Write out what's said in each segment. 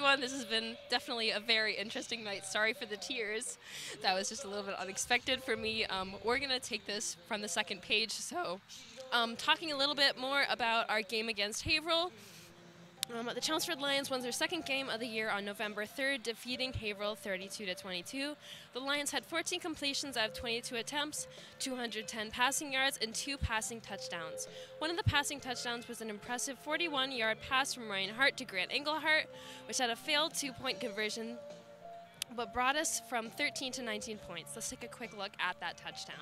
everyone. This has been definitely a very interesting night. Sorry for the tears. That was just a little bit unexpected for me. We're going to take this from the second page. So talking a little bit more about our game against Haverhill. The Chelmsford Lions won their second game of the year on November 3rd, defeating Haverhill 32-22. The Lions had 14 completions out of 22 attempts, 210 passing yards, and 2 passing touchdowns. One of the passing touchdowns was an impressive 41-yard pass from Ryan Hart to Grant Engelhart, which had a failed 2-point conversion, but brought us from 13 to 19 points. Let's take a quick look at that touchdown.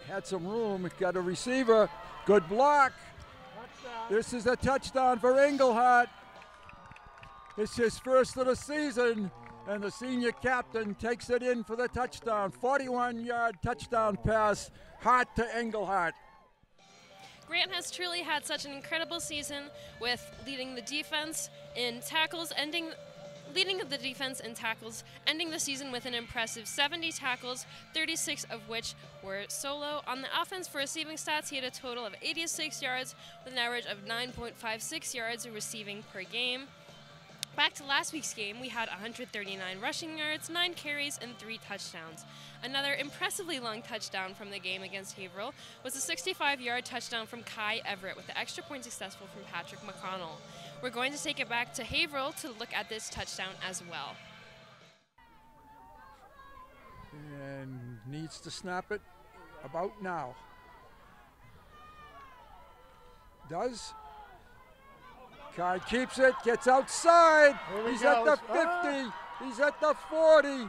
Had some room, got a receiver, good block. Touchdown. This is a touchdown for Engelhart. It's his first of the season, and the senior captain takes it in for the touchdown. 41-yard touchdown pass, Hart to Engelhart. Grant has truly had such an incredible season with leading the defense in tackles, ending the season with an impressive 70 tackles, 36 of which were solo. On the offense for receiving stats, he had a total of 86 yards with an average of 9.56 yards receiving per game. Back to last week's game, we had 139 rushing yards, 9 carries, and 3 touchdowns. Another impressively long touchdown from the game against Haverhill was a 65-yard touchdown from Kai Everett with the extra point successful from Patrick McConnell. We're going to take it back to Haverhill to look at this touchdown as well. And needs to snap it about now. Does. Kai keeps it, gets outside. He's at the 50. He's at the 40.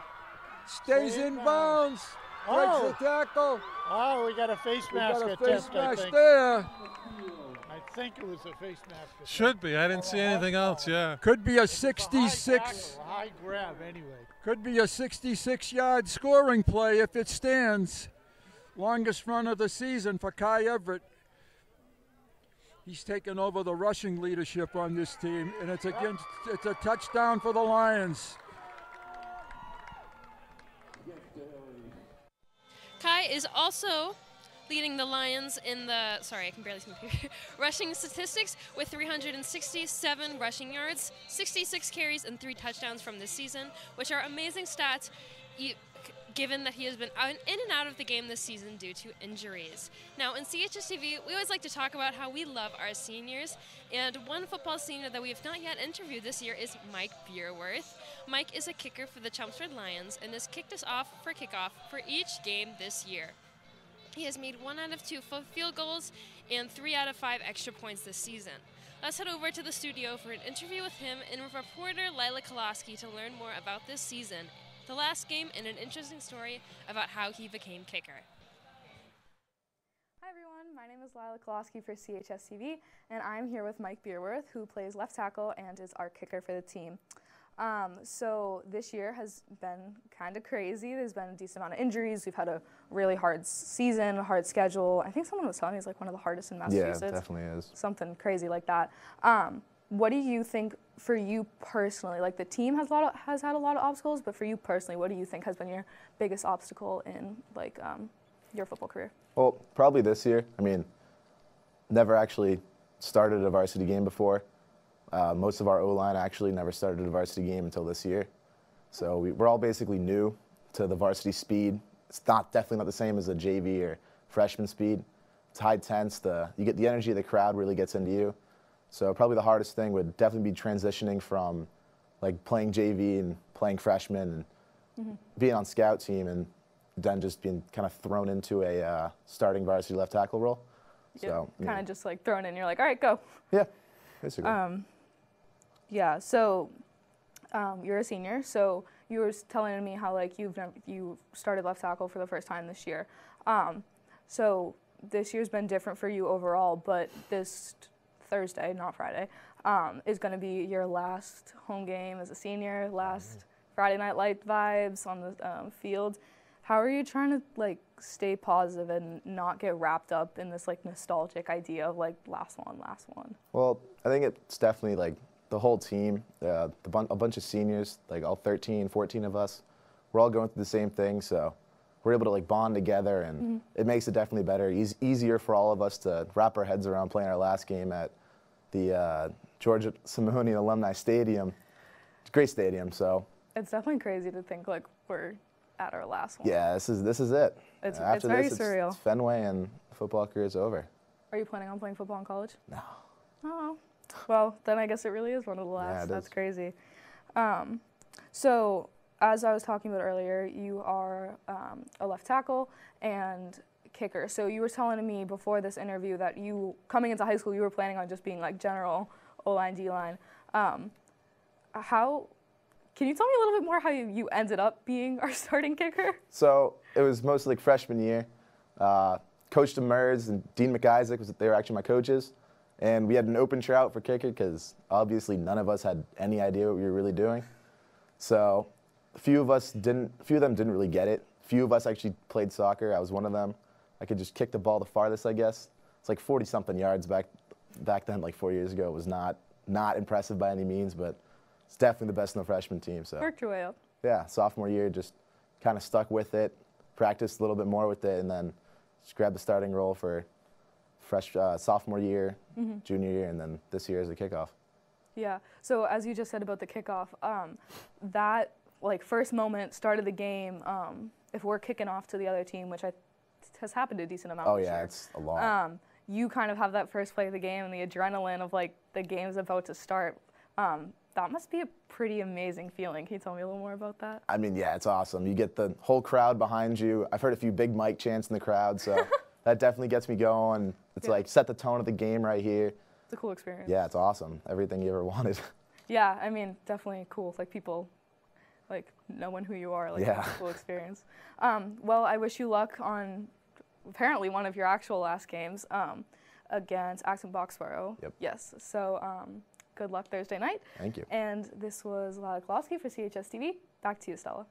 Stays in bounds. Breaks the tackle. Oh, we got a face mask attempt, a face mask I think. there. I think it was a face mask attempt. Should be. I didn't see anything else, yeah. Could be a 66. High grab, anyway. Could be a 66-yard scoring play if it stands. Longest run of the season for Kai Everett. He's taken over the rushing leadership on this team, and it's a touchdown for the Lions. Kai is also leading the Lions in the, sorry, I can barely see my computer, rushing statistics with 367 rushing yards, 66 carries, and 3 touchdowns from this season, which are amazing stats given that he has been in and out of the game this season due to injuries. Now, in CHSTv, we always like to talk about how we love our seniors, and one football senior that we have not yet interviewed this year is Mike Beerworth. Mike is a kicker for the Chelmsford Lions and has kicked us off for kickoff for each game this year. He has made 1 out of 2 field goals and 3 out of 5 extra points this season. Let's head over to the studio for an interview with him and reporter Lila Koloski to learn more about this season, the last game, and an interesting story about how he became kicker. Hi everyone, my name is Lila Koloski for CHSTv, and I'm here with Mike Beerworth, who plays left tackle and is our kicker for the team. So this year has been kind of crazy. There's been a decent amount of injuries. We've had a really hard season, a hard schedule. I think someone was telling me it's like one of the hardest in Massachusetts. Yeah, it definitely is. Something crazy like that. What do you think for you personally? Like the team has had a lot of obstacles, but for you personally, what do you think has been your biggest obstacle in like your football career? Well, probably this year. I mean, never actually started a varsity game before. Most of our O-line actually never started a varsity game until this year. So we're all basically new to the varsity speed. It's definitely not the same as a JV or freshman speed. It's high tense. You get the energy of the crowd really gets into you. So probably the hardest thing would definitely be transitioning from like playing JV and playing freshman and being on scout team and then just being kind of thrown into a starting varsity left tackle role. So kind of just like thrown in. You're like, all right, go. Yeah, basically. Yeah. So you're a senior. So you were telling me how like you started left tackle for the first time this year. So this year's been different for you overall, but this Thursday, not Friday, is going to be your last home game as a senior, last Friday Night Light vibes on the field. How are you trying to like stay positive and not get wrapped up in this like nostalgic idea of like last one? Well, I think it's definitely like the whole team, a bunch of seniors, like all 13, 14 of us, we're all going through the same thing, so we're able to like bond together, and it makes it definitely better, easier for all of us to wrap our heads around playing our last game at the George Simeone Alumni Stadium. It's a great stadium, so. It's definitely crazy to think like we're at our last one. Yeah, this is it. It's After very this, surreal. It's Fenway and the football career is over. Are you planning on playing football in college? No. Oh, well, then I guess it really is one of the last. Yeah, it That's is. crazy. So, as I was talking about earlier, you are a left tackle and kicker. So you were telling me before this interview that you, coming into high school, you were planning on just being like general O-line, D-line. Can you tell me a little bit more how you ended up being our starting kicker? So it was mostly like freshman year. Coach Demers and Dean McIsaac, they were actually my coaches. And we had an open tryout for kicker because obviously none of us had any idea what we were really doing. So a few of them didn't really get it. A few of us actually played soccer. I was one of them. I could just kick the ball the farthest, I guess. It's like 40-something yards back then, like 4 years ago. It was not impressive by any means, but it's definitely the best in the freshman team. So Worked your way up. yeah, sophomore year, just kind of stuck with it, practiced a little bit more with it, and then just grabbed the starting role for sophomore year, junior year, and then this year as a kickoff. Yeah. So as you just said about the kickoff, that like first moment, start of the game, if we're kicking off to the other team, which has happened a decent amount. Oh this yeah, year, it's a lot. you kind of have that first play of the game and the adrenaline of like the game's about to start. That must be a pretty amazing feeling. Can you tell me a little more about that? I mean, yeah, it's awesome. You get the whole crowd behind you. I've heard a few Big Mike chants in the crowd, so that definitely gets me going. It's like set the tone of the game right here. It's a cool experience. Yeah, it's awesome. Everything you ever wanted. Yeah, I mean, definitely cool. Like people, like knowing who you are, like Yeah. that's a cool experience. Well, I wish you luck on apparently one of your actual last games against Acton-Boxborough. Yep. Yes. So good luck Thursday night. Thank you. And this was Lila Kolosky for CHSTv. Back to you, Stella.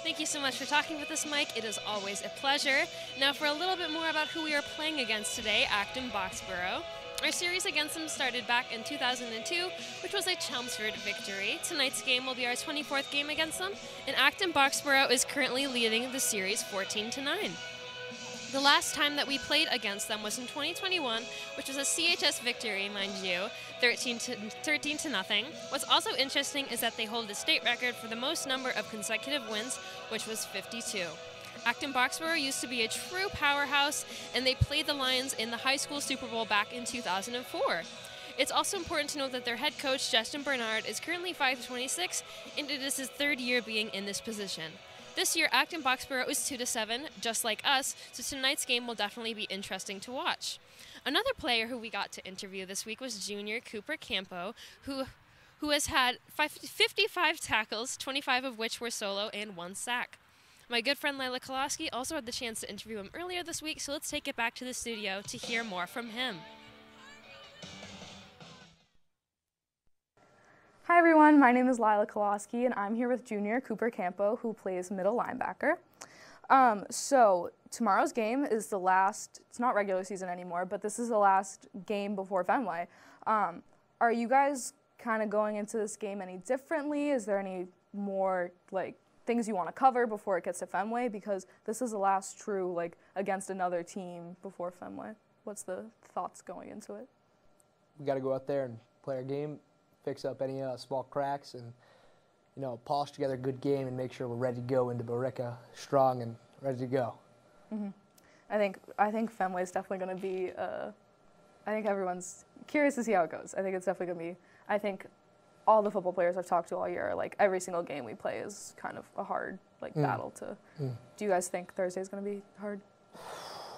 Thank you so much for talking with us, Mike. It is always a pleasure. Now for a little bit more about who we are playing against today, Acton-Boxborough. Our series against them started back in 2002, which was a Chelmsford victory. Tonight's game will be our 24th game against them, and Acton-Boxborough is currently leading the series 14-9. The last time that we played against them was in 2021, which was a CHS victory, mind you, 13 to nothing. What's also interesting is that they hold the state record for the most number of consecutive wins, which was 52. Acton-Boxborough used to be a true powerhouse, and they played the Lions in the high school Super Bowl back in 2004. It's also important to note that their head coach, Justin Bernard, is currently 5'26", and it is his third year being in this position. This year, Acton-Boxborough is 2-7, just like us, so tonight's game will definitely be interesting to watch. Another player who we got to interview this week was junior Cooper Campo, who has had 55 tackles, 25 of which were solo, and 1 sack. My good friend Lila Kolosky also had the chance to interview him earlier this week, so let's take it back to the studio to hear more from him. Hi everyone, my name is Lila Kolosky and I'm here with junior Cooper Campo, who plays middle linebacker. So tomorrow's game is the last, it's not regular season anymore, but this is the last game before Fenway. Are you guys kind of going into this game any differently? Is there any more like things you want to cover before it gets to Fenway? Because this is the last true like against another team before Fenway. What's the thoughts going into it? We got to go out there and play our game, fix up any small cracks, and polish together a good game and make sure we're ready to go into Borica strong and ready to go. Mm-hmm. I think Fenway is definitely going to be. I think everyone's curious to see how it goes. I think it's definitely going to be. I think all the football players I've talked to all year, like every single game we play is kind of a hard battle to. Do you guys think Thursday is going to be hard?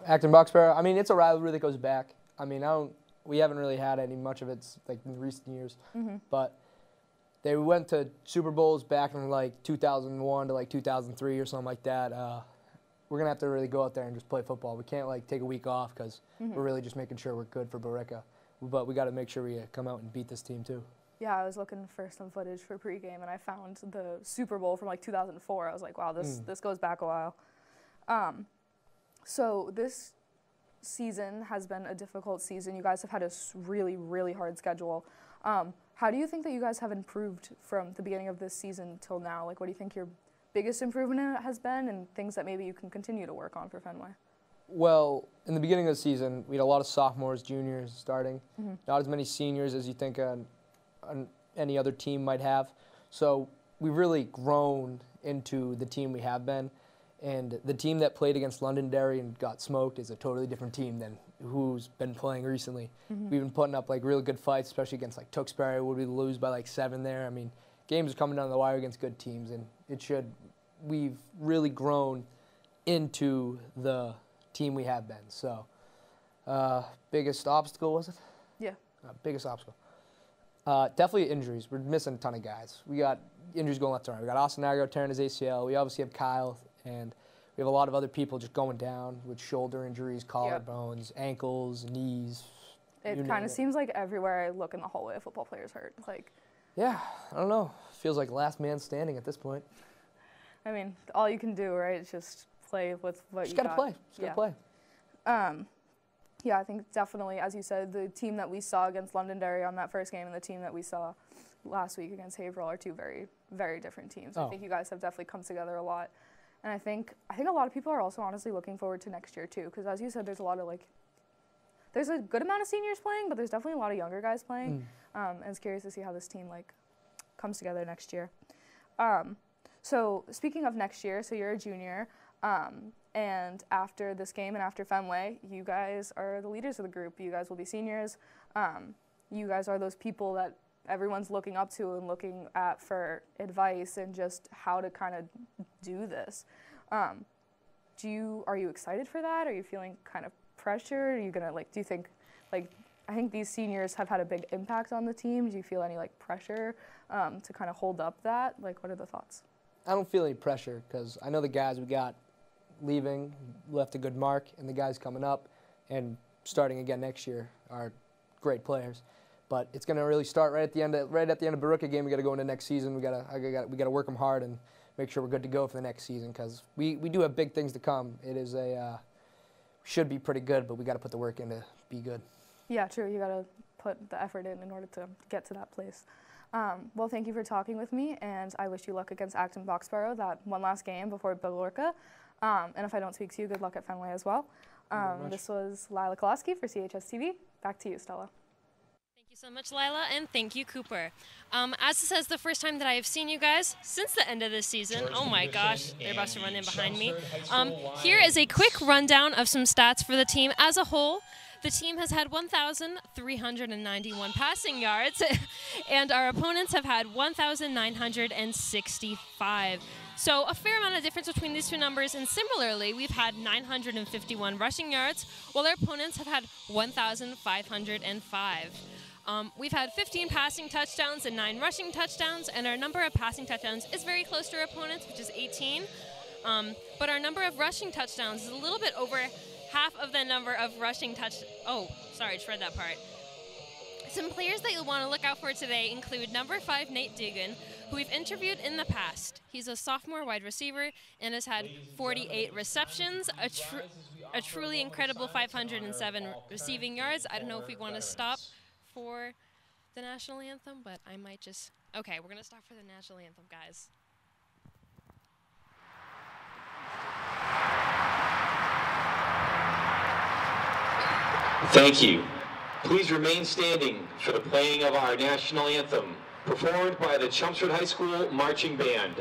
Acton-Boxborough, I mean, it's a rivalry that goes back. I mean, we haven't really had any much of it like in recent years, but they went to Super Bowls back in like 2001 to like 2003 or something like that. We're gonna have to really go out there and just play football. We can't like take a week off because we're really just making sure we're good for Borica. But we got to make sure we come out and beat this team too. Yeah, I was looking for some footage for pregame and I found the Super Bowl from like 2004. I was like, wow, this goes back a while. So this season has been a difficult season. You guys have had a really, really hard schedule. How do you think that you guys have improved from the beginning of this season till now? Like, what do you think your biggest improvement has been and things that maybe you can continue to work on for Fenway? Well, in the beginning of the season, we had a lot of sophomores, juniors starting. Not as many seniors as you think on any other team might have. So we've really grown into the team we have been. And the team that played against Londonderry and got smoked is a totally different team than who's been playing recently. We've been putting up like really good fights, especially against like Tewksbury, where we lose by like 7 there. I mean, games are coming down the wire against good teams, and we've really grown into the team we have been. So, biggest obstacle, was it? Yeah. Biggest obstacle. Definitely injuries. We're missing a ton of guys. We got injuries going left and right. We got Austin Agro tearing his ACL. We obviously have Kyle, and we have a lot of other people just going down with shoulder injuries, collarbones, ankles, knees. It kind of seems like everywhere I look in the hallway, a football player's hurt. Like, yeah, I don't know. Feels like last man standing at this point. I mean, all you can do, right, is just play with what you got. Just gotta play. Yeah, I think definitely, as you said, the team that we saw against Londonderry on that first game and the team that we saw last week against Haverhill are two very, very different teams. I think you guys have definitely come together a lot. And I think a lot of people are also honestly looking forward to next year too, because as you said, there's a lot of there's a good amount of seniors playing, but there's definitely a lot of younger guys playing. And it's curious to see how this team comes together next year. So speaking of next year, so you're a junior, and after this game and after Fenway, you guys are the leaders of the group. You guys will be seniors. You guys are those people that everyone's looking up to and looking at for advice and just how to kind of do this. Are you excited for that? Are you feeling kind of pressured? Are you gonna do you think I think these seniors have had a big impact on the team. Do you feel any pressure to kind of hold up that? What are the thoughts? I don't feel any pressure because I know the guys we got leaving left a good mark, and the guys coming up and starting again next year are great players. But it's going to really start right at the end of Baruka game. We got to go into next season. We got to work them hard and make sure we're good to go for the next season because we do have big things to come. It is should be pretty good, but we got to put the work in to be good. Yeah, true. You got to put the effort in order to get to that place. Well, thank you for talking with me, and I wish you luck against Acton-Boxborough, that one last game before Billorca. And if I don't speak to you, good luck at Fenway as well. This was Lila Kolaski for CHSTv. Back to you, Stella. Thank you so much, Lila, and thank you, Cooper. As this is the first time that I have seen you guys since the end of this season. Oh my gosh, they're about to run in behind me. Here is a quick rundown of some stats for the team as a whole. The team has had 1,391 passing yards, and our opponents have had 1,965. So a fair amount of difference between these two numbers, and similarly, we've had 951 rushing yards, while our opponents have had 1,505. We've had 15 passing touchdowns and 9 rushing touchdowns, and our number of passing touchdowns is very close to our opponents, which is 18. But our number of rushing touchdowns is a little bit over half of the number of rushing oh, sorry, I just read that part. Some players that you'll want to look out for today include number 5, Nate Dugan, who we've interviewed in the past. He's a sophomore wide receiver and has had 48 receptions, a truly incredible 507 receiving yards. I don't know if we want to stop for the national anthem, but I might just... Okay, we're going to stop for the national anthem, guys. Thank you. Please remain standing for the playing of our national anthem, performed by the Chelmsford High School Marching Band.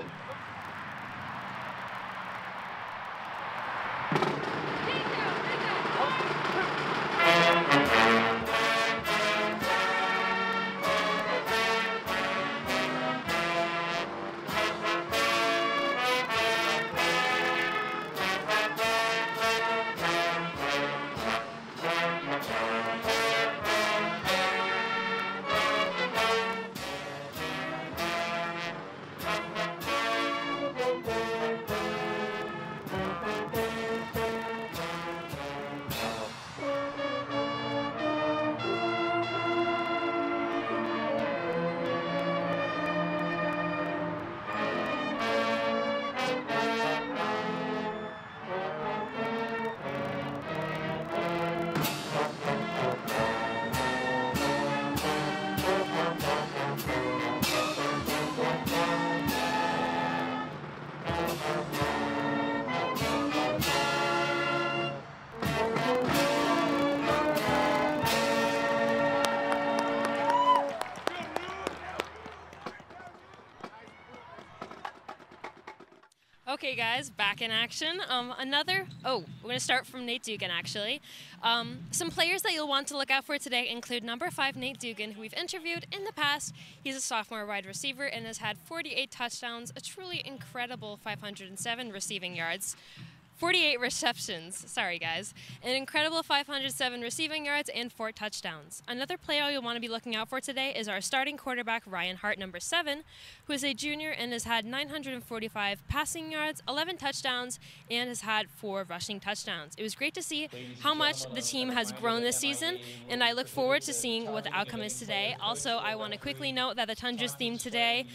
Okay, guys, back in action. We're going to start from Nate Dugan, actually. Some players that you'll want to look out for today include number 5, Nate Dugan, who we've interviewed in the past. He's a sophomore wide receiver and has had 48 touchdowns, a truly incredible 507 receiving yards. 48 receptions, sorry guys, an incredible 507 receiving yards and 4 touchdowns. Another player you'll want to be looking out for today is our starting quarterback, Ryan Hart, number 7, who is a junior and has had 945 passing yards, 11 touchdowns, and has had 4 rushing touchdowns. It was great to see how much the team has grown this season, and I look forward to seeing what the outcome is today. Also, I want to quickly note that the Tundra's theme today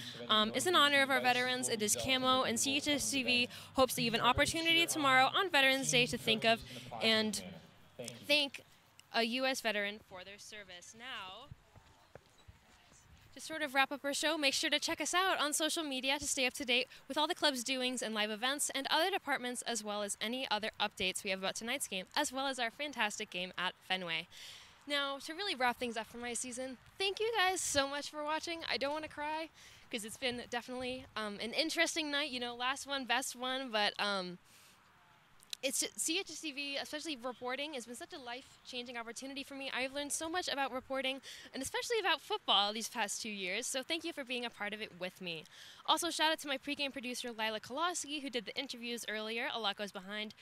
is in honor of our veterans. It is camo, and CHSTv hopes that you have an opportunity tomorrow on Veterans Day to think of and thank a U.S. veteran for their service. Now, to sort of wrap up our show, make sure to check us out on social media to stay up to date with all the club's doings and live events and other departments, as well as any other updates we have about tonight's game, as well as our fantastic game at Fenway. Now, to really wrap things up for my season, thank you guys so much for watching. I don't want to cry because it's been definitely an interesting night. You know, last one, best one, but it's CHSTv, especially reporting, has been such a life-changing opportunity for me. I've learned so much about reporting, and especially about football these past 2 years, so thank you for being a part of it with me. Also, shout out to my pregame producer, Lila Koloski, who did the interviews earlier. A lot goes behind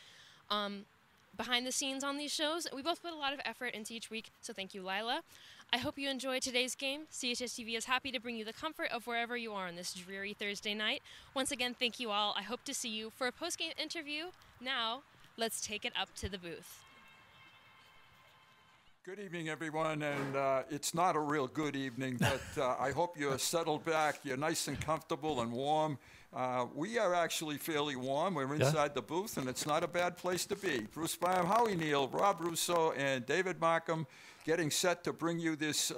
the scenes on these shows. We both put a lot of effort into each week, so thank you, Lila. I hope you enjoyed today's game. CHSTv is happy to bring you the comfort of wherever you are on this dreary Thursday night. Once again, thank you all. I hope to see you for a post-game interview. Now, let's take it up to the booth. Good evening, everyone, and it's not a real good evening, but I hope you're settled back. You're nice and comfortable and warm. We are actually fairly warm. We're inside the booth, and it's not a bad place to be. Bruce Byam, Howie Neal, Rob Russo, and David Markham getting set to bring you this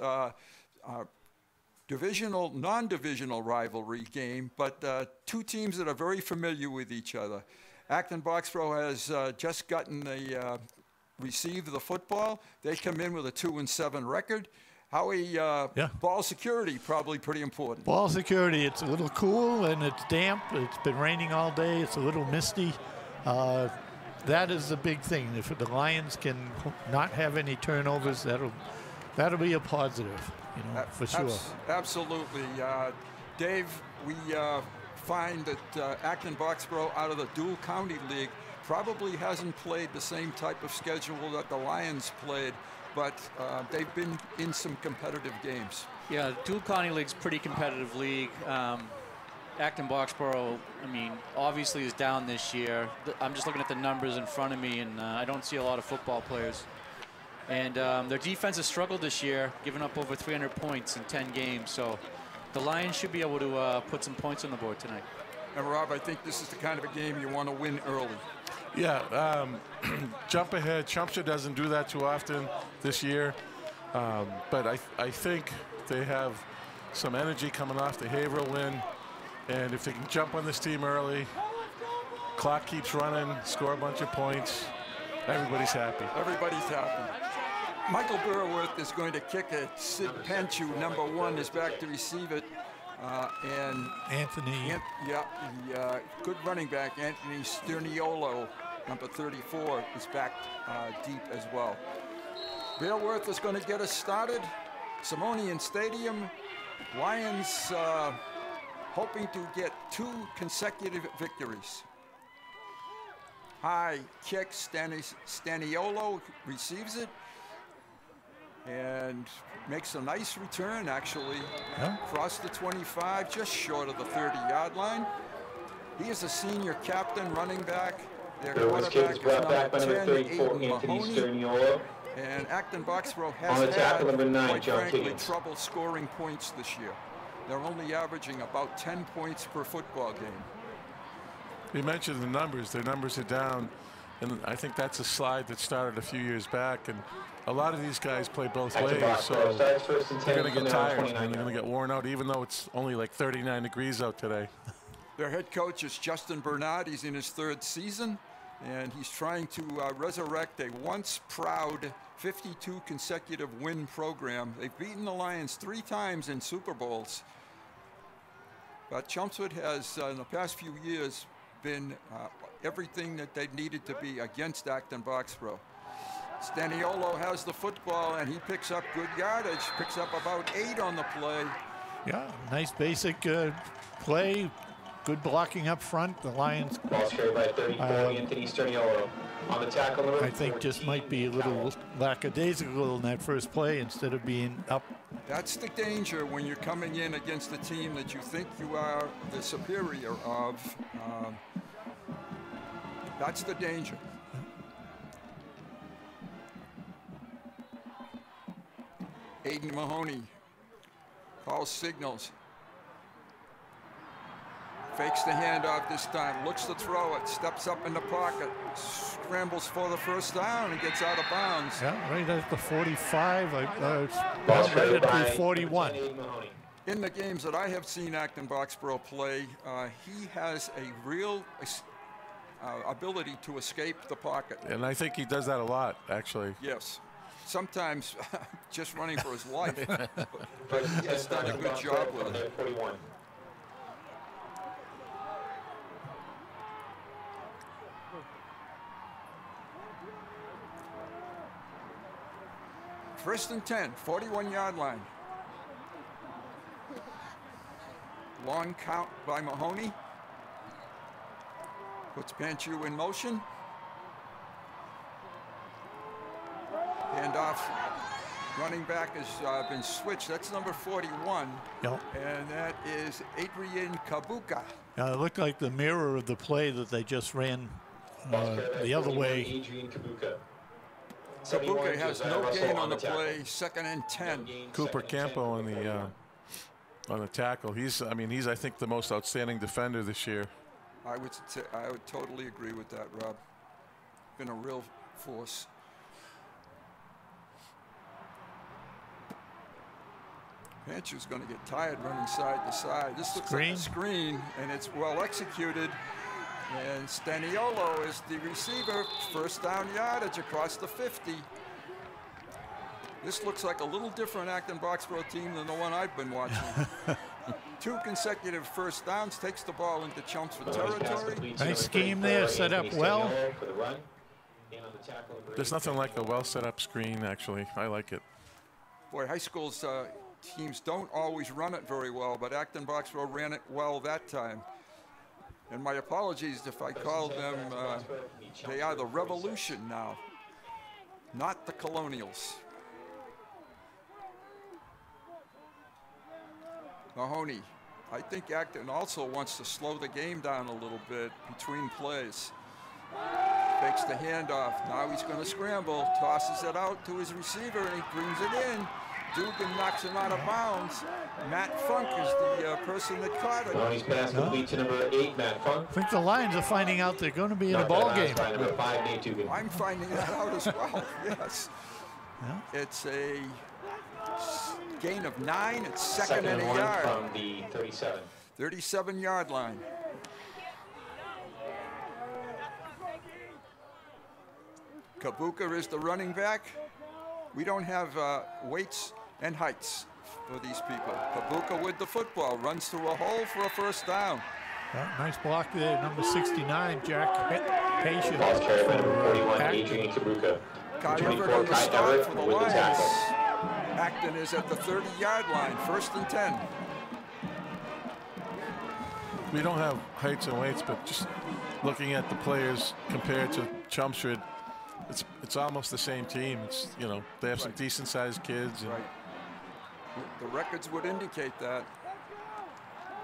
non-divisional rivalry game, but 2 teams that are very familiar with each other. Acton-Boxborough has just received the football. They come in with a 2-7 record. Howie, ball security, probably pretty important. Ball security, it's a little cool and it's damp. It's been raining all day. It's a little misty. That is the big thing. If the Lions can not have any turnovers, that'll be a positive, you know, for sure. Absolutely. Dave, we find that Acton-Boxborough out of the dual county league probably hasn't played the same type of schedule that the Lions played, but they've been in some competitive games. Yeah, dual county league's pretty competitive league. Acton-Boxborough, I mean, obviously is down this year. I'm just looking at the numbers in front of me, and I don't see a lot of football players. And their defense has struggled this year, giving up over 300 points in 10 games. So the Lions should be able to put some points on the board tonight. And Rob, I think this is the kind of a game you want to win early. Yeah, jump ahead. Chelmsford doesn't do that too often this year. But I think they have some energy coming off the Haverhill win. And if they can jump on this team early, clock keeps running, score a bunch of points, everybody's happy. Everybody's happy. Michael Burworth is going to kick it. Sid Penchu, number 1, is back to receive it. And Anthony. Good running back, Anthony Sterniolo, number 34, is back deep as well. Burworth is going to get us started. Simonian Stadium. Lions hoping to get 2 consecutive victories. High kick, Staniolo receives it and makes a nice return, actually. Across the 25, just short of the 30-yard line. He is a senior captain, running back. Their quarterback is number 10, Aiden Mahoney. And Acton-Boxborough has had, quite frankly, trouble scoring points this year. They're only averaging about 10 points per football game. You mentioned the numbers. Their numbers are down, and I think that's a slide that started a few years back. And a lot of these guys play both ways, so they're going to get tired and they're going to get worn out, even though it's only like 39 degrees out today. Their head coach is Justin Bernard. He's in his 3rd season, and he's trying to resurrect a once proud 52 consecutive win program. They've beaten the Lions 3 times in Super Bowls. But Chelmsford has, in the past few years, been everything that they needed to be against Acton-Boxborough. Staniolo has the football, and he picks up good yardage, picks up about 8 on the play. Yeah, nice basic play. Good blocking up front. The Lions. Ball carried by 34, Anthony Staniolo. On the tackle, number I think just might be a little lackadaisical in that first play instead of being up. That's the danger when you're coming in against a team that you think you are the superior of. That's the danger. Aiden Mahoney calls signals. Fakes the handoff this time, looks to throw it, steps up in the pocket, scrambles for the first down and gets out of bounds. Yeah, right at the 45, right at the 41. In the games that I have seen Acton-Boxborough play, he has a real ability to escape the pocket. And I think he does that a lot, actually. Yes. Sometimes just running for his life. But he has done a good job with it. 41. First and 10, 41-yard line. Long count by Mahoney. Puts Panchu in motion. Handoff. Running back has been switched. That's number 41. Yep. And that is Adrian Kabuka. It looked like the mirror of the play that they just ran the other way. Adrian Kabuka. Kabuka has no gain on the play. Second and 10. Cooper Campo on the tackle. I mean, I think the most outstanding defender this year. I would totally agree with that, Rob. Been a real force. Panchu's going to get tired running side to side. This looks like a screen, and it's well executed. And Staniolo is the receiver. First down yardage across the 50. This looks like a little different Acton-Boxborough team than the one I've been watching. 2 consecutive first downs, takes the ball into Chelmsford territory. Nice scheme there, set up well. There's nothing like a well set up screen, actually. I like it. Boy, high school's teams don't always run it very well, but Acton-Boxborough ran it well that time. And my apologies if I called them, they are the Revolution now, not the Colonials. Mahoney, I think Acton also wants to slow the game down a little bit between plays. Fakes the handoff, now he's going to scramble, tosses it out to his receiver and he brings it in. Dugan knocks him out of bounds. Matt Funk is the person that caught it. He's pass complete to number 8, Matt Funk. I think the Lions are finding out they're going to be in a ball game. I'm finding that out as well, yes. Yeah. It's a gain of 9. It's second and a yard. From the 37. 37-yard line. Kabuka is the running back. We don't have weights and heights for these people. Kabuka with the football, runs through a hole for a first down. Nice block there, number 69, Jack Patient. Ball carried by number 41, Adrian Kabuka. Kai Everett on the start for the Lions. Acton is at the 30-yard line, first and 10. We don't have heights and weights, but just looking at the players compared to Chelmsford, it's almost the same team. It's, you know, they have some decent sized kids. And the records would indicate that.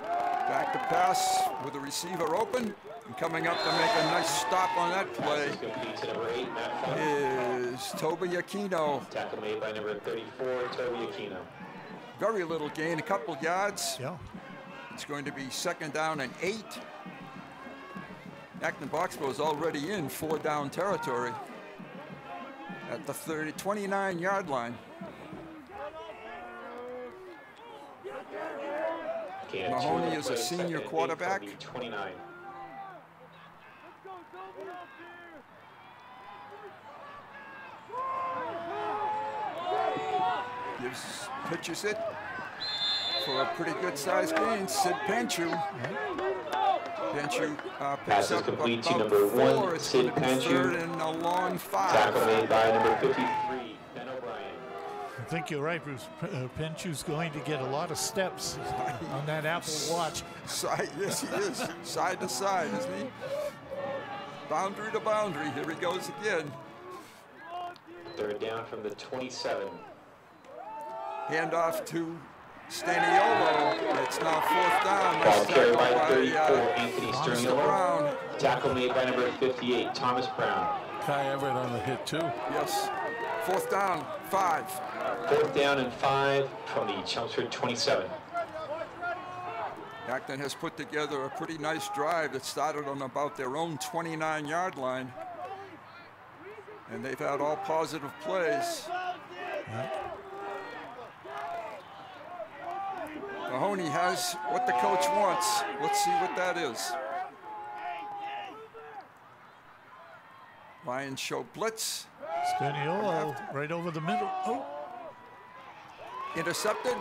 Back to pass with the receiver open and coming up to make a nice stop on that play is Toby Aquino. Tackle made by number 34, Toby Aquino. Very little gain, a couple yards. Yeah. It's going to be second down and 8. Acton-Boxborough is already in 4-down territory at the 29-yard line. Mahoney is a senior quarterback. 29. Pitches it for a pretty good sized gain. Sid Panchu. Penshu picks Pass is up complete to about number 4. 1, It's Sid going to be third Penshu. and a long 5. Tackle made by number 53, Ben O'Brien. I think you're right, Bruce. Penshu's going to get a lot of steps on that Apple Watch. Side, yes, he is. Side to side, isn't he? Boundary to boundary. Here he goes again. Third down from the 27. Handoff to Staniolo. It's now 4th down. Ball Nice carried by tackle 34, Anthony Mr. Sterniolo. Brown. Tackle made by number 58, Thomas Brown. Kai Everett on the hit too. Yes. 4th down, 5. 4th down and 5 from the Chelmsford 27. Acton has put together a pretty nice drive that started on about their own 29-yard line. And they've had all positive plays. Mahoney has what the coach wants. Let's see what that is. Lions show blitz. Sterniolo right over the middle. Oh, Intercepted.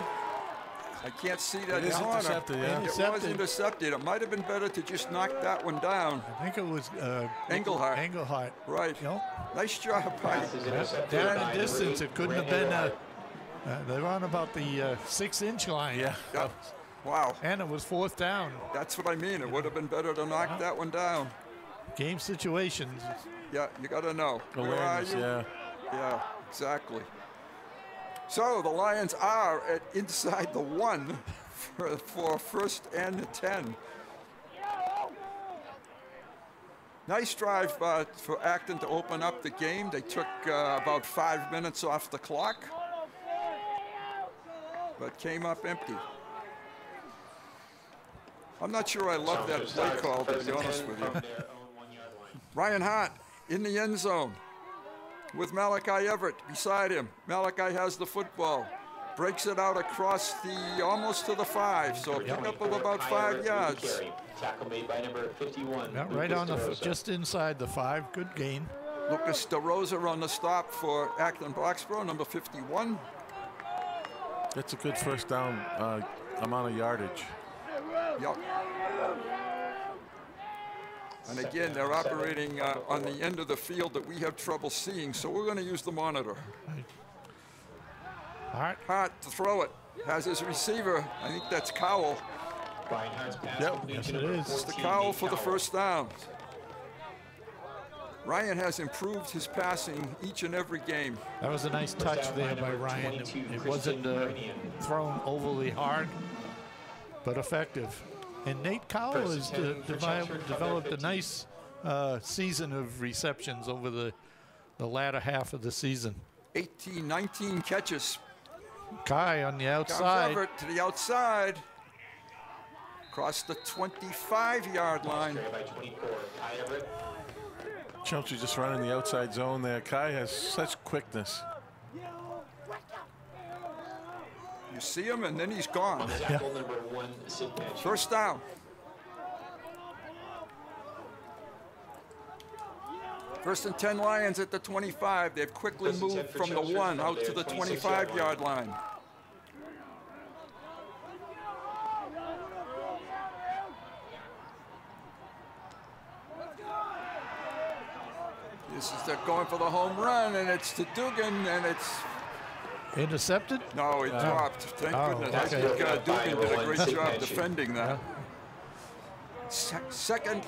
I can't see that It is in corner. intercepted, yeah. It was Intercepted. intercepted. It might have been better to just knock that one down. I think it was Engelhardt. Engelhardt. Right. Yep. Nice job by Pass is intercepted Down by in distance, number 8, it couldn't have Brandon been. White. They were on about the 6-inch line. Yeah. yeah. Wow. And it was 4th down. That's what I mean. It would have been better to knock that one down. Game situations. Yeah, you got to know. Where are Awareness, you? yeah. Yeah, exactly. So the Lions are at inside the 1 for 1st and 10. Nice drive for Acton to open up the game. They took about 5 minutes off the clock, but came up empty. I'm not sure I love that play call, to be honest with you. Ryan Hart in the end zone with Malachi Everett beside him. Malachi has the football. Breaks it out across the almost to the 5, so a pickup of about 5 yards. Tackle made by number 51. Yeah, right on the just inside the 5. Good gain. Lucas DeRosa on the stop for Acton-Boxborough, number 51. That's a good first down amount of yardage. Yep. And again, they're operating on the end of the field that we have trouble seeing, so we're going to use the monitor. Hart. Hart to throw it. Has his receiver. I think that's Cowell. Brian Hart's pass Yep. complete Yes, to it number is. 14, Mr. Cowell for the Cowell. first down. Ryan has improved his passing each and every game. That was a nice touch there by Ryan. It wasn't thrown overly hard, but effective. And Nate Cowell has developed a nice season of receptions over the latter half of the season. 18, 19 catches. Kai on the Comes outside. Everett to the outside. Across the 25-yard line. Carried by 24, Kai Everett. Chelmsford just running the outside zone there. Kai has such quickness. You see him, and then he's gone. On the tackle, number 1, Sid Penshu. First down. First and 10 Lions at the 25. They've quickly First and 10 moved for from the Chelmsford 1 from out to their the 26-yard 25-yard line. This is they're going for the home run, and it's to Dugan, and it's Intercepted? no, it dropped. Thank Oh, goodness. I okay. think Dugan did a great Sid job Penshu. defending that. Second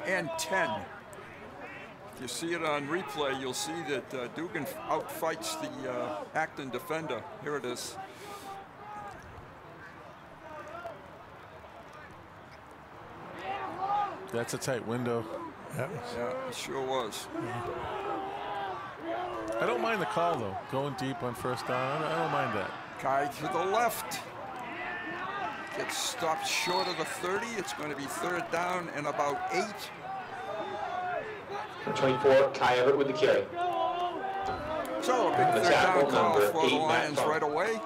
and 10. If you see it on replay, you'll see that Dugan outfights the Acton defender. Here it is. That's a tight window. Yeah. Yeah, it sure was. I don't mind the call, though. Going deep on first down, I don't mind that. Kai to the left. Gets stopped short of the 30. It's going to be third down and about 8. From 24, Kai Everett with the carry. So a big The third tackle, down call number for the 8, Matt Lions Funk. right away.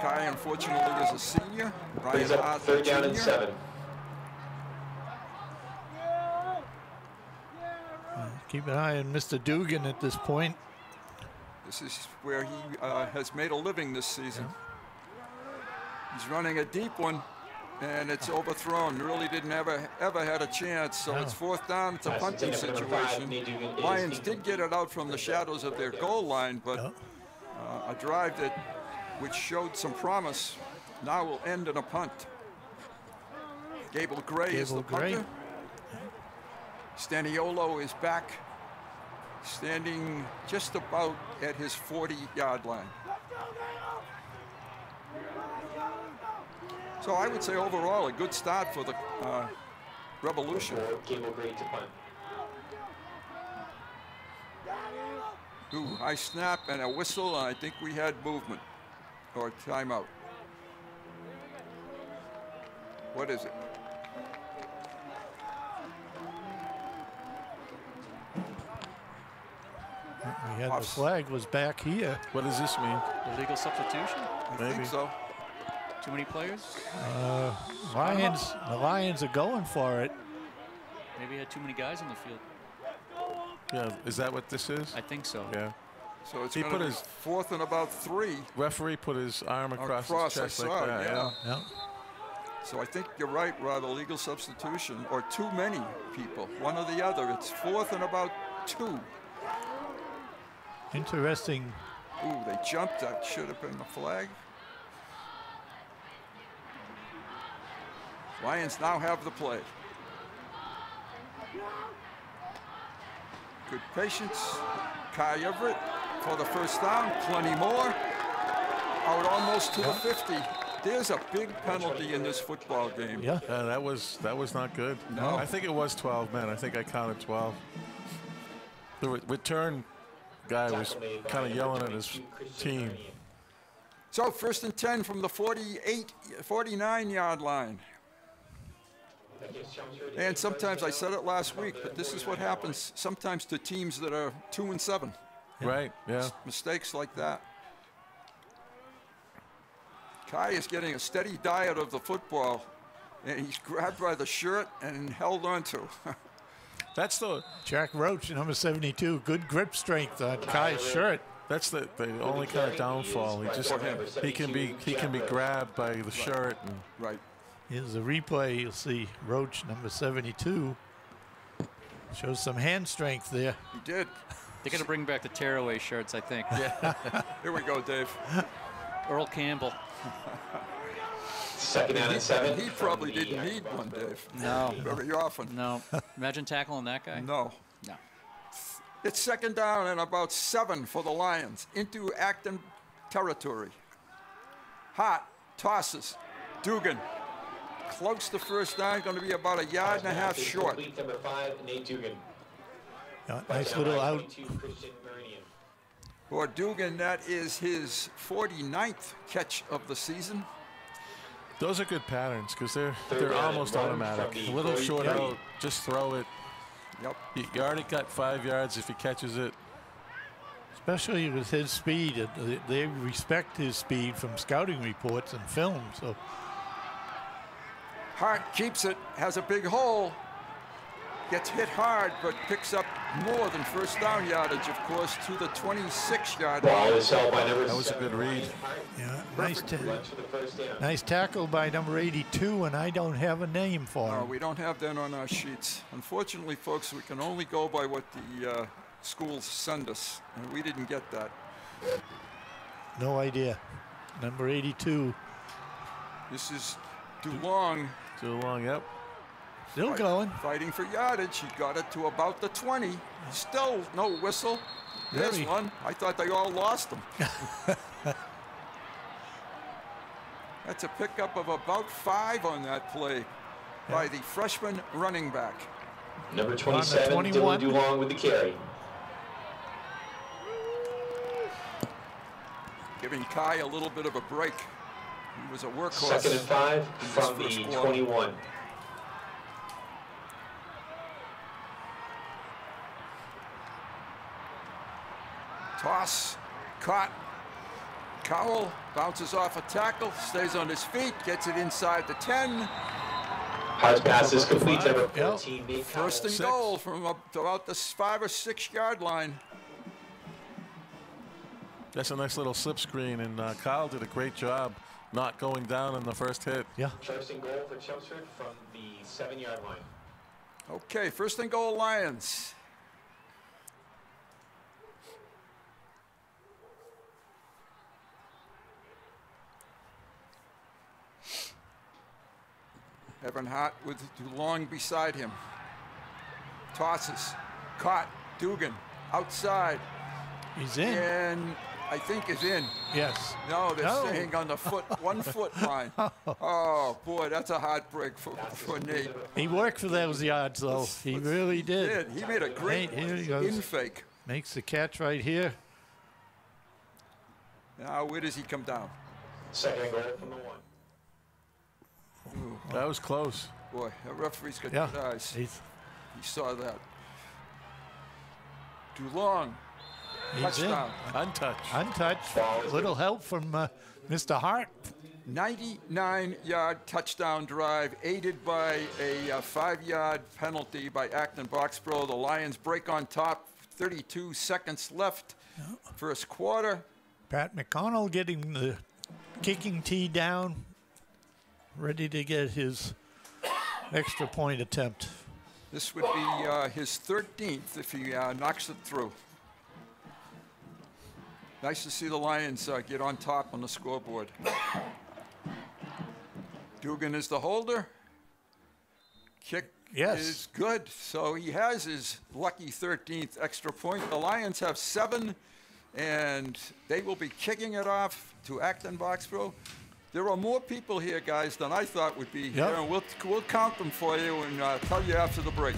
Kai, unfortunately, is a senior. Ryan Brings up Hart, third down and junior. 7. Keep an eye on Mr. Dugan at this point. This is where he has made a living this season. He's running a deep one, and it's overthrown. Really didn't ever had a chance. So it's 4th down. It's a punting situation. Lions did get it out from the shadows of their goal line, but a drive which showed some promise now will end in a punt. Gable Gray is the punter. Staniolo is back, standing just about at his 40-yard line. So I would say overall a good start for the Revolution. Gable Gray to punt. Ooh, high snap and a whistle, and I think we had movement or timeout. What is it? We had the flag was back here. What does this mean? Illegal substitution? I think so. Too many players? The Lions are going for it. Maybe he had too many guys on the field. Yeah, is that what this is? I think so. Yeah. So it's going to be 4th and about 3. Referee put his arm across his chest like that. Yeah. So I think you're right, Rob. Illegal substitution or too many people, one or the other. It's 4th and about 2. Interesting. Ooh, they jumped. That should have been the flag. Lions now have the play. Good patience. Kai Everett for the 1st down. Plenty more. Out almost to the 50. There's a big penalty in this football game. Yeah. That was not good. No. I think it was 12 men. I think I counted 12. The return guy was kind of yelling at his team. So 1st and 10 from the 49-yard line. And sometimes, I said it last week, but this is what happens sometimes to teams that are 2 and 7. Right, yeah. Mistakes like that. Kai is getting a steady diet of the football, and he's grabbed by the shirt and held on to. That's the Jack Roach, number 72. Good grip strength on Kai's shirt. That's the only kind of downfall. He can be grabbed by the shirt. And right. Here's the replay. You'll see Roach, number 72. Shows some hand strength there. He did. They're going to bring back the tearaway shirts, I think. Yeah. Here we go, Dave. Earl Campbell. 2nd down and 7. He probably didn't need one, Dave. No. Very often. No. Imagine tackling that guy. No. No. It's 2nd down and about 7 for the Lions into Acton territory. Hart tosses. Dugan. Close to 1st down, going to be about 1.5 yards short. Number 5, Nate Dugan. Nice little out. For Dugan, that is his 49th catch of the season. those are good patterns because they're almost automatic. A little short out, just throw it. Yep. You already got 5 yards if he catches it. Especially with his speed, they respect his speed from scouting reports and film. So Hart keeps it, has a big hole, gets hit hard, but picks up more than first down yardage, of course, to the 26-yard line. Ball is held by number That was a good read. yeah, nice tackle by number 82, and I don't have a name for him. We don't have that on our sheets. Unfortunately, folks, we can only go by what the schools send us, and we didn't get that. No idea. Number 82. This is DuLong. DuLong, yep. Still going. Fighting for yardage. He got it to about the 20. Still no whistle. There's Really? one. I thought they all lost him. That's a pickup of about 5 on that play by the freshman running back. Number 27, Dylan DuLong with the carry. Giving Kai a little bit of a break. He was a workhorse. 2nd and 5 in from this the first quarter. 21. Toss, caught. Cowell bounces off a tackle, stays on his feet, gets it inside the 10. Hard pass is complete. Number 14, Nate First and Cowell. goal from about the 5 or 6 yard line. That's a nice little slip screen, and Kyle did a great job not going down in the first hit. Yeah. First and goal for Chelmsford from the 7-yard line. Okay, first and goal, Lions. Evan Hart with DeLong beside him. Tosses. Caught. Dugan outside. He's in. And I think is in. Yes. No, they're staying on the 1 foot line. Oh, boy, that's a heartbreak for Nate. He worked for those yards, though. He really did. He made a great in fake. Makes the catch right here. Now, where does he come down? Second and goal from the 1. Ooh. That was close. Boy, the referee's got good eyes. He saw that. DeLong. He's Touchdown. Untouched. Untouched. Little help from Mr. Hart. 99-yard touchdown drive, aided by a 5-yard penalty by Acton-Boxborough. The Lions break on top. 32 seconds left. First quarter. Pat McConnell getting the kicking tee down, ready to get his extra point attempt. This would be his 13th if he knocks it through. Nice to see the Lions get on top on the scoreboard. Dugan is the holder. Kick is good. So he has his lucky 13th extra point. The Lions have 7, and they will be kicking it off to Acton-Boxborough. There are more people here, guys, than I thought would be here, and we'll count them for you and tell you after the break.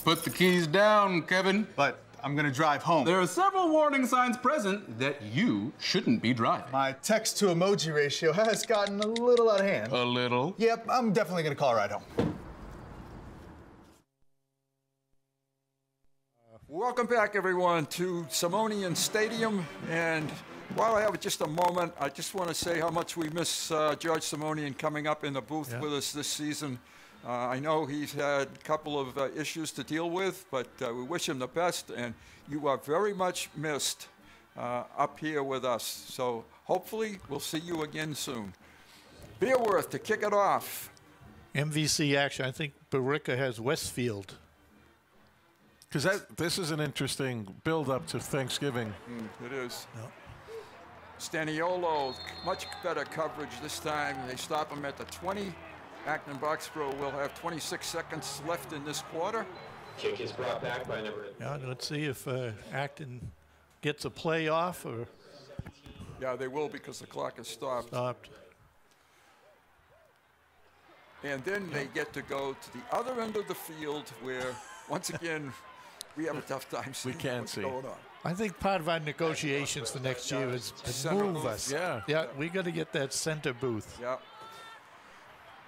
Put the keys down, Kevin. But I'm gonna drive home. There are several warning signs present that you shouldn't be driving. My text to emoji ratio has gotten a little out of hand. A little? Yep, I'm definitely gonna call a ride home. Welcome back, everyone, to Simonian Stadium. And while I have just a moment, I just want to say how much we miss George Simonian coming up in the booth with us this season. I know he's had a couple of issues to deal with, but we wish him the best, and you are very much missed up here with us. So hopefully we'll see you again soon. Beerworth to kick it off. MVC action. I think Barica has Westfield. Because this is an interesting build-up to Thanksgiving. It is. Staniolo, much better coverage this time. They stop him at the 20. Acton-Boxborough will have 26 seconds left in this quarter. Kick is brought back by number. Yeah, let's see if Acton gets a play off or. Yeah, they will because the clock is stopped. And then they get to go to the other end of the field where, once again, we have a tough time seeing what's going on. I think part of our negotiations for next year is to move us. Yeah, we got to get that center booth. Yeah.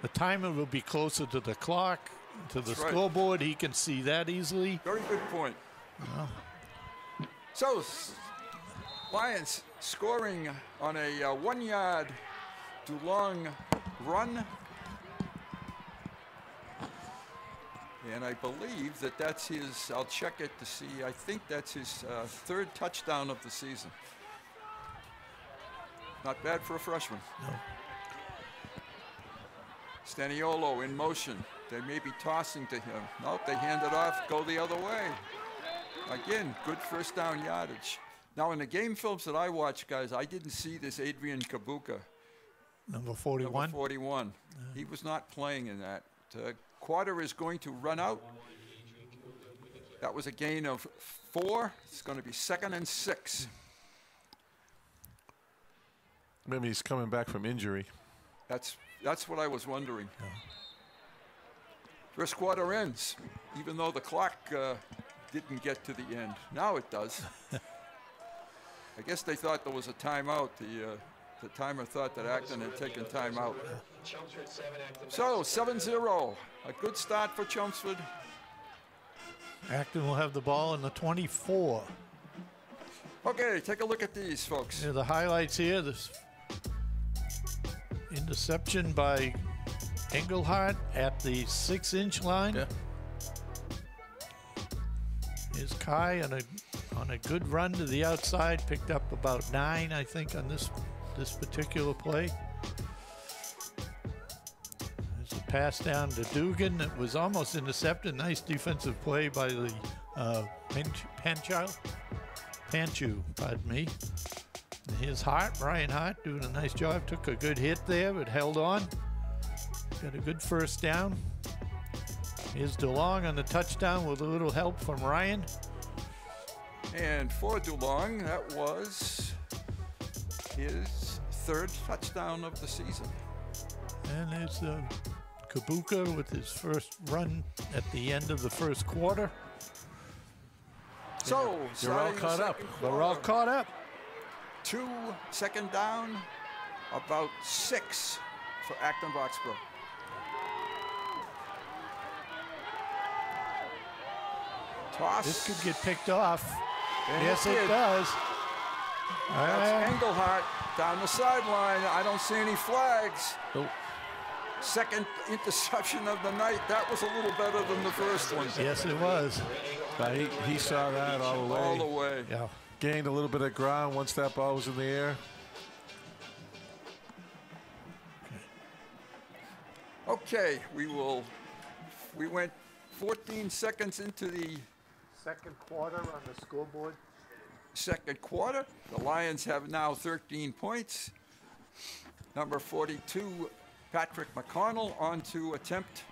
The timer will be closer to the clock, to the scoreboard. He can see that easily. Very good point. So, Lions scoring on a 1-yard DeLong run. And I believe that that's his, I'll check it to see, I think that's his 3rd touchdown of the season. Not bad for a freshman. No. Staniolo in motion. They may be tossing to him. Nope, they hand it off, go the other way. Again, good first down yardage. Now, in the game films that I watched, guys, I didn't see this Adrian Kabuka. Number 41? Number 41. He was not playing in that. Quarter is going to run out. That was a gain of 4. It's going to be 2nd and 6. Maybe he's coming back from injury. That's what I was wondering. First quarter ends, even though the clock didn't get to the end. Now it does. I guess they thought there was a timeout. The timer thought that Acton had taken timeout. So 7-0, a good start for Chelmsford. Acton will have the ball in the 24. Okay, take a look at these, folks. Yeah, the highlights here. interception by Engelhardt at the 6-inch line. Yeah. Here's Kai on a good run to the outside, picked up about 9, I think, on this particular play. There's a pass down to Dugan. It was almost intercepted. Nice defensive play by the Panchu, pardon me. And here's Hart, Brian Hart, doing a nice job. Took a good hit there, but held on. Got a good first down. Here's DeLong on the touchdown with a little help from Ryan. And for DeLong, that was his 3rd touchdown of the season. And there's Kabuka with his first run at the end of the first quarter. So, You're all caught up. We're all caught up. 2 second down, about 6 for Acton-Boxborough. Toss. This could get picked off. And Yes, it does. That's Engelhardt down the sideline. I don't see any flags. Oh. Second interception of the night. That was a little better than the first one. Yes, it was. But he saw that all the way. All the way. Yeah. Gained a little bit of ground once that ball was in the air. Okay, we went 14 seconds into the Second quarter on the scoreboard. second quarter. The Lions have now 13 points. Number 42, Patrick McConnell, on to attempt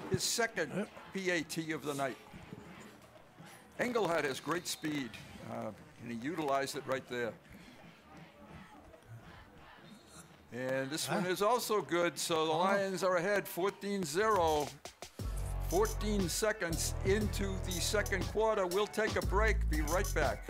his second PAT of the night. Engelhardt has great speed, and he utilized it right there. And this one is also good, so the Lions are ahead 14-0. 14 seconds into the second quarter. We'll take a break. Be right back.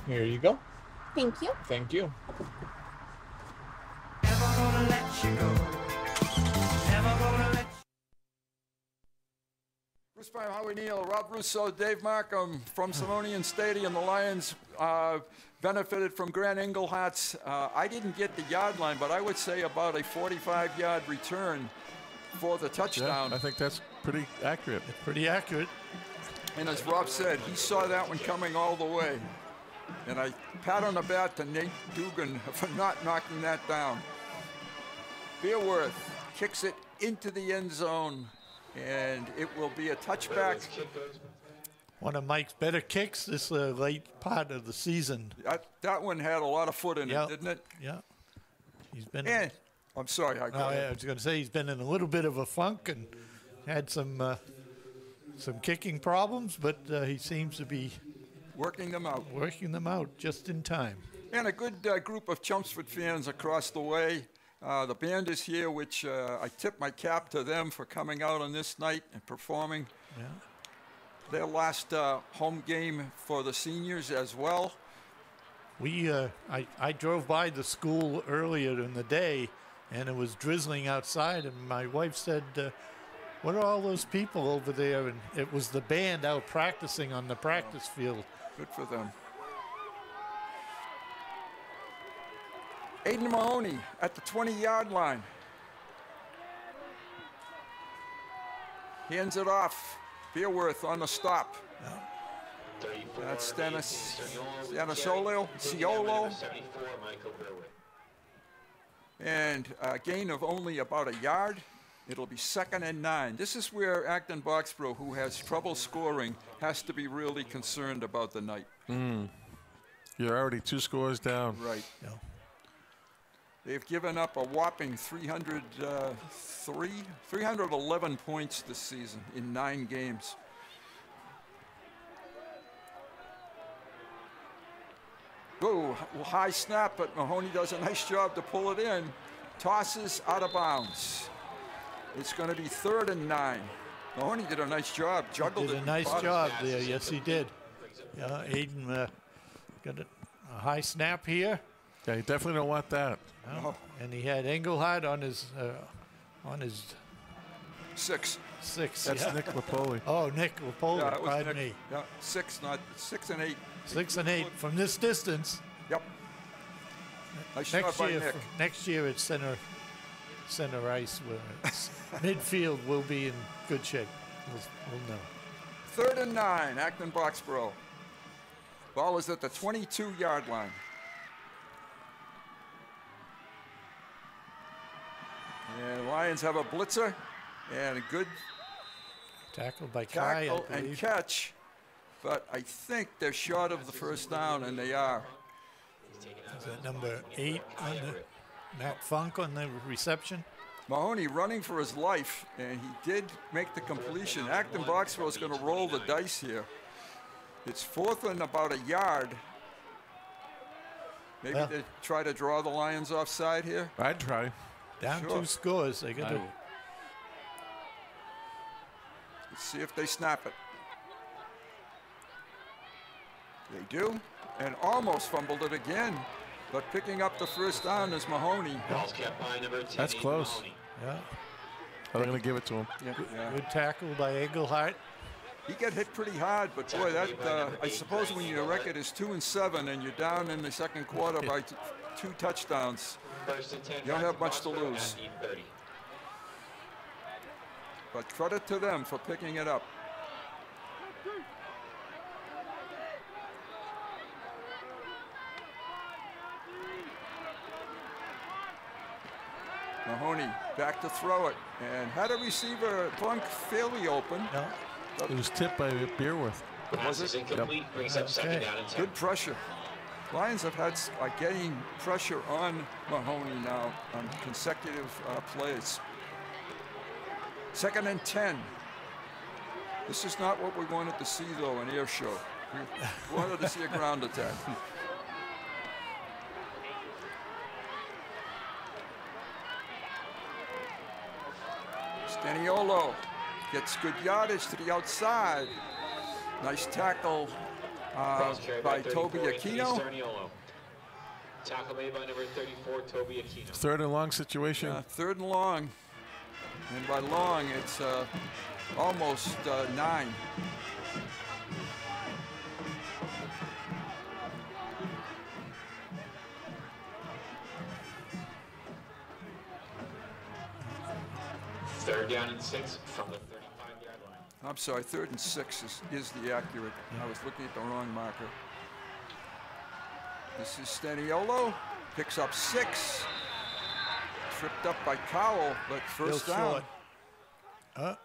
Here you go. Thank you. Thank you. Bruce Prime, Howie Neal, Rob Russo, Dave Markham from Simonian Stadium. The Lions benefited from Grant Engelhardt's, I didn't get the yard line, but I would say about a 45-yard return for the touchdown. Yeah, I think that's pretty accurate. Pretty accurate. And as Rob said, he saw that one coming all the way. And I pat on the back to Nate Dugan for not knocking that down. Beerworth kicks it into the end zone, and it will be a touchback. One of Mike's better kicks this late part of the season. That one had a lot of foot in it, didn't it? Yeah. He's been. And I'm sorry, I was going to say he's been in a little bit of a funk and had some kicking problems, but he seems to be working them out. Working them out just in time. And a good group of Chelmsford fans across the way. The band is here, which I tip my cap to them for coming out on this night and performing. Yeah. Their last home game for the seniors as well. I drove by the school earlier in the day, and it was drizzling outside, and my wife said, what are all those people over there? And it was the band out practicing on the practice field. Good for them. Aiden Mahoney at the 20-yard line. Hands it off. Beerworth on the stop. That's Ciolo. And a gain of only about a yard. It'll be 2nd and 9. This is where Acton-Boxborough, who has trouble scoring, has to be really concerned about the night. You're already 2 scores down. Right. Yeah. They've given up a whopping 311 points this season in 9 games. Ooh, high snap, but Mahoney does a nice job to pull it in. Tosses out of bounds. It's going to be 3rd and 9. Mahoney did a nice job, juggled it. Did a nice job there, yes he did. Yeah, Aiden got a high snap here. Yeah, you definitely don't want that. No. And he had Engelhardt on his 6. That's Nick Lapoli. Oh, Nick Lapoli, Yeah, it was pardon Nick. me. Yeah, 6, not 6 and 8. 6 and 8 from this distance. Yep. Nice shot by Nick. Next year it's center ice. Where it's midfield will be in good shape. We'll know. 3rd and 9, Acton-Boxborough. Ball is at the 22-yard line. And Lions have a blitzer and a good tackle by Kai, tackle and catch. But I think they're short of the first down, and they are. Is that number 8 on the Matt Funk on the reception? Mahoney running for his life, and he did make the completion. Acton-Boxborough is going to roll the dice here. It's 4th and about a yard. Maybe they try to draw the Lions offside here. I'd try. Down 2 scores. They got to. Let's see if they snap it. They do, and almost fumbled it again. But picking up the first down is Mahoney. That's close. Yeah. They're going to give it to him. Good tackle by Engelhardt. He got hit pretty hard, but boy, that I suppose when your record is 2 and 7 and you're down in the second quarter by 2 touchdowns, you don't have much to lose. But credit to them for picking it up. Mahoney back to throw it, and had a receiver Funk fairly open. Yeah. It was tipped by Beerworth. Was it incomplete? Brings up 2nd down and 10. Good pressure. Lions have had getting pressure on Mahoney now on consecutive plays. 2nd and 10. This is not what we wanted to see, though, an air show. We wanted to see a ground attack. Staniolo gets good yardage to the outside. Nice tackle by Toby Aquino. Tackle made by number 34, Toby Aquino. 3rd and long situation. 3rd and long. And by long, it's almost 9. Third down and 6 from the 35-yard line. I'm sorry, 3rd and 6 is the accurate. I was looking at the wrong marker. This is Staniolo, picks up 6. Tripped up by Cowell, but first down. Oh,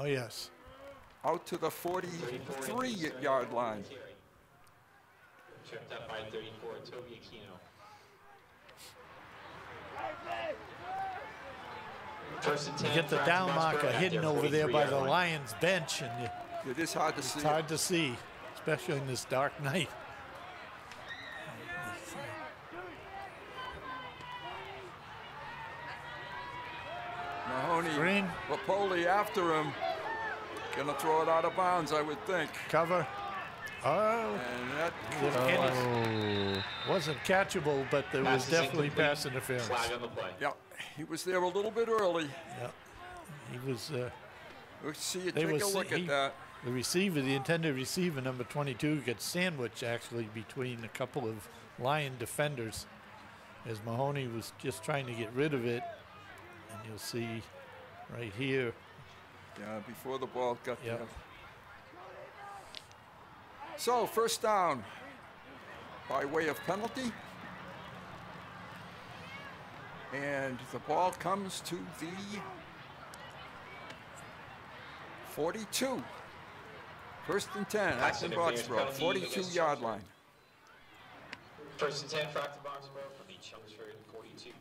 yes. Out to the 43-yard line. Tripped up by 34, Toby Aquino. First and 10. You get the down marker hidden over there by the Lions bench, and it is hard to see. It's hard to see, especially in this dark night. Mahoney, Lapoli after him. Gonna throw it out of bounds, I would think. Cover. Oh. And that wasn't catchable, but there was definitely pass interference. Flag on the play. Yeah, he was there a little bit early. Yeah, he was. Let's see you take a look at that. The receiver, the intended receiver, number 22, gets sandwiched actually between a couple of Lion defenders as Mahoney was just trying to get rid of it. And you'll see right here. Yeah, before the ball got there. So, first down by way of penalty. And the ball comes to the 42. First and 10, Acton-Boxborough, 42-yard line. First and 10 for Acton-Boxborough from the Chelmsford 42.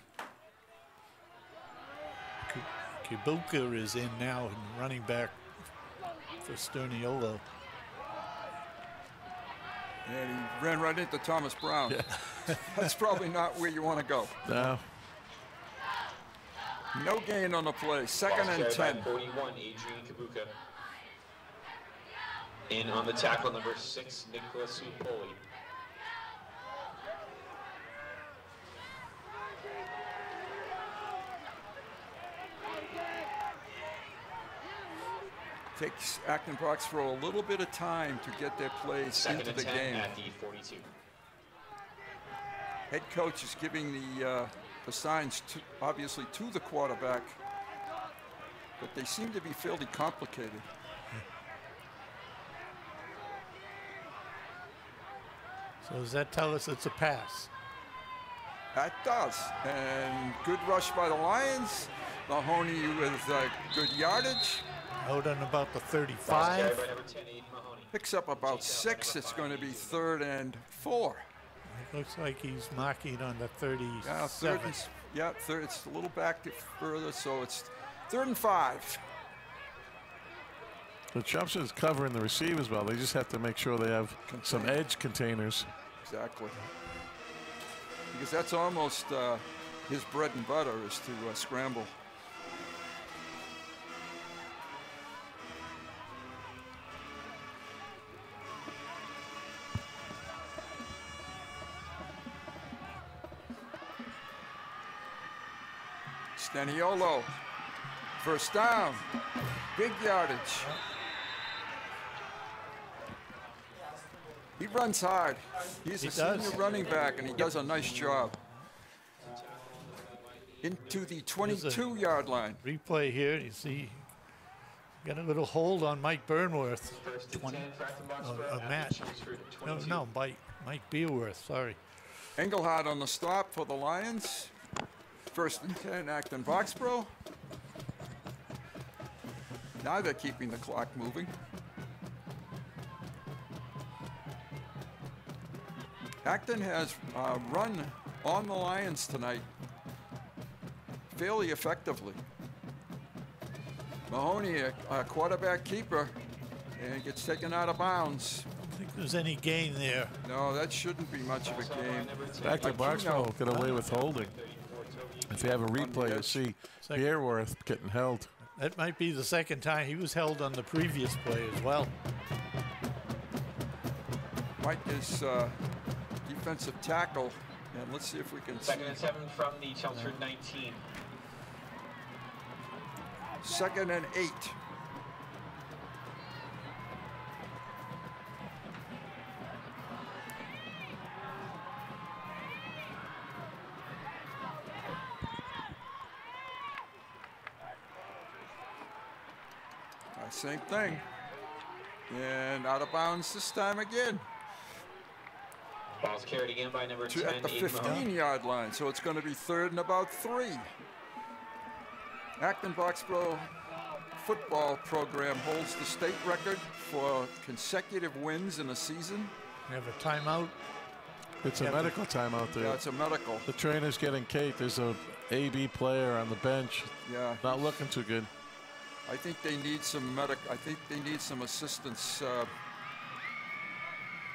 Kibuka is in now and running back for Sterniolo. And he ran right into Thomas Brown. Yeah. That's probably not where you want to go. No. No gain on the play. Second and 10. 41, Adrian Kabuka. In on the tackle, number 6, Nicholas Supoli. Takes Acton-Boxborough a little bit of time to get their plays Second into and the 10 game. at the 42. Head coach is giving the signs obviously to the quarterback, but they seem to be fairly complicated. So does that tell us it's a pass? That does. And good rush by the Lions. Mahoney with good yardage. Out on about the Lost 35. carry by number 10, Aiden Mahoney. Picks up about 6. It's going to be 3rd and 4. It looks like he's marking on the 37. Yeah, third. It's a little back further, so it's 3rd and 5. The Chelmsford is covering the receivers well. They just have to make sure they have some edge containers. Exactly. Because that's almost his bread and butter is to scramble. Staniolo, first down, big yardage. He runs hard. He's a senior running back, and he does a nice job. Into the 22-yard line. Replay here, you see, got a little hold on Mike Burnworth. Matt. No, Mike Beerworth, sorry. Engelhardt on the stop for the Lions. 1st and 10, Acton-Boxborough. Now they're keeping the clock moving. Acton has run on the Lions tonight fairly effectively. Mahoney, a quarterback keeper, and gets taken out of bounds. I don't think there's any gain there. No, that shouldn't be much of a game. Acton-Boxborough got away with holding. If you have a replay, you'll see Beerworth getting held. That might be the second time. He was held on the previous play as well. Mike is defensive tackle, and let's see if we can see. 2nd and 7 from the Chelmsford 19. 2nd and 8. Same thing. And out of bounds this time again. Ball's carried again by number 10, At the 15-yard line, so it's going to be 3rd and about 3. Acton-Boxborough football program holds the state record for consecutive wins in a season. We have a timeout. It's a medical timeout there. Yeah, it's a medical. The trainer's getting Kate. There's a AB player on the bench. Yeah. Not looking too good. I think they need some I think they need some assistance.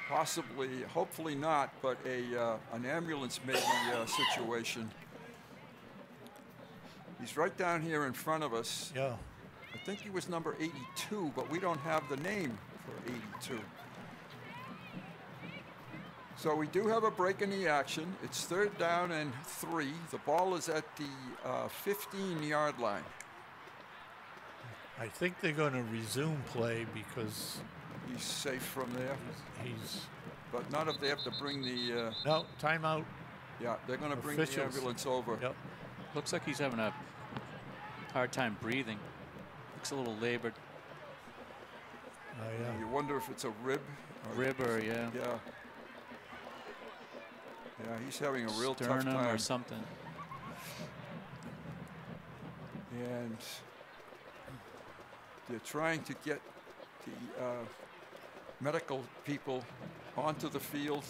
Possibly, hopefully not, but an ambulance maybe situation. He's right down here in front of us. Yeah. I think he was number 82, but we don't have the name for 82. So we do have a break in the action. It's 3rd down and 3. The ball is at the 15-yard line. I think they're going to resume play because he's safe from there. He's. But not if they have to bring the. No, timeout. Yeah, they're going to bring the ambulance over. Yep. Looks like he's having a hard time breathing. Looks a little labored. Yeah. You wonder if it's a rib. Yeah. Yeah. Yeah, he's having a real tough Sternum time. or something. And they're trying to get the medical people onto the field.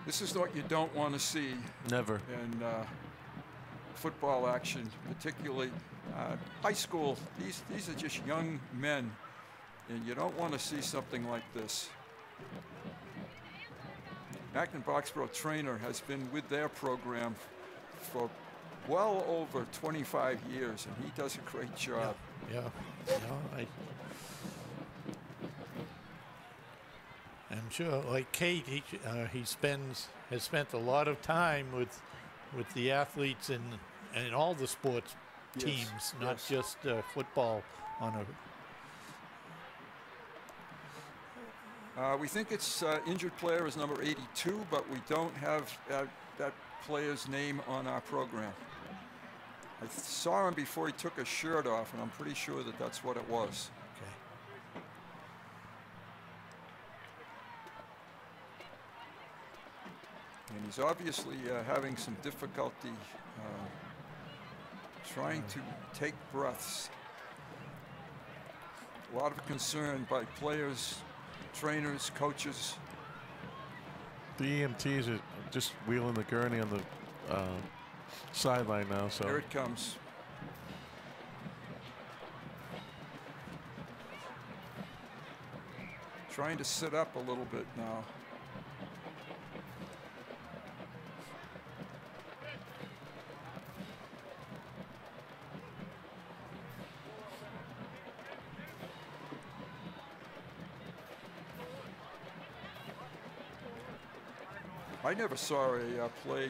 This is what you don't want to see. Never. In football action, particularly High school, these are just young men, and you don't want to see something like this. Acton-Boxborough trainer has been with their program for well over 25 years, and he does a great job. Yeah. I'm sure, like Kate, he has spent a lot of time with the athletes in all the sports teams, not just football. We think it's injured player is number 82, but we don't have that player's name on our program. I saw him before he took his shirt off, and I'm pretty sure that that's what it was. Okay. And he's obviously having some difficulty trying to take breaths. A lot of concern by players, trainers, coaches. The EMTs are just wheeling the gurney on the sideline now. So here it comes. Trying to sit up a little bit now. I never saw a play.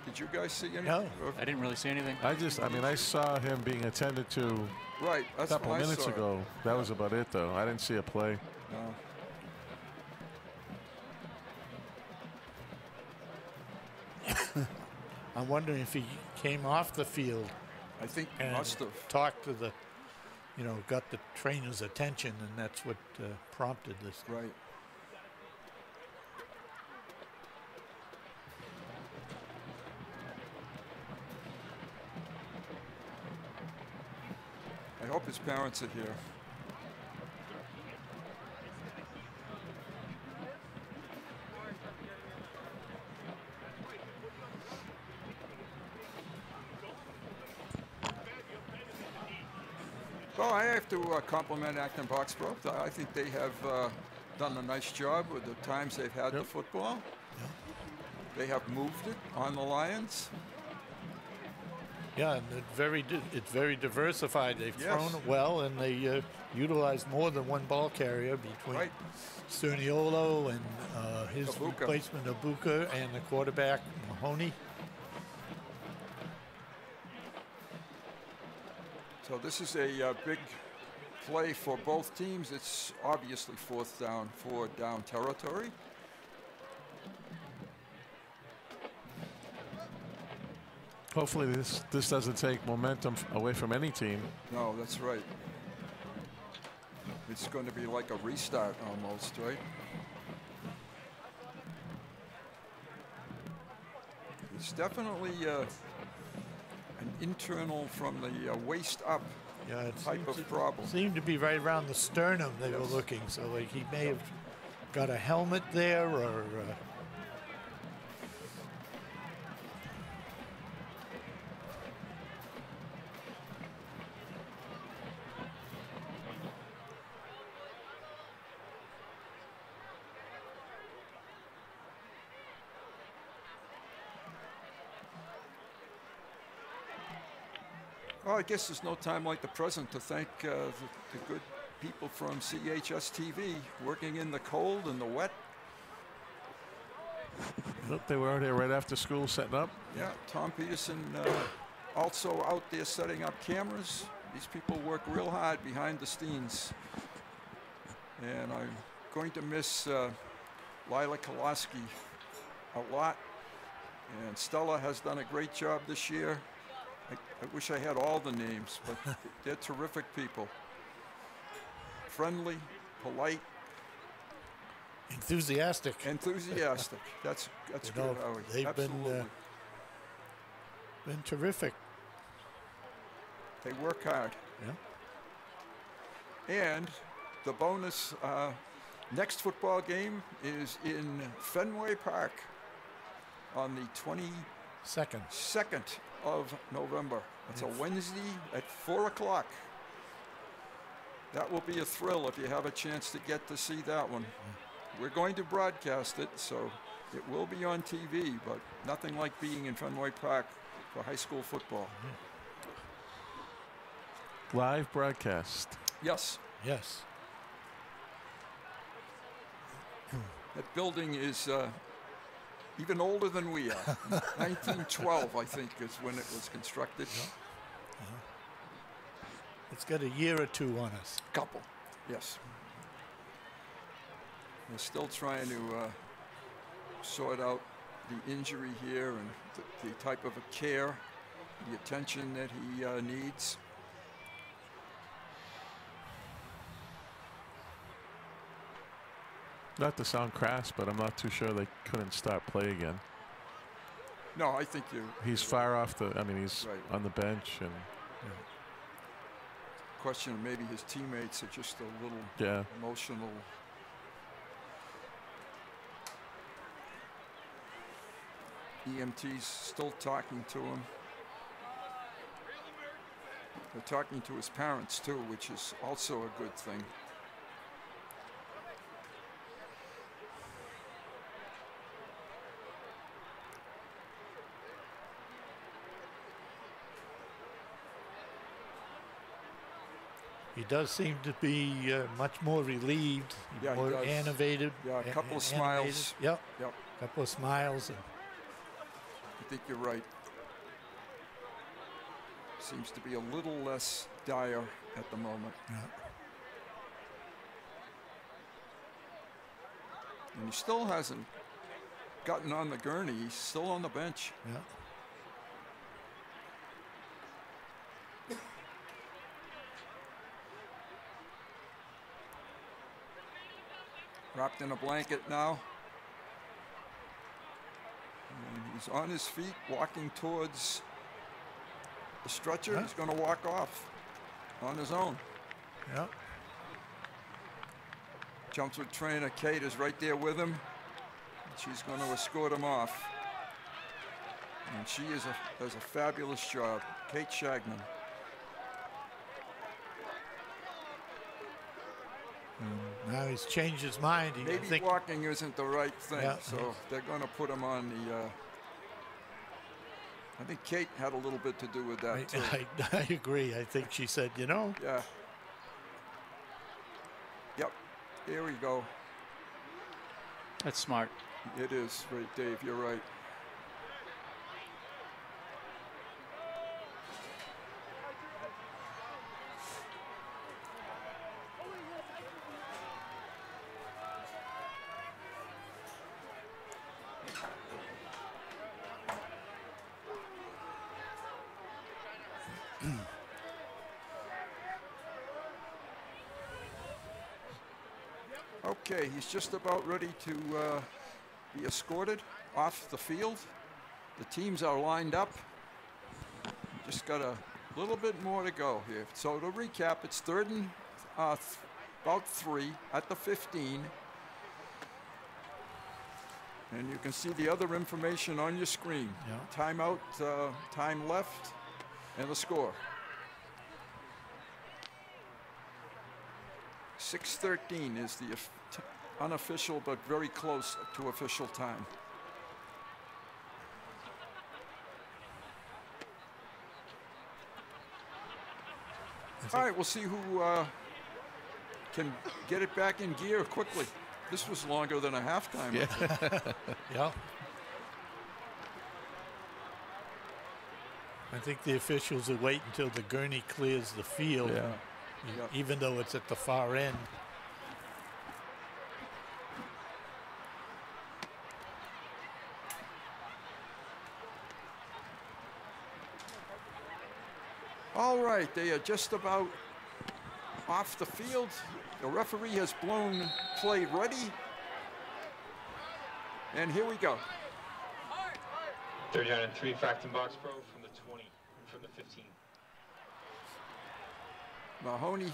Did you guys see anything? No, I didn't really see anything. I saw him being attended to right, a couple minutes ago. That was about it, though. I didn't see a play. No. I'm wondering if he came off the field. I think he must have. Talked to the, got the trainer's attention, and that's what prompted this. Right. I hope his parents are here. Well, I have to compliment Acton-Boxborough. I think they have done a nice job with the times they've had the football. Yep. They have moved it on the Lions. Yeah, and it's very diversified. They've thrown it well, and they utilize more than one ball carrier between Sterniolo and his replacement Abuka and the quarterback Mahoney. So this is a big play for both teams. It's obviously fourth down, 4 down territory. Hopefully this doesn't take momentum away from any team. No, that's right. It's going to be like a restart almost, right? It's definitely an internal from the waist up type of problem. Seemed to be right around the sternum they were looking, so like he may have got a helmet there or Well, I guess there's no time like the present to thank the good people from CHSTv working in the cold and the wet. Look, they were out here right after school setting up. Yeah, Tom Peterson also out there setting up cameras. These people work real hard behind the scenes. And I'm going to miss Lila Kolaski a lot. And Stella has done a great job this year. I wish I had all the names, but they're terrific people. Friendly, polite. Enthusiastic. Enthusiastic. That's good, Howie. They've been terrific. They work hard. Yeah. And the bonus next football game is in Fenway Park on the 22nd of November. It's a Wednesday at 4 o'clock. That will be a thrill if you have a chance to get to see that one. We're going to broadcast it, so it will be on TV, but nothing like being in Fenway Park for high school football. Live broadcast. Yes. Yes. That building is even older than we are. 1912, I think, is when it was constructed. It's got a year or two on us. Couple, yes. We're still trying to sort out the injury here and the type of a care, the attention that he needs. Not to sound crass, but I'm not too sure they couldn't start play again. No, I think he's far off the. I mean, he's right on the bench, and question of maybe his teammates are just a little emotional. EMT's still talking to him. They're talking to his parents too, which is also a good thing. He does seem to be much more relieved, more animated. Yeah, a couple of smiles. Yep. Yep. A couple of smiles. And I think you're right. Seems to be a little less dire at the moment. Yeah. And he still hasn't gotten on the gurney. He's still on the bench. Yeah. Wrapped in a blanket now. And he's on his feet, walking towards the stretcher. He's going to walk off on his own. Yeah. Chelmsford trainer Kate is right there with him. She's going to escort him off. And she does a fabulous job. Kate Shagman. Now he's changed his mind. Maybe walking isn't the right thing, Yeah. so they're going to put him on the. I think Kate had a little bit to do with that too. I agree. I think she said, you know. Yeah. Yep. Here we go. That's smart. It is, right, Dave. You're right. Okay, he's just about ready to be escorted off the field. The teams are lined up. Just got a little bit more to go here. So to recap, it's third and about 3 at the 15. And you can see the other information on your screen. Yeah. Timeout, time left, and the score. 6:13 is the unofficial but very close to official time. All right, we'll see who can get it back in gear quickly. This was longer than a halftime. Yeah. Yeah. I think the officials will wait until the gurney clears the field, even though it's at the far end. All right, they are just about off the field. The referee has blown play ready. And here we go. Third down and 3 for Acton-Boxborough from the 20, from the 15. Mahoney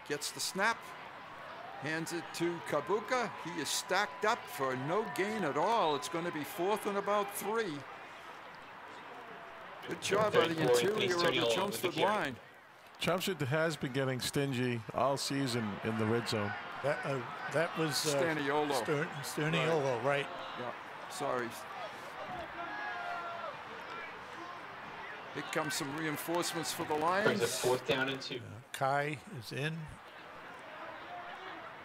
gets the snap, hands it to Kabuka. He is stacked up for no gain at all. It's going to be 4th and about 3. Good job by the interior of the Chelmsford line. Chelmsford has been getting stingy all season in the red zone. That was Staniolo. Staniolo, right. Yeah, sorry. Here comes some reinforcements for the Lions. Brings us 4th down and 2. Kai is in.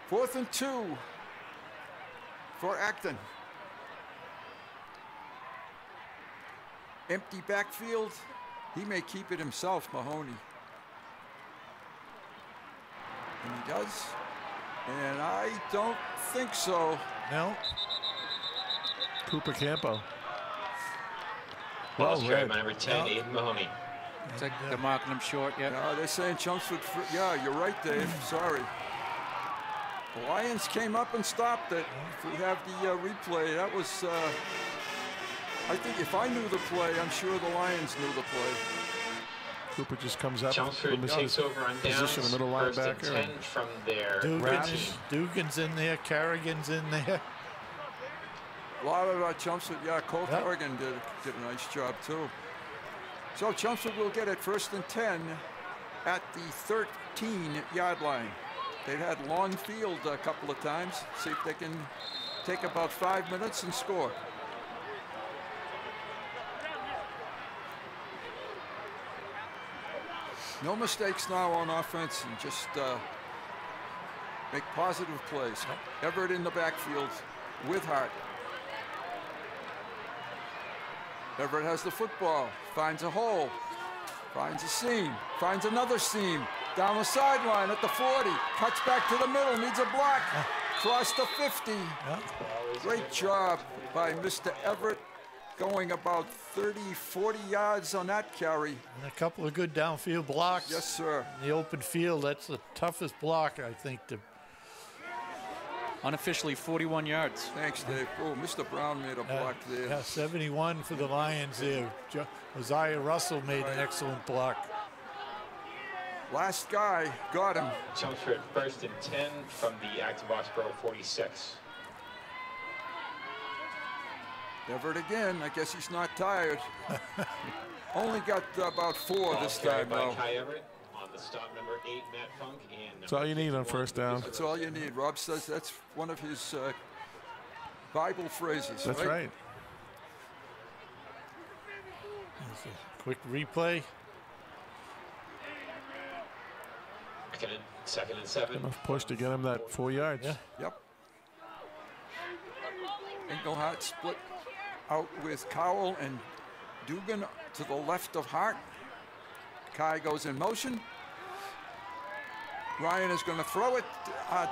4th and 2 for Acton. Empty backfield. He may keep it himself, Mahoney. And he does. And I don't think so. No. Cooper Campo. Well read. Number 10, Aiden Mahoney. It's like they're marking him short, yeah. No, they're saying Chelmsford. Yeah, you're right, Dave. Sorry. The Lions came up and stopped it. If we have the replay, that was, I think if I knew the play, I'm sure the Lions knew the play. Cooper just comes up. Chelmsford takes over on downs. Position the middle linebacker. 1st and 10 from their Dugan's in there. Carrigan's in there. A lot of Chelmsford, Cole Carrigan did a nice job too. So Chelmsford will get it 1st and 10 at the 13-yard line. They've had long field a couple of times. See if they can take about 5 minutes and score. No mistakes now on offense, and just make positive plays. Everett in the backfield with Hart. Everett has the football, finds a hole, finds a seam, finds another seam, down the sideline at the 40, cuts back to the middle, needs a block, across the 50. Great job by Mr. Everett, going about 30, 40 yards on that carry. And a couple of good downfield blocks. Yes, sir. In the open field, that's the toughest block, I think, to unofficially 41 yards. Thanks, Dave. Oh, Mr. Brown made a block there. Yeah, 71 for the Lions there. Josiah Russell made an excellent block. Last guy got him. Chelmsford 1st and 10 from the Acton-Boxborough 46. Everett again. I guess he's not tired. Only got about 4 this time, though. Kai Everett on the stop, number 8, Matt Funk. And that's all you need on 1st down. That's all you need. Rob says that's one of his Bible phrases. That's right. Quick replay. 2nd and 7. Enough push to get him that 4 yards. Yeah. Yep. Engelhardt split out with Cowell and Dugan to the left of Hart. Kai goes in motion. Ryan is going to throw it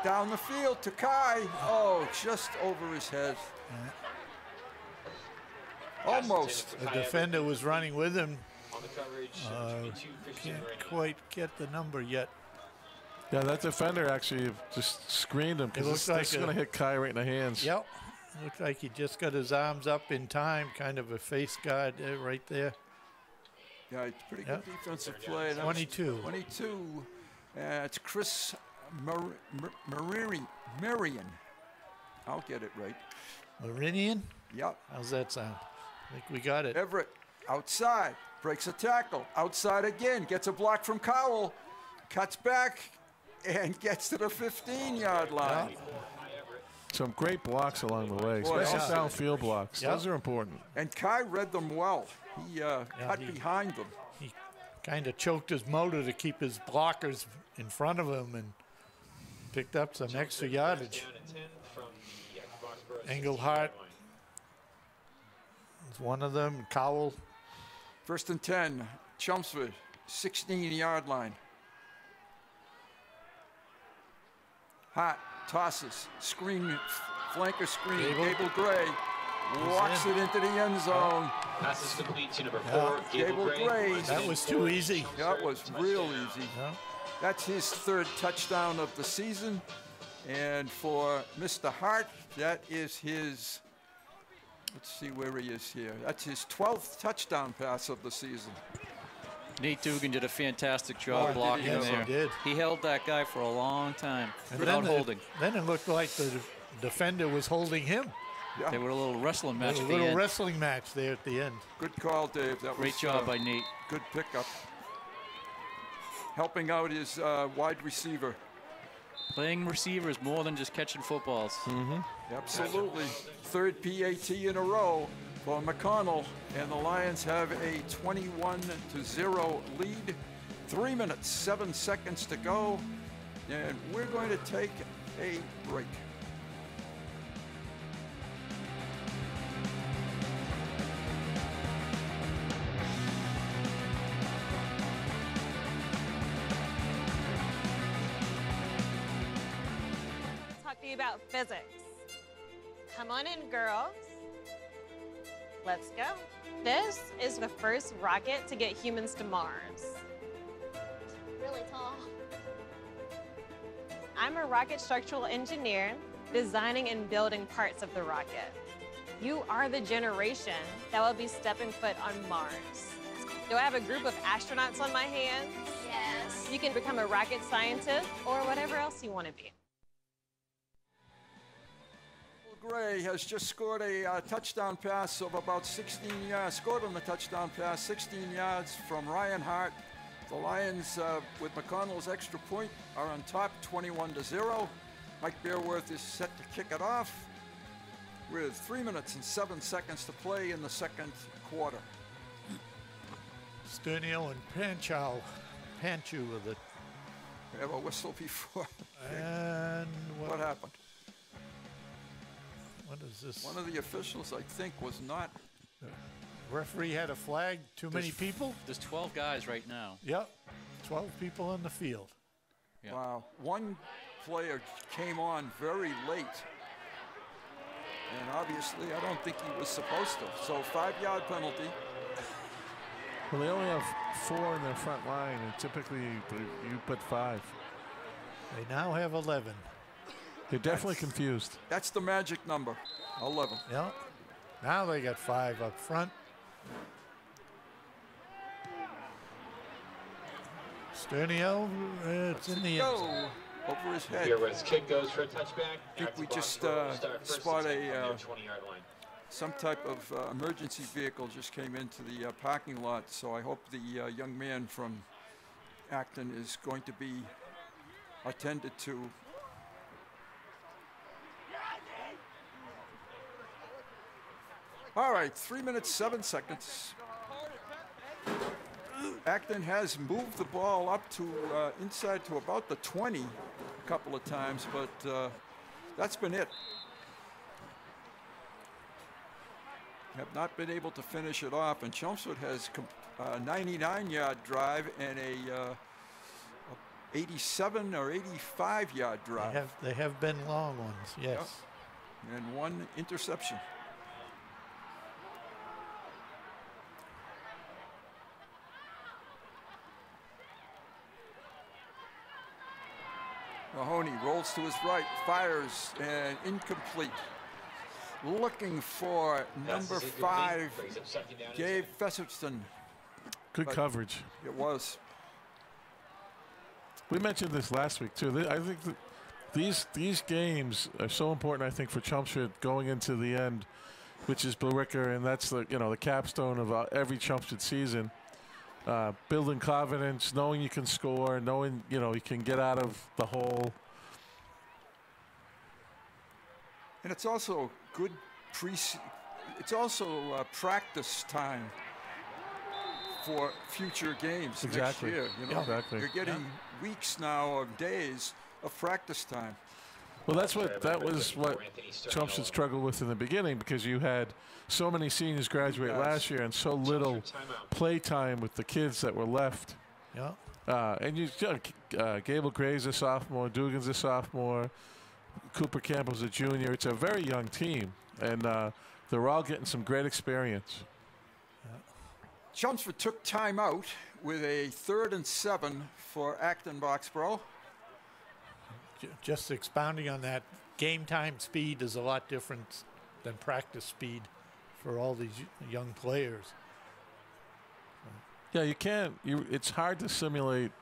down the field to Kai. Oh, just over his head. Almost. The defender was running with him. Can't quite get the number yet. Yeah, that defender actually just screened him because it's going to hit Kai right in the hands. Yep. Looks like he just got his arms up in time, kind of a face guard right there. Yeah, it's pretty good defensive play. 22. 22. It's Chris Marion. I'll get it right. Marinian? Yep. How's that sound? I think we got it. Everett outside, breaks a tackle. Outside again, gets a block from Cowell. Cuts back and gets to the 15-yard line. Some great blocks along the way, especially downfield blocks. Those are important. And Kai read them well. He cut behind them. He kind of choked his motor to keep his blockers in front of him and picked up some extra yardage. Engelhardt is one of them. Cowell. 1st and 10. Chelmsford, 16-yard line. Hart tosses, screen, flanker screen. Gable Gray walks it into the end zone. Passes complete to number 4, Gable Gray. That was too easy. That was real easy. That's his 3rd touchdown of the season. And for Mr. Hart, that is his, let's see where he is here. That's his 12th touchdown pass of the season. Nate Dugan did a fantastic job blocking there. He did. He held that guy for a long time and without holding. Then it looked like the defender was holding him. They were a little wrestling match A at the little end. wrestling match there at the end. Good call, Dave. That Great was job by Nate. Good pickup. Helping out his wide receiver. Playing receiver is more than just catching footballs. Absolutely. Third PAT in a row for McConnell, and the Lions have a 21-0 lead. 3 minutes, 7 seconds to go, and we're going to take a break. Talk to you about physics. Come on in, girls. Let's go. This is the first rocket to get humans to Mars. Really tall. I'm a rocket structural engineer, designing and building parts of the rocket. You are the generation that will be stepping foot on Mars. Do I have a group of astronauts on my hands? Yes. You can become a rocket scientist or whatever else you want to be. Gray has just scored a touchdown pass of about 16 yards, scored on the touchdown pass, 16 yards from Ryan Hart. The Lions, with McConnell's extra point, are on top 21-0. Mike Bearworth is set to kick it off with 3 minutes and 7 seconds to play in the second quarter. Sternio and Panchu with it. We have a whistle before. And what happened? What is this? One of the officials, I think, was not. Referee had a flag. Too many people? There's 12 guys right now. Yep. 12 people on the field. Yeah. Wow. One player came on very late. And obviously, I don't think he was supposed to. So 5-yard penalty. Well, they only have 4 in their front line, and typically you put 5. They now have 11. They're definitely confused. That's the magic number, 11. Yeah. Now they got 5 up front. Sternio, it's in the end zone. Over his head. Bearworth's kick goes for a touchback. I think we just spot some type of emergency vehicle just came into the parking lot, so I hope the young man from Acton is going to be attended to. All right, 3 minutes, 7 seconds. Acton has moved the ball up to inside to about the 20 a couple of times, but that's been it. Have not been able to finish it off, and Chelmsford has a 99-yard drive and a 87 or 85-yard drive. They have been long ones, yes. Yep. And 1 interception. Mahoney rolls to his right, fires, and incomplete. Looking for number 5, Gabe Fesserton. Good coverage. It was. We mentioned this last week too. I think that these games are so important. I think for Chelmsford going into the end, which is Blue Wicker, and that's the capstone of every Chelmsford season. Building confidence, knowing you can score, knowing you can get out of the hole. And it's also good it's also practice time for future games next year. Exactly. You're getting weeks now of days of practice time. Well, that was what Chelmsford struggled with in the beginning, because you had so many seniors graduate last year and so little play time with the kids that were left. Yeah. And Gable Gray's a sophomore, Dugan's a sophomore, Cooper Campbell's a junior. It's a very young team, and they're all getting some great experience. Chelmsford took time out with a 3rd and 7 for Acton-Boxborough. Just expounding on that, game time speed is a lot different than practice speed for all these young players. Yeah, you can't. It's hard to simulate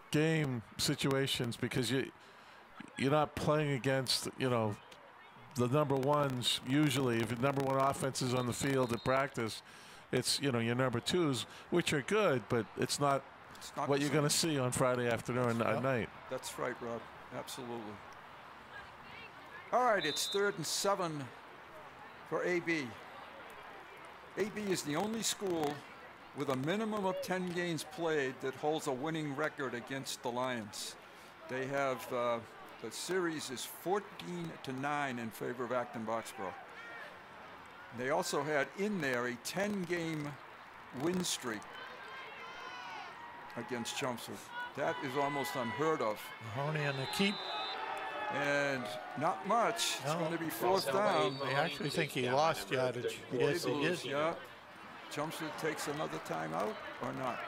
game situations because you're not playing against the number ones usually, if the number one offense is on the field at practice, it's, you know, your number twos, which are good, but it's not what you're going to see on Friday afternoon at night. That's right, Rob. Absolutely. All right, it's 3rd and 7 for AB. AB is the only school with a minimum of 10 games played that holds a winning record against the Lions. They have, the series is 14-9 in favor of Acton-Boxborough. They also had in there a 10-game win streak against Chelmsford. That is almost unheard of. Mahoney on the keep. And not much. It's going to be 4th down. I actually think he lost yardage. Yes, he did. Yeah. Chelmsford takes another timeout or not?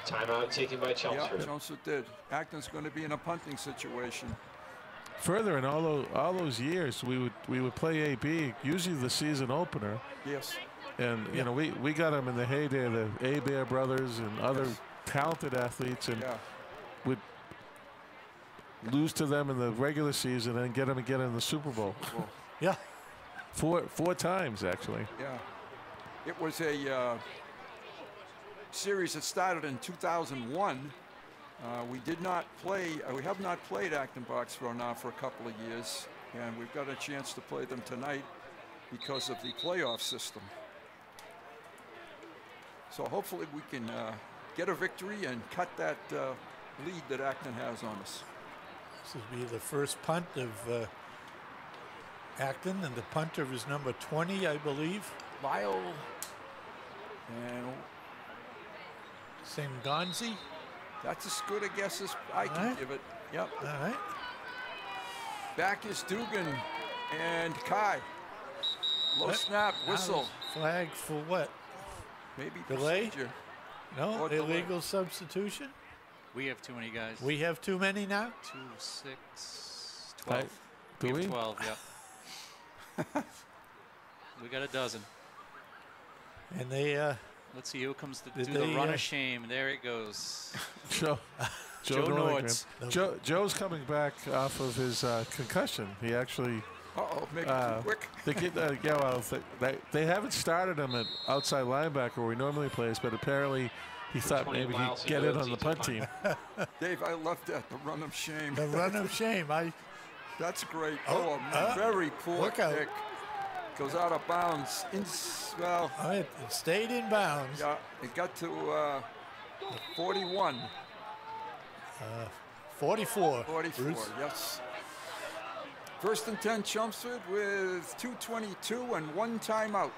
Timeout taken by Chelmsford. Yeah, Chelmsford did. Acton's going to be in a punting situation. Further, in all those years, we would play AB, usually the season opener. Yes. And you know, we got them in the heyday of the A-Bear brothers and other talented athletes, and would lose to them in the regular season and get them again in the Super Bowl. Yeah. Four times, actually. Yeah. It was a series that started in 2001. We did not play, we have not played Acton-Boxborough now for a couple of years, and we've got a chance to play them tonight because of the playoff system. So hopefully we can get a victory and cut that lead that Acton has on us. This will be the first punt of Acton, and the punter is number 20, I believe. Lyle and Sengonzi. That's as good a guess as I can give it. Yep. All right. Back is Dugan and Kai. Low snap, whistle. Flag for what? Maybe delay? Procedure. No, Or illegal delay. substitution? We have too many guys. We have too many now? 2, 6, 12. Do we? Have 12, yeah. We got a dozen. And they let's see who comes to did do the they, run of shame. There it goes. Joe Nord's. Joe's coming back off of his concussion. He actually. Maybe too quick. They haven't started him at outside linebacker where he normally plays, but apparently he thought maybe he'd get it on the punt team. Dave, I love that, the run of shame. The run of shame. That's great. A very poor kick. Goes out of bounds. Well, it stayed in bounds. Yeah, it got to 41. 44. 44, Bruce. yes. 1st and 10 Chelmsford with 2:22 and 1 timeout.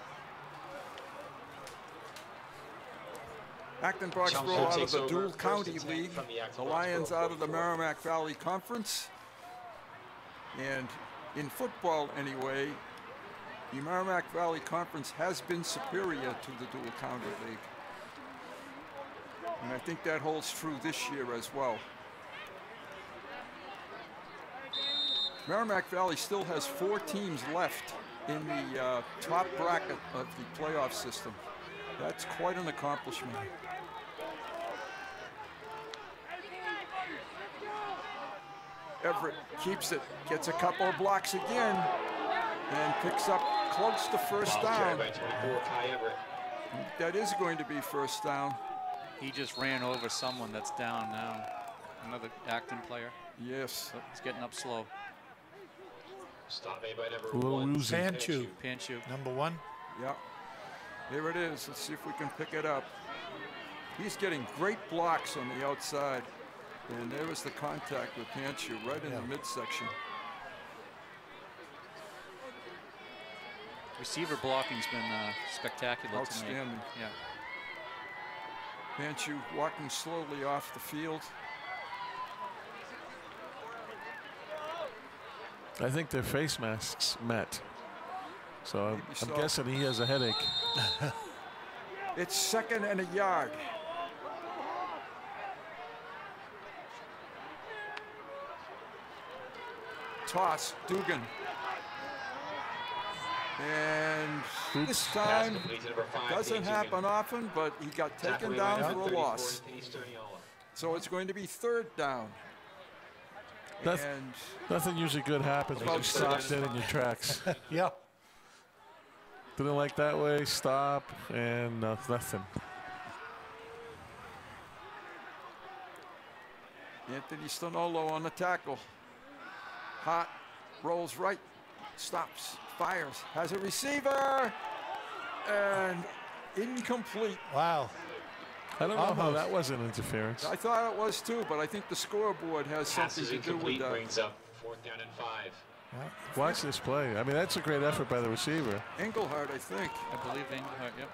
Acton-Boxborough out of the dual county league. The Lions out of the Merrimack Valley Conference. And in football anyway, the Merrimack Valley Conference has been superior to the dual county league. And I think that holds true this year as well. Merrimack Valley still has 4 teams left in the top bracket of the playoff system. That's quite an accomplishment. Everett keeps it, gets a couple of blocks again, and picks up close to 1st down. That is going to be 1st down. He just ran over someone that's down now. Another Acton player. Yes. So he's getting up slow. Stop made by number 1. Panchu. Number 1. Yeah. Here it is. Let's see if we can pick it up. He's getting great blocks on the outside. And there was the contact with Panchu right in the midsection. Receiver blocking's been spectacular Outstanding. tonight. Yeah. Panchu walking slowly off the field. I think their face masks met. So I'm guessing he has a headache. It's 2nd and a yard. Toss, Dugan. And this time doesn't happen often, but he got taken down for a loss. So it's going to be 3rd down. Nothing usually good happens when you stop dead in your tracks. Yeah. Didn't like that way, stop, and nothing. Anthony Stonolo on the tackle. Hot, rolls right, stops, fires, has a receiver, and incomplete. Wow. I don't know how that wasn't interference. I thought it was too, but I think the scoreboard has something to do with that. Brings up 4th down and 5. Watch this play. I mean, that's a great effort by the receiver. Engelhardt, I think. I believe Engelhardt, yep.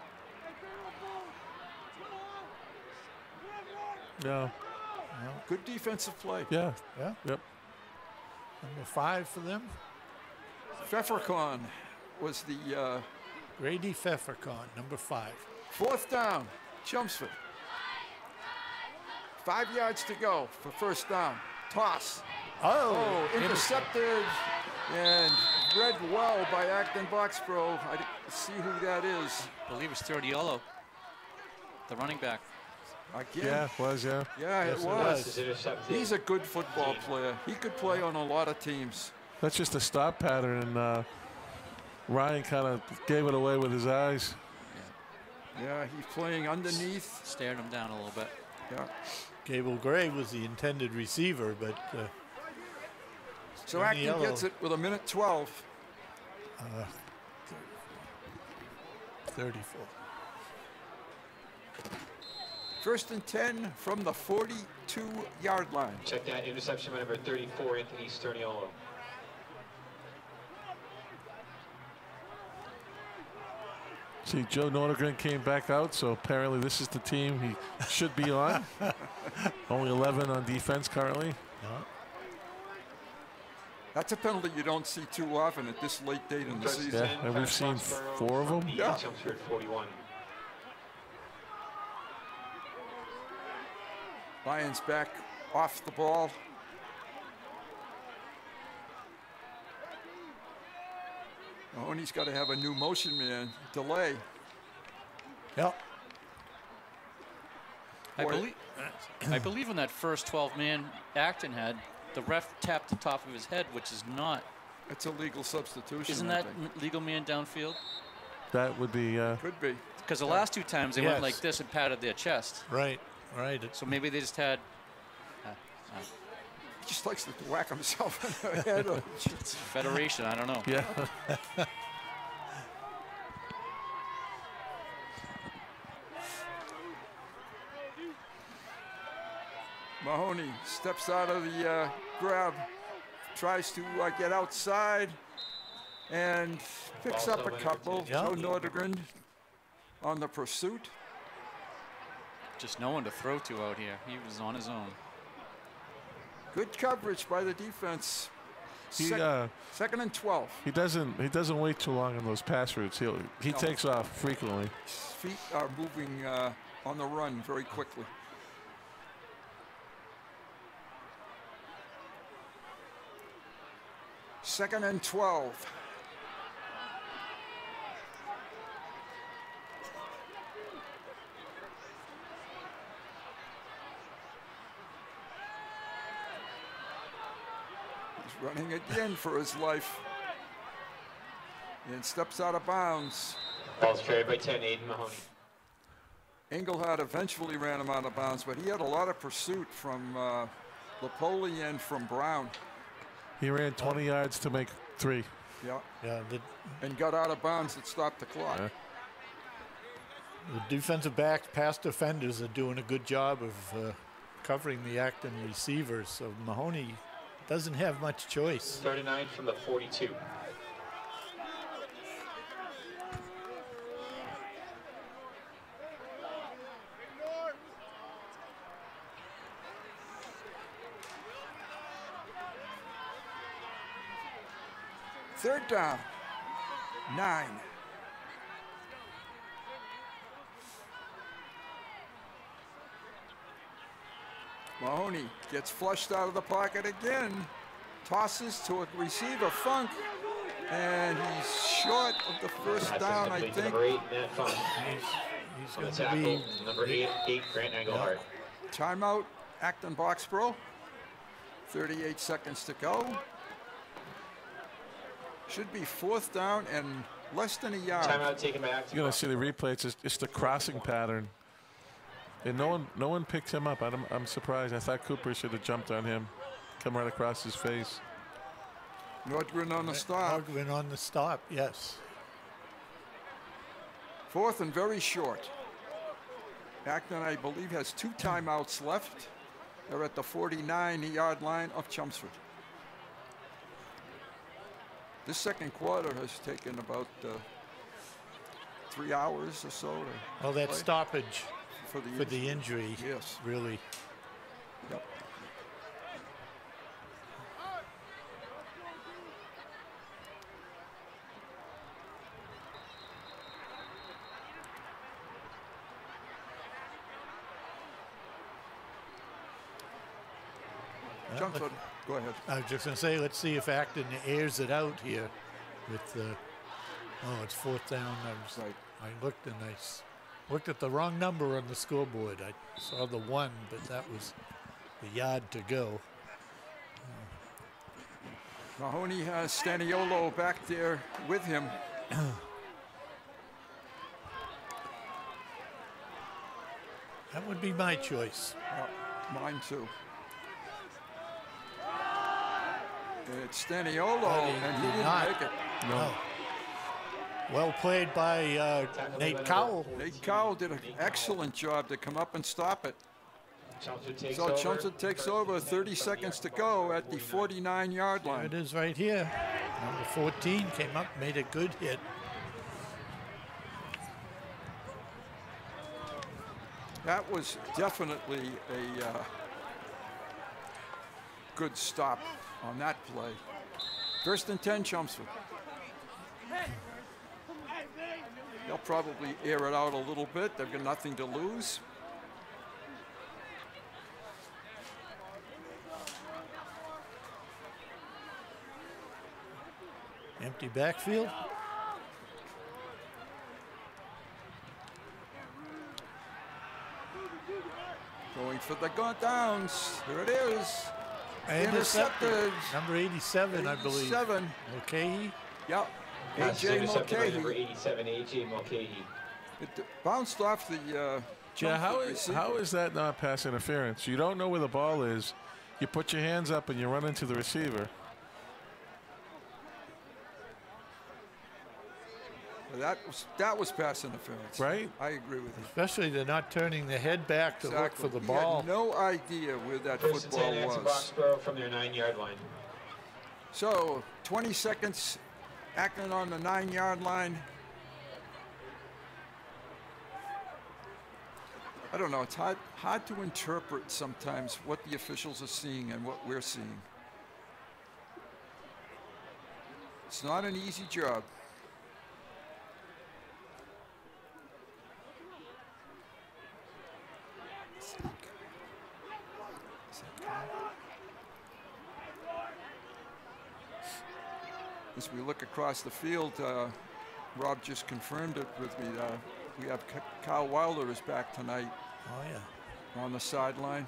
No. Good defensive play. Yeah. Yeah. Yep. Number 5 for them. Pfefferkorn was the... Grady Pfefferkorn, number 5. 4th down, Chelmsford. 5 yards to go for 1st down. Toss. Oh, intercepted and read well by Acton-Boxborough. I didn't see who that is. I believe it's Sturdiolo, the running back. Again. Yeah, it was, yeah. Yeah, Yes, it was. He's a good football player. He could play on a lot of teams. That's just a stop pattern, and Ryan kind of gave it away with his eyes. Yeah, he's playing underneath. Stared him down a little bit. Yeah. Gable Gray was the intended receiver, but so Acton gets it with 1:12. 34. 1st and 10 from the 42-yard line. Check that interception by number 34, Anthony Sturniolo. See, Joe Nordegren came back out, so apparently this is the team he should be on. Only 11 on defense currently. Yeah. That's a penalty you don't see too often at this late date in the season. Yeah, and we've seen 4 of them. Yeah. Chelmsford 41. Lions back off the ball. Mahoney's got to have a new motion man. Delay. Yep. I believe in that first 12-man Acton had, the ref tapped the top of his head, which is not. It's a legal substitution. Isn't that legal man downfield? That would be. Could be. Because the last 2 times they went like this and patted their chest. Right. So maybe they just had. He just likes to whack himself in the head. It's Federation, I don't know. Yeah. Mahoney steps out of the grab, tries to get outside, and picks up a couple. Joe Nordegren on the pursuit. Just no one to throw to out here. He was on his own. Good coverage by the defense. He, 2nd and 12. He doesn't wait too long on those pass routes. He takes off frequently. His feet are moving on the run very quickly. Second and 12. He's running again for his life. And steps out of bounds. Ball's carried by 10, Aiden Mahoney. Engelhardt eventually ran him out of bounds, but he had a lot of pursuit from Lipoli and from Brown. He ran 20 yards to make 3. Yeah. Yeah. And got out of bounds that stopped the clock. Yeah. The defensive backs, past defenders, are doing a good job of covering the Acton receivers. So Mahoney doesn't have much choice. 39 from the 42. Third down, 9. Mahoney gets flushed out of the pocket again, tosses to a receiver, Funk, and he's short of the first down, I think. Number 8, Matt Funk. He's On the going to tackle, number 8, Grant Engelhardt. Timeout, Acton-Boxborough. 38 seconds to go. Should be 4th down and less than a yard. Timeout taken by Acton. You're going to see the replay. It's the crossing pattern. And no one picks him up. I'm surprised. I thought Cooper should have jumped on him. Come right across his face. Nordgren on the stop. Nordgren on the stop, yes. 4th and very short. Acton, I believe, has 2 timeouts left. They're at the 49-yard line of Chelmsford. This second quarter has taken about 3 hours or so. Well, that play. stoppage for the injury, yes, really. Yep. Chelmsford, go ahead. I was just going to say, let's see if Acton airs it out here with the, oh, it's 4th down. I looked and I looked at the wrong number on the scoreboard. I saw the 1, but that was the yard to go. Mahoney has Staniolo back there with him. That would be my choice. Mine too. It's Staniolo, and he didn't make it. No. Well played by Nate Cowell. Nate Cowell did an excellent job to come up and stop it. So Chelmsford takes over, 30 seconds to go at the 49-yard line. There it is right here. Number 14 came up, made a good hit. That was definitely a good stop on that play. 1st and 10, Chelmsford. They'll probably air it out a little bit. They've got nothing to lose. Empty backfield. Going for the downs. Here it is. Intercepted. Number 87, I believe. 87. Okay. Yep. A.J. Mulcahy. Number 87, A.J. Mulcahy. It bounced off the Yeah, how is that not pass interference? You don't know where the ball is. You put your hands up and you run into the receiver. That was pass interference. Right? I agree with you. Especially they're not turning the head back to look for the He ball. had no idea where that 1st football and 10, was. Acton-Boxborough from their 9-yard line. So 20 seconds, Acton on the 9-yard line. I don't know, it's hard to interpret sometimes what the officials are seeing and what we're seeing. It's not an easy job. As we look across the field, Rob just confirmed it with me. We have Kyle Wilder is back tonight. Oh, yeah. On the sideline.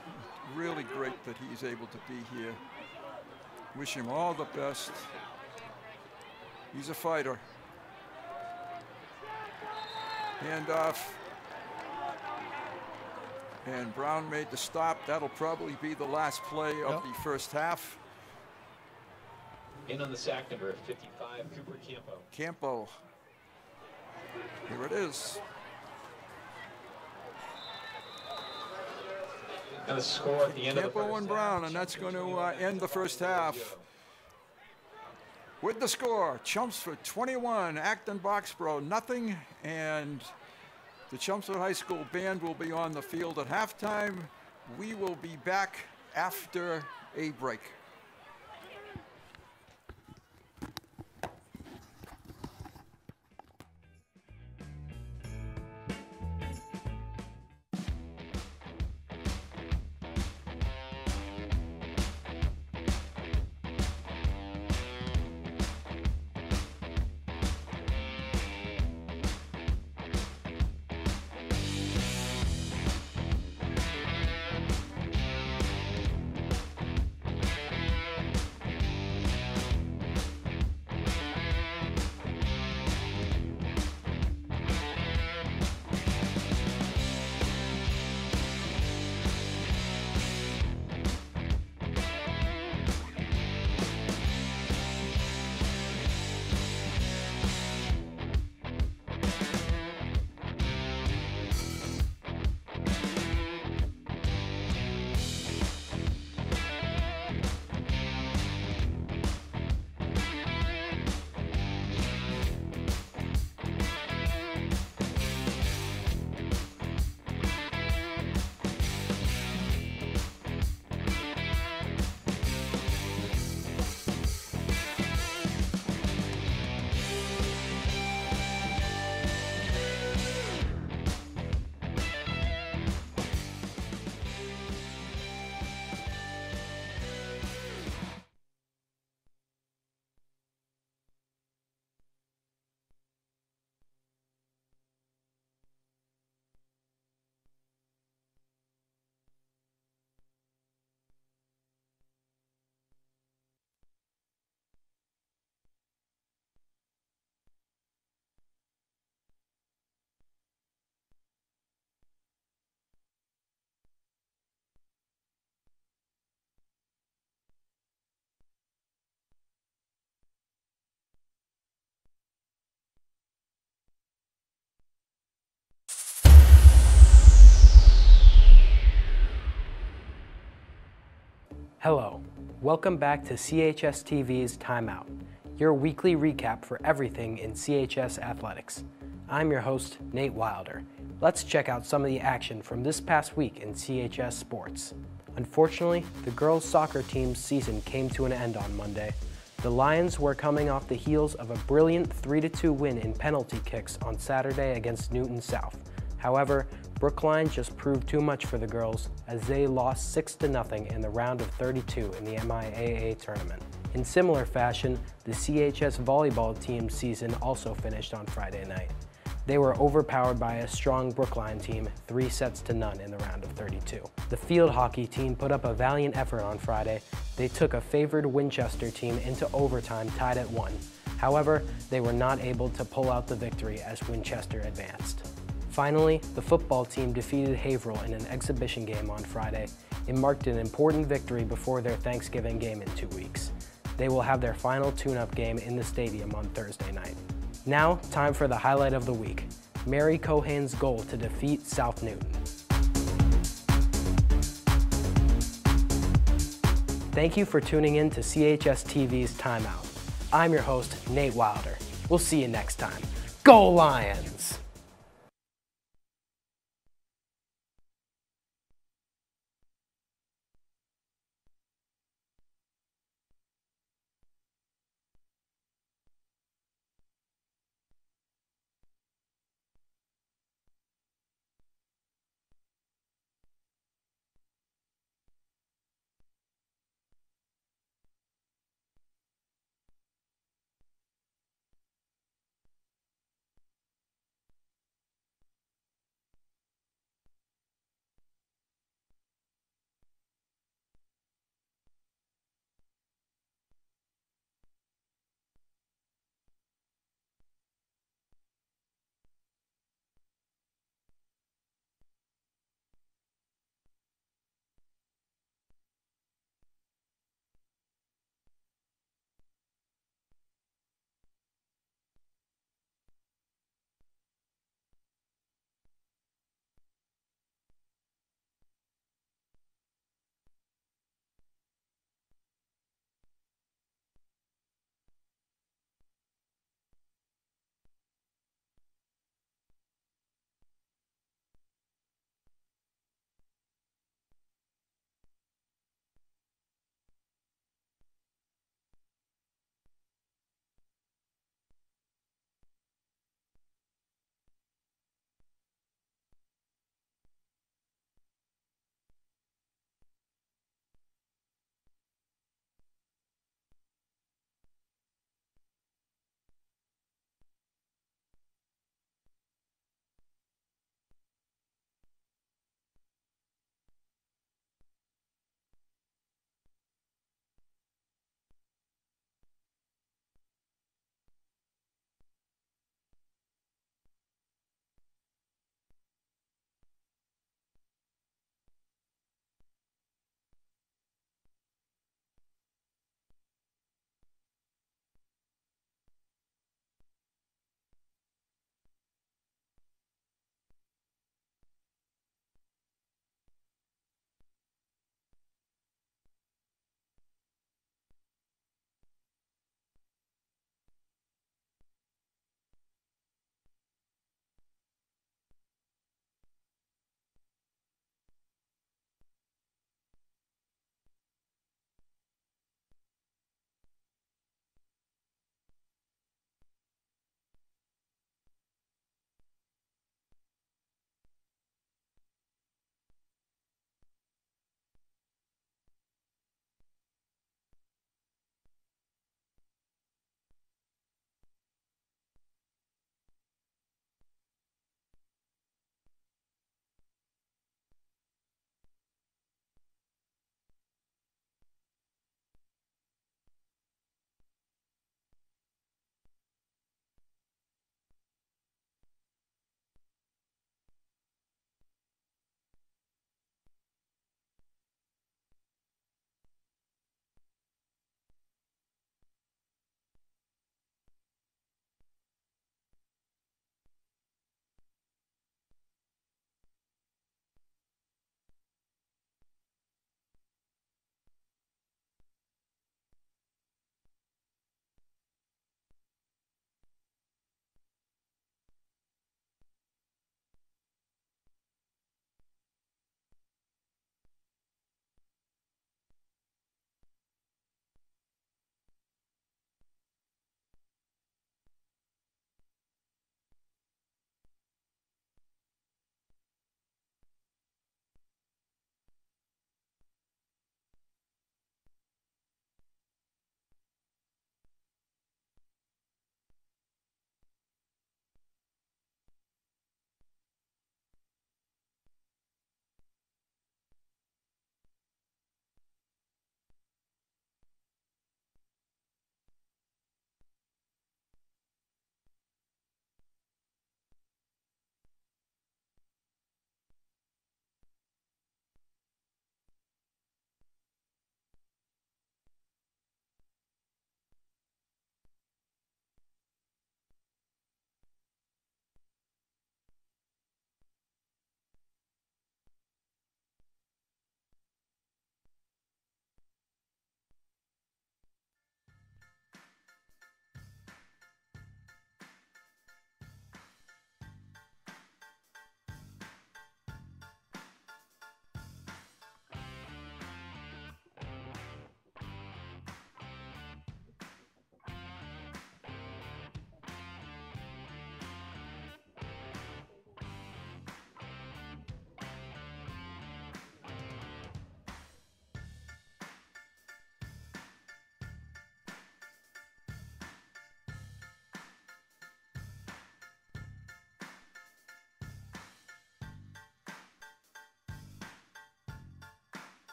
Really great that he's able to be here. Wish him all the best. He's a fighter. Handoff. And Brown made the stop. That'll probably be the last play of the first half. In on the sack, number 55, Cooper Campo. Campo. Here it is. And the score at the end of the Campo first and Brown, and that's going to end the first half. With the score, Chelmsford 21, Acton-Boxborough nothing, and the Chelmsford High School band will be on the field at halftime. We will be back after a break. Hello, welcome back to CHSTv's Timeout, your weekly recap for everything in CHS athletics. I'm your host, Nate Wilder. Let's check out some of the action from this past week in CHS sports. Unfortunately, the girls' soccer team's season came to an end on Monday. The Lions were coming off the heels of a brilliant 3-2 win in penalty kicks on Saturday against Newton South. However, Brookline just proved too much for the girls as they lost 6-0 in the round of 32 in the MIAA tournament. In similar fashion, the CHS volleyball team's season also finished on Friday night. They were overpowered by a strong Brookline team, 3-0 in the round of 32. The field hockey team put up a valiant effort on Friday. They took a favored Winchester team into overtime tied at 1. However, they were not able to pull out the victory as Winchester advanced. Finally, the football team defeated Haverhill in an exhibition game on Friday. It marked an important victory before their Thanksgiving game in 2 weeks. They will have their final tune-up game in the stadium on Thursday night. Now, time for the highlight of the week, Mary Cohan's goal to defeat South Newton. Thank you for tuning in to CHSTv's Timeout. I'm your host, Nate Wilder. We'll see you next time. Go Lions!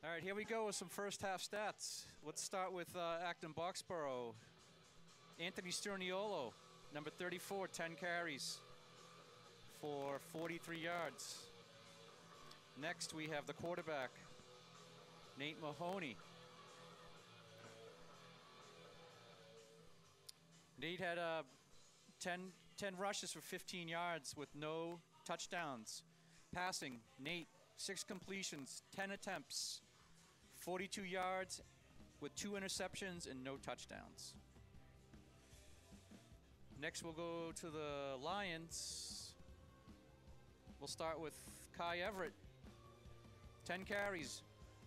All right, here we go with some first half stats. Let's start with Acton-Boxborough. Anthony Sterniolo, number 34, 10 carries for 43 yards. Next, we have the quarterback, Nate Mahoney. Nate had 10 rushes for 15 yards with no touchdowns. Passing, Nate, 6 completions, 10 attempts, 42 yards with 2 interceptions and no touchdowns. Next, we'll go to the Lions. We'll start with Kai Everett. 10 carries,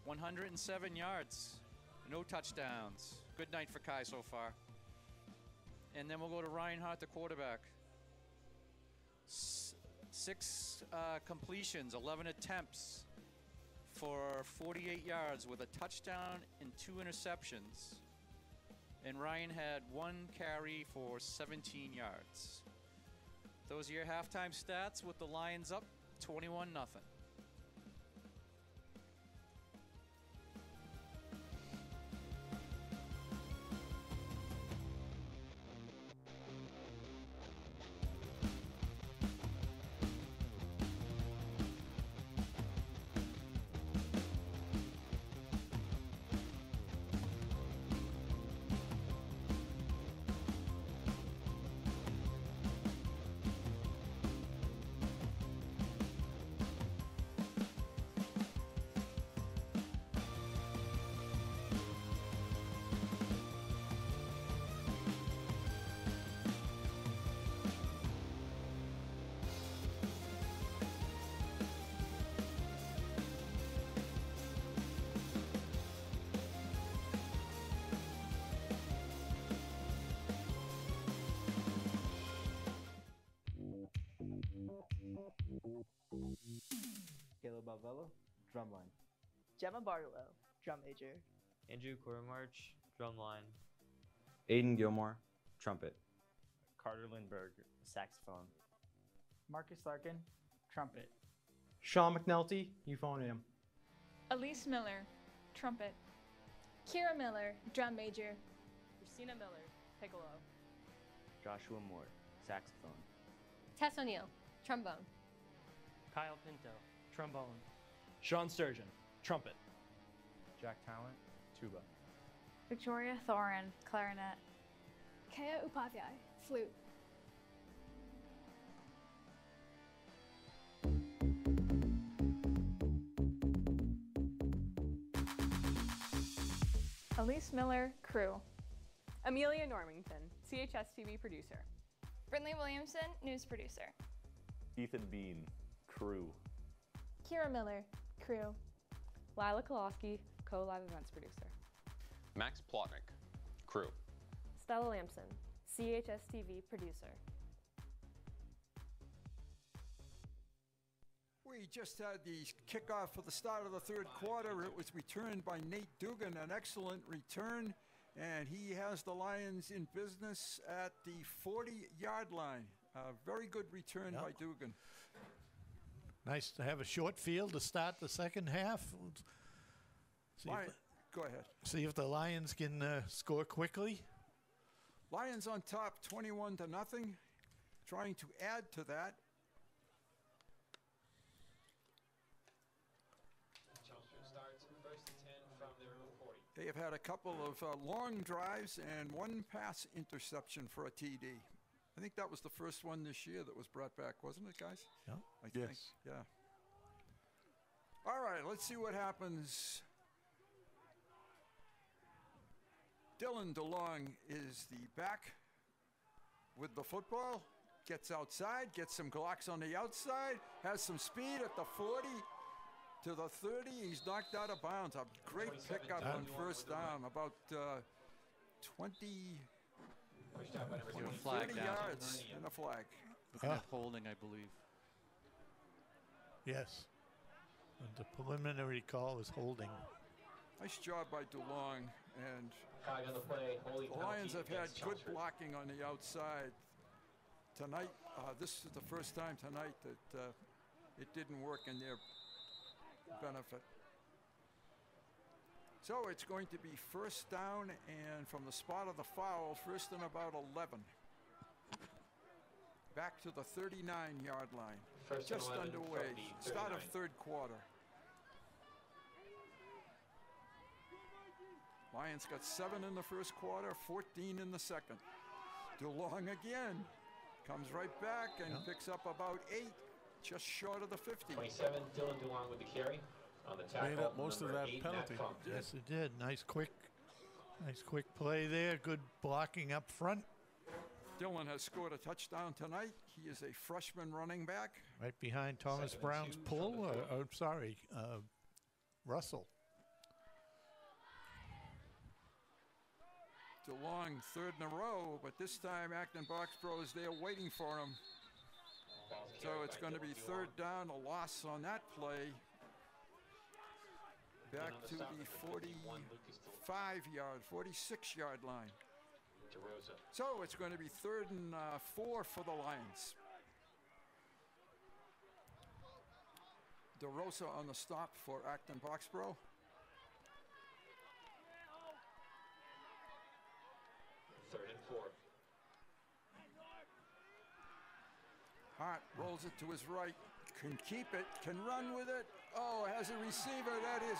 107 yards, no touchdowns. Good night for Kai so far. And then we'll go to Ryan Hart, the quarterback. 6 completions, 11 attempts for 48 yards with a touchdown and 2 interceptions. And Ryan had 1 carry for 17 yards. Those are your halftime stats with the Lions up 21-0. Balvello, drumline. Gemma Barlow, drum major. Andrew Kormarch, drumline. Aiden Gilmore, trumpet. Carter Lindberg, saxophone. Marcus Larkin, trumpet. Sean McNulty, euphonium. Elise Miller, trumpet. Kira Miller, drum major. Christina Miller, piccolo. Joshua Moore, saxophone. Tess O'Neill, trombone. Kyle Pinto, trombone. Sean Sturgeon, trumpet. Jack Talent, tuba. Victoria Thorin, clarinet. Kea Upadhyay, flute. Elise Miller, crew. Amelia Normington, CHSTv producer. Brinley Williamson, news producer. Ethan Bean, crew. Kira Miller, crew. Lila Koloski, co-live events producer. Max Plotnick, crew. Stella Lamson, CHSTv producer. We just had the kickoff for the start of the third quarter. It was returned by Nate Dugan, an excellent return, and he has the Lions in business at the 40-yard line. A very good return by Dugan. Nice to have a short field to start the second half. Go ahead. See if the Lions can score quickly. Lions on top, 21-0. Trying to add to that. Chelmsford starts first and 10 from their own 40. They have had a couple of long drives and 1 pass interception for a TD. I think that was the first one this year that was brought back, wasn't it, guys? Yeah. I think. Yeah. All right, let's see what happens. Dylan DeLong is the back with the football. Gets outside, gets some Glocks on the outside, has some speed at the 40 to the 30. He's knocked out of bounds. A great pickup on first down, about 20. Give a flag 30 down. yards and a flag. Looking at holding, I believe. Yes. And the preliminary call is holding. Nice job by DeLong. And Flag on the play. the Lions have had good blocking on the outside. Tonight, this is the first time tonight that it didn't work in their benefit. So it's going to be first down, and from the spot of the foul, first and about 11. Back to the 39-yard line. First and Just 11 underway. from the Start of 39. third quarter. Lions got 7 in the first quarter, 14 in the second. DeLong again. Comes right back and picks up about 8, just short of the 50. 27, Dylan DeLong with the carry. On the tackle, Made up most of number that 8, penalty. Matt Funk. Yes, it did. Nice quick play there. Good blocking up front. Dylan has scored a touchdown tonight. He is a freshman running back. Right behind Thomas Brown's pull. Russell. DeLong third in a row, but this time Acton-Boxborough is there waiting for him. So it's going to be third down, a loss on that play. Back to the 46-yard line. So it's going to be 3rd and 4 for the Lions. DeRosa on the stop for Acton-Boxborough. Third and 4. Hart rolls it to his right, can keep it, can run with it. Oh, has a receiver. That is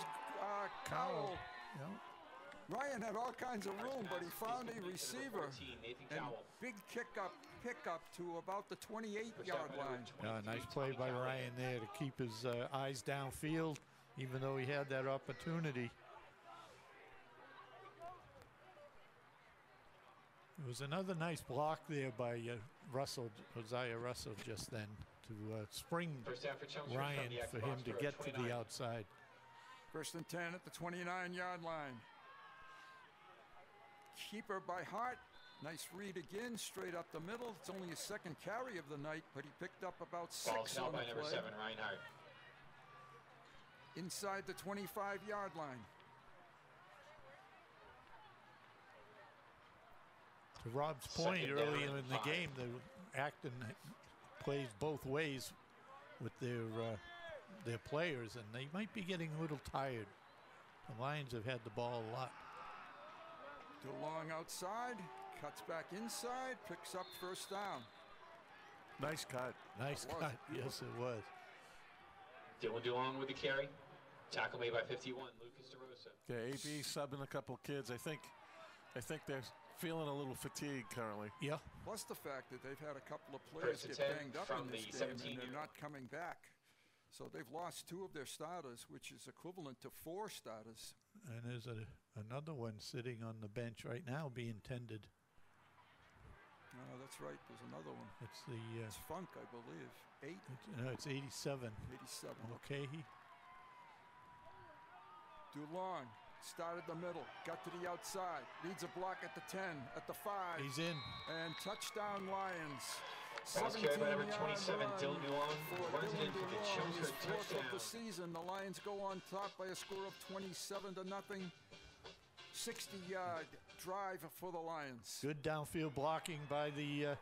Cowell. Ryan had all kinds of room, but he found a receiver. And big pickup to about the 28-yard line. Nice play by Ryan there to keep his eyes downfield, even though he had that opportunity. It was another nice block there by Hosea Russell just then to spring Ryan for him to get to the outside. 1st and 10 at the 29-yard line. Keeper by Hart. Nice read again, straight up the middle. It's only his 2nd carry of the night, but he picked up about 6 on the play. Number 7, Reinhardt. Inside the 25-yard line. To Rob's point earlier in the game, the Acton plays both ways with their players, and they might be getting a little tired. The Lions have had the ball a lot. DeLong outside, cuts back inside, picks up first down. Nice cut. Nice cut. Yes, it was. Dylan DeLong with the carry. Tackle made by 51, Lucas DeRosa. Yeah, AB subbing a couple kids. I think they're feeling a little fatigue currently. Yeah. Plus the fact that they've had a couple of players get banged up in this game and they're not coming back. So they've lost 2 of their starters, which is equivalent to 4 starters. And there's another one sitting on the bench right now being tended. Oh, that's right. There's another one. It's Funk, I believe. 8? It's 87. 87. Okay. DeLong started the middle, got to the outside, needs a block at the 10, at the 5. He's in. And touchdown Lions. Pass carry by number 27, Dylan DeLong. Runs it in for the Chelmsford touchdown. Of the season, the Lions go on top by a score of 27-0. 60-yard drive for the Lions. Good downfield blocking by the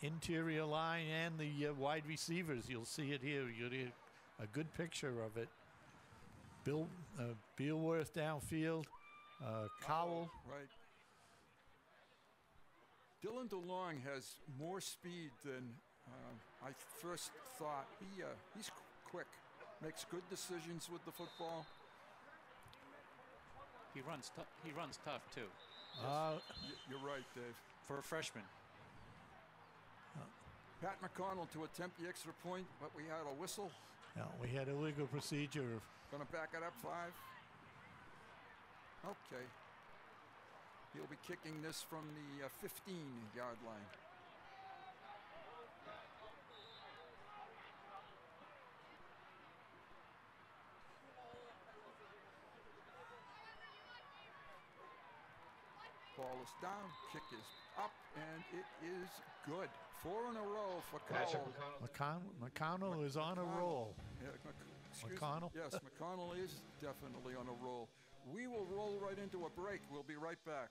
interior line and the wide receivers. You'll see it here. You'll get a good picture of it. Bealworth downfield. Cowell. Right. Dylan DeLong has more speed than I first thought. He's quick, makes good decisions with the football. He runs tough too. You're right, Dave. For a freshman. Pat McConnell to attempt the extra point, but we had a whistle. No, we had a legal procedure. Going to back it up 5. Okay. He'll be kicking this from the 15-yard line. Ball is down, kick is up, and it is good. 4 in a row for Cowell. McConnell is on a roll. Yeah, McConnell? Yes, McConnell is definitely on a roll. We will roll right into a break. We'll be right back.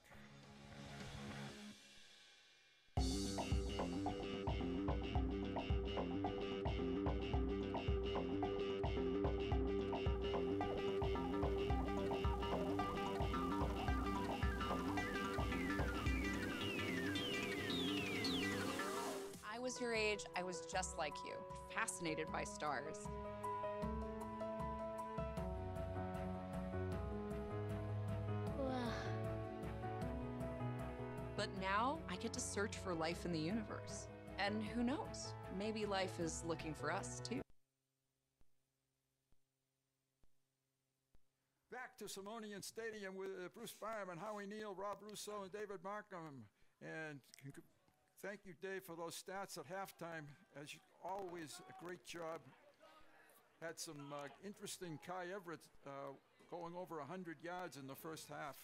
age, I was just like you, fascinated by stars. But now I get to search for life in the universe. And who knows, maybe life is looking for us too. Back to Simonian Stadium with Bruce Byram, Howie Neal, Rob Russo, and David Markham. And thank you, Dave, for those stats at halftime. As always, a great job. Had some interesting Kai Everett going over 100 yards in the first half.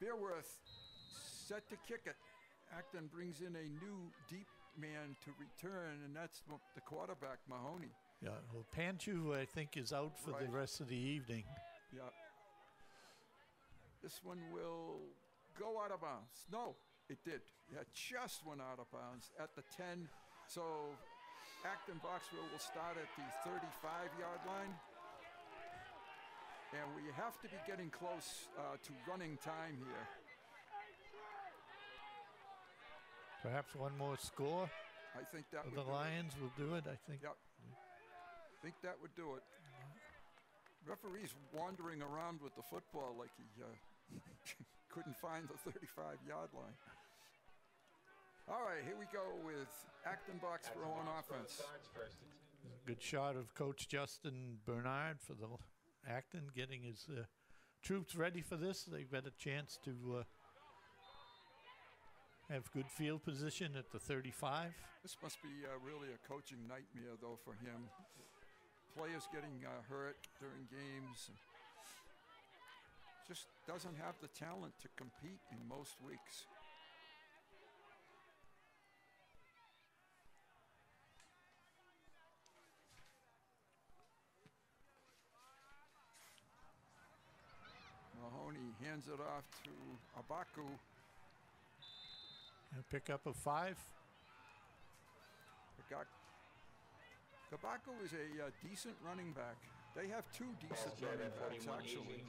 Beerworth set to kick it. Acton brings in a new deep man to return, and that's the quarterback, Mahoney. Yeah, well, Panchu, I think, is out for the rest of the evening. Yeah. This one will go out of bounds. No, it did. Yeah, just went out of bounds at the 10. So Acton-Boxborough will start at the 35-yard line. And we have to be getting close to running time here. Perhaps one more score. I think that would the Lions will do it, I think. Yep. I think that would do it. Referee's wandering around with the football like he couldn't find the 35-yard line. All right, here we go with Acton-Boxborough on offense. Good shot of Coach Justin Bernard for the Acton, getting his troops ready for this. They've got a chance to have good field position at the 35. This must be really a coaching nightmare, though, for him. Players getting hurt during games. Just doesn't have the talent to compete in most weeks. Mahoney hands it off to Abaku. And pick up a 5. Kabaku is a decent running back. They have 2 decent running backs, actually.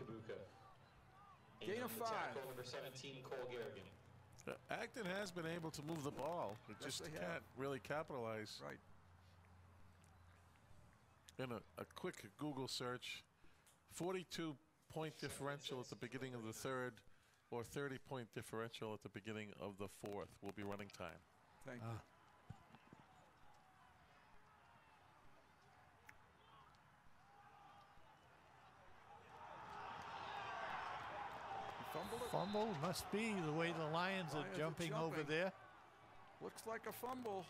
Gain of 5. Number 17, Cole Garrigan. Acton has been able to move the ball. It just can't really capitalize. Right. In a quick Google search, 42-point differential at the beginning of the third, or 30-point differential at the beginning of the fourth will be running time. Thank you. Fumble must be the way the Lions are jumping over there. Looks like a fumble,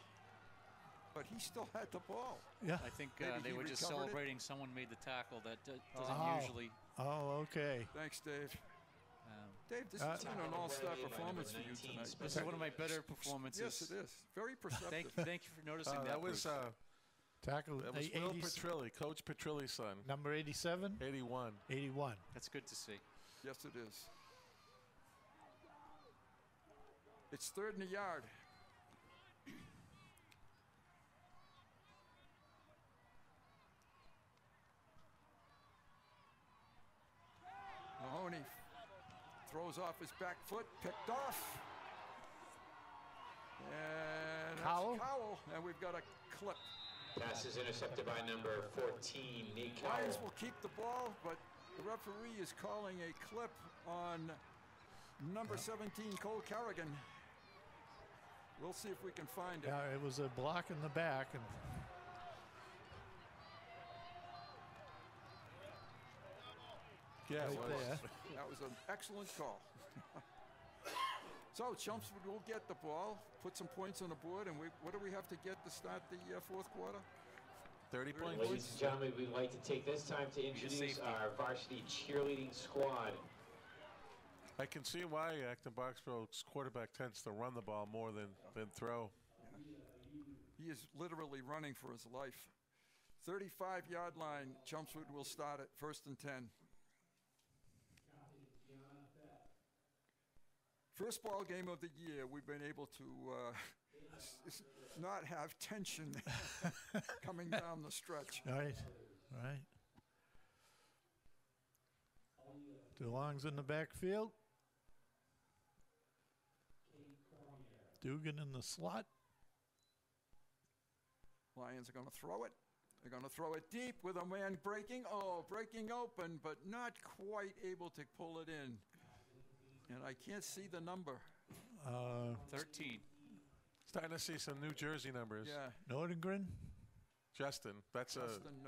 but he still had the ball. Yeah. I think they were just celebrating someone made the tackle. That doesn't usually. Oh, okay. Thanks, Dave. Dave, this has been an all-star performance for you tonight. This is one of my better performances. Yes, it is. Very perceptive. Thank you for noticing that. That was tackle. That was Will Petrilli, Coach Petrilli's son. Number 87? 81. 81. That's good to see. Yes, it is. It's 3rd and a yard. Mahoney throws off his back foot, picked off. And that's Cowell. And we've got a clip. Pass is intercepted by number 14, Nate Cowell. Lions will keep the ball, but the referee is calling a clip on number 17, Cole Carrigan. We'll see if we can find it. Yeah, it was a block in the back. And yeah, that was an excellent call. So Chelmsford will get the ball, put some points on the board, and what do we have to get to start the fourth quarter? 30 points. Ladies and gentlemen, we'd like to take this time to introduce our varsity cheerleading squad. I can see why Acton-Boxborough's quarterback tends to run the ball more than throw. Yeah. He is literally running for his life. 35-yard line, Chelmsford will start at 1st and 10. First ball game of the year, we've been able to not have tension coming down the stretch. Right. DeLong's in the backfield. Dugan in the slot. Lions are going to throw it. They're going to throw it deep with a man breaking. Oh, breaking open, but not quite able to pull it in. And I can't see the number. 13. Starting to see some New Jersey numbers. Yeah. Nordengren? Justin. That's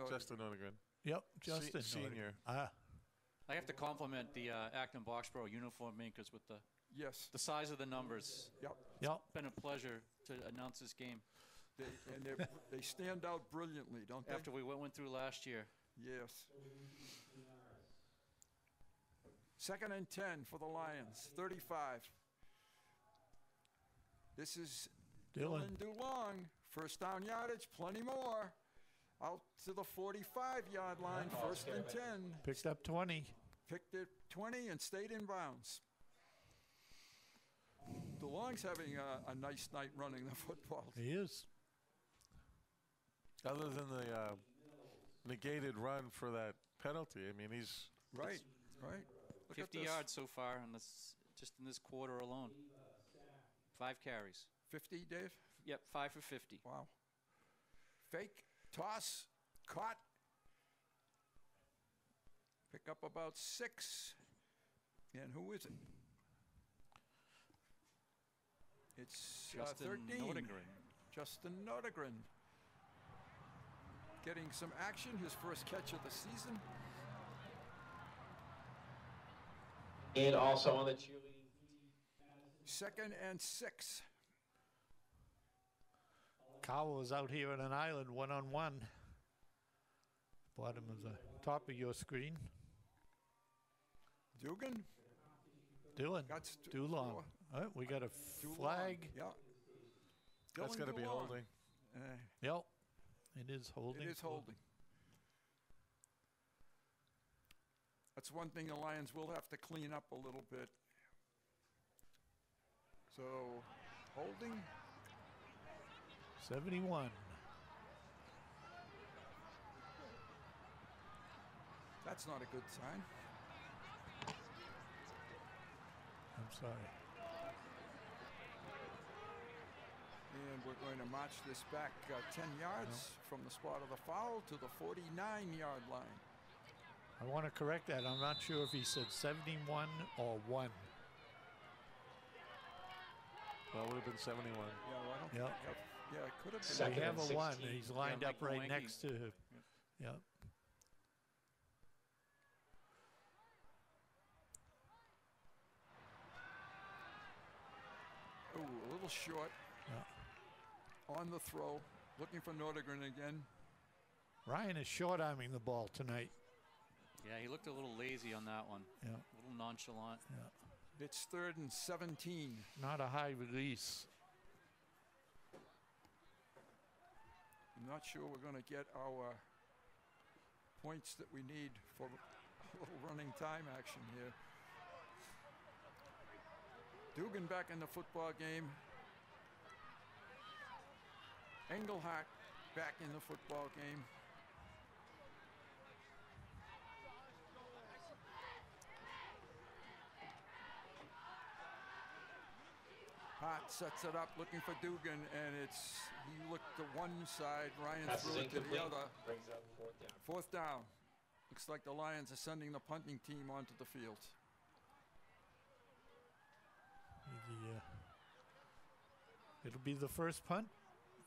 Justin Nordengren. Yep, Justin Senior. Ah. I have to compliment the Acton-Boxborough uniform makers with the size of the numbers. Yep. Yep. It's been a pleasure to announce this game. They stand out brilliantly, don't they? After we went through last year. Yes. 2nd and 10 for the Lions, 35. This is Dylan DeLong. First down yardage, plenty more. Out to the 45-yard line, 1st and 10. Picked up 20. Picked it 20 and stayed in bounds. DeLong's having a nice night running the football. He is. Other than the negated run for that penalty, I mean, he's... Right. Look 50 yards so far, and just in this quarter alone. 5 carries. 50, Dave? Yep, 5 for 50. Wow. Fake, toss, caught. Pick up about 6. And who is it? It's Justin 13. Nordengren. Justin Nordengren. Getting some action, his first catch of the season. And also on the cheerleading. 2nd and 6. Cowell is out here on an island, one-on-one. Bottom of the top of your screen. Dugan? Dylan. That's DeLong. We got a flag. Yeah. That's got to be holding. Yep. It is holding. It is holding. That's one thing the Lions will have to clean up a little bit. So, holding. 71. That's not a good sign. I'm sorry. And we're going to march this back 10 yards from the spot of the foul to the 49-yard line. I want to correct that. I'm not sure if he said 71 or 1. Well, it would have been 71. Yeah, well, I don't think yeah, it could have been. Second we have and a 1. 16. He's lined Yeah, up Mike right Mawanke. next to him. Yep. Oh, a little short. Yeah. On the throw. Looking for Nordengren again. Ryan is short-arming the ball tonight. Yeah, he looked a little lazy on that one. Yeah. A little nonchalant. Yeah. It's 3rd and 17. Not a high release. I'm not sure we're going to get our points that we need for a little running time action here. Dugan back in the football game. Engelhardt back in the football game. Hart sets it up looking for Dugan, and he looked to one side, Ryan threw it to the other. Brings up 4th down. 4th down. Looks like the Lions are sending the punting team onto the field. It'll be the first punt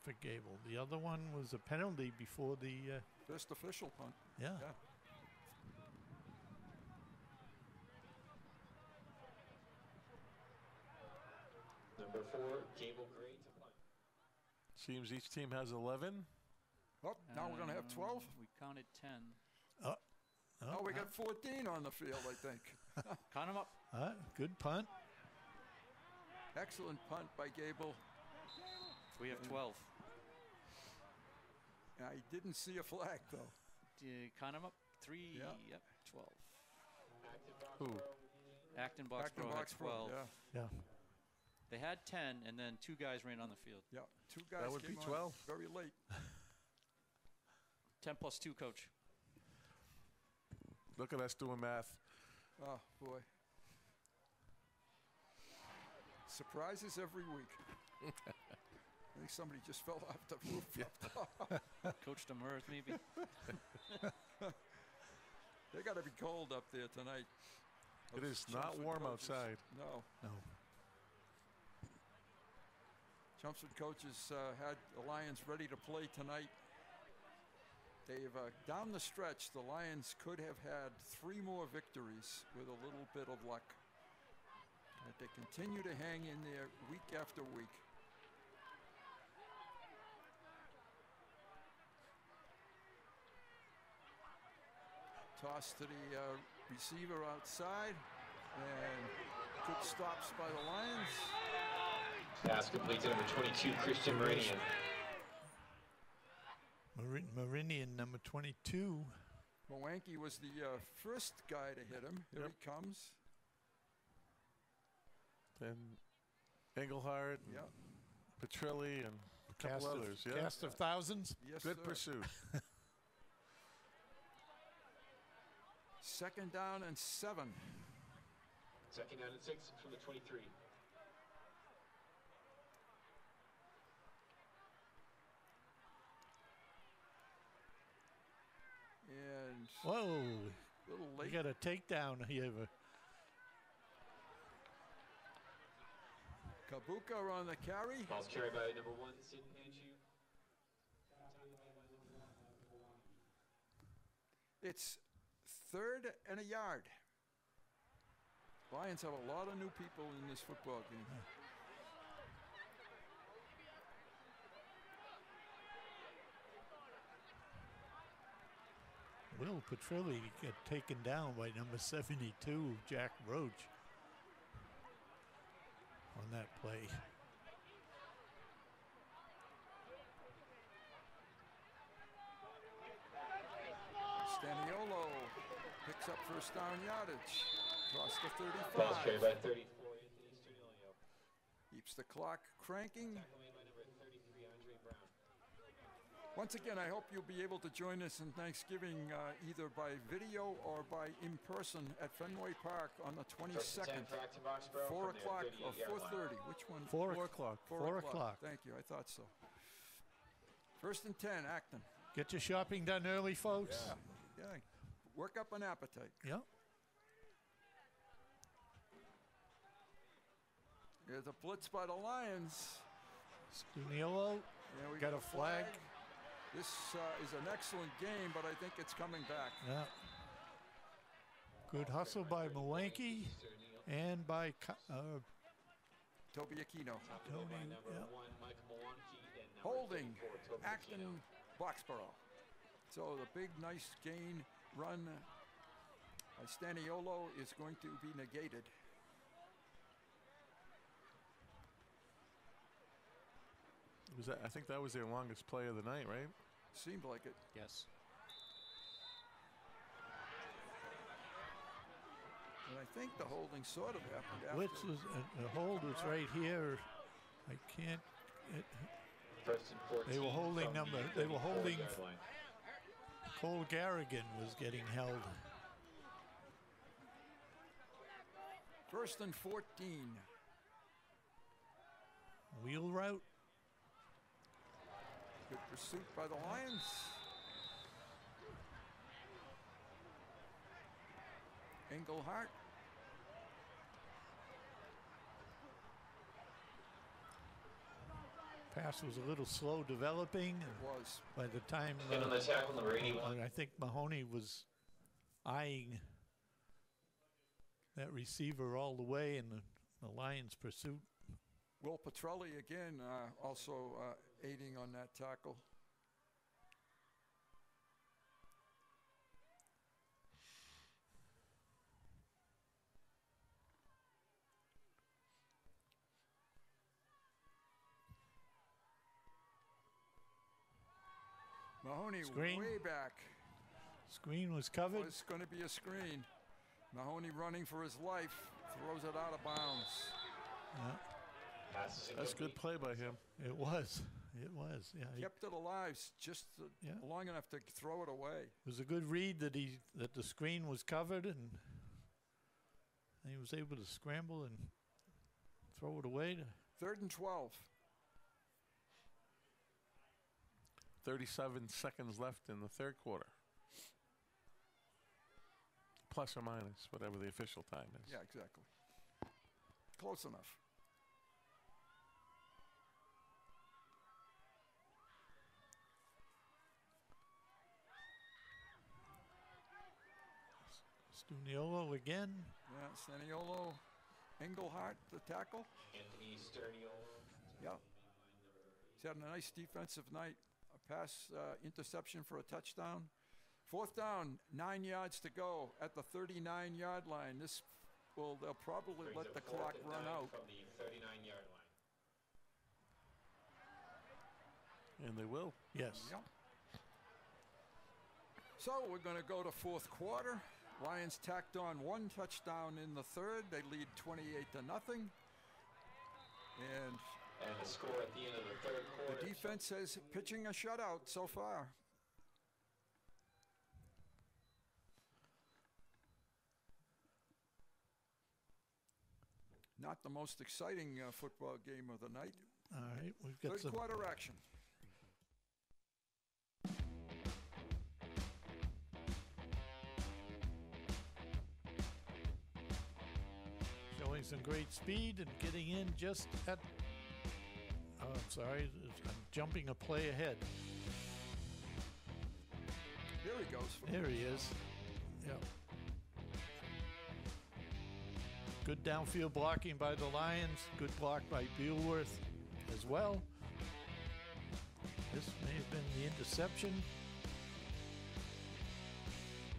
for Gable. The other one was a penalty before the... First official punt. Yeah. Number 4, Gable Gray to punt. Seems each team has 11. Oh, now we're going to have 12? We counted 10. Oh, we got 14 on the field, I think. Count them up. Good punt. Excellent punt by Gable. We have 12. I didn't see a flag, though. Count them up. 3, yep, 12. Who? Acton-Boxborough had 12. Yeah. They had 10, and then 2 guys ran on the field. Yeah, 2 guys That would came be on 12. very late. 10 plus 2, coach. Look at us doing math. Oh, boy. Surprises every week. I think somebody just fell off the roof. scorched them earth, maybe. They got to be cold up there tonight. It is not warm outside. No. No. Chelmsford coaches had the Lions ready to play tonight. They've down the stretch, the Lions could have had 3 more victories with a little bit of luck. But they continue to hang in there week after week. Toss to the receiver outside, and good stops by the Lions. Pass complete to number 22, Christian Meridian. Meridian, number 22. Mowanke was the first guy to hit him. Here he comes. Then Engelhardt, Petrilli, and a couple others. Cast of thousands. Yes, Good sir. pursuit. Second down and 7. Second down and 6 from the 23. And whoa, a little late. You got a takedown here. Kabuka on the carry. Ball's carried by number 1, Sid Panchu. It's 3rd and a yard. Lions have a lot of new people in this football game. Will Petrilli got taken down by number 72, Jack Roach, on that play. Staniolo picks up first down yardage. Across the 35. Ball's carried by 34, Anthony Sternilio. Keeps the clock cranking. Tackle made by number 33, Andre Brown. Once again, I hope you'll be able to join us in Thanksgiving either by video or by in person at Fenway Park on the 22nd. 4 o'clock or 4:30. Which one? 4 o'clock. 4 o'clock. Thank you. I thought so. 1st and 10, Acton. Get your shopping done early, folks. Yeah. Work up an appetite. Yep. There's a blitz by the Lions. Stuniolo Yeah, we got a flag. This is an excellent game, but I think it's coming back. Yeah. Good hustle by Mowanke and by Toby Aquino. Tony. Holding Acton-Boxborough. So the big, nice gain run by Staniolo is going to be negated. I think that was their longest play of the night, right? Seemed like it. Yes. And I think the holding sort of happened after. Blitz was the hold was right here. I can't. They were holding number. They were holding. Cole Garrigan was getting held. 1st and 14. Wheel route. Good pursuit by the Lions. Engelhardt. Pass was a little slow developing. It was. By the time On the tackle, number 81. I think Mahoney was eyeing that receiver all the way in the Lions' pursuit. Will Petrelli again also aiding on that tackle. Mahoney Screen. way back. Screen was covered. It's going to be a screen. Mahoney running for his life, throws it out of bounds. Yeah. That's good play by him. It was. It was. Yeah. Kept it alive just long enough to throw it away. It was a good read that the screen was covered and he was able to scramble and throw it away. 3rd and 12. 37 seconds left in the third quarter. Plus or minus, whatever the official time is. Yeah, exactly. Close enough. Stuniolo again. Yeah, Staniolo. Engelhardt, the tackle. Anthony Sterniolo. Yeah. He's had a nice defensive night. A pass interception for a touchdown. 4th down, 9 yards to go at the 39-yard line. This will, they'll probably let the clock run out. From the 39-yard line. And they will. Yes. Yep. So we're going to go to 4th quarter. Lions tacked on 1 touchdown in the 3rd. They lead 28-0. And the score at the end of the 3rd quarter. The defense says pitching a shutout so far. Not the most exciting football game of the night. All right, we've got 3rd quarter action. Showing some great speed and getting in just at, oh, I'm sorry, I'm jumping a play ahead. There he goes. There he is. Yep. Good downfield blocking by the Lions. Good block by Bealworth as well. This may have been the interception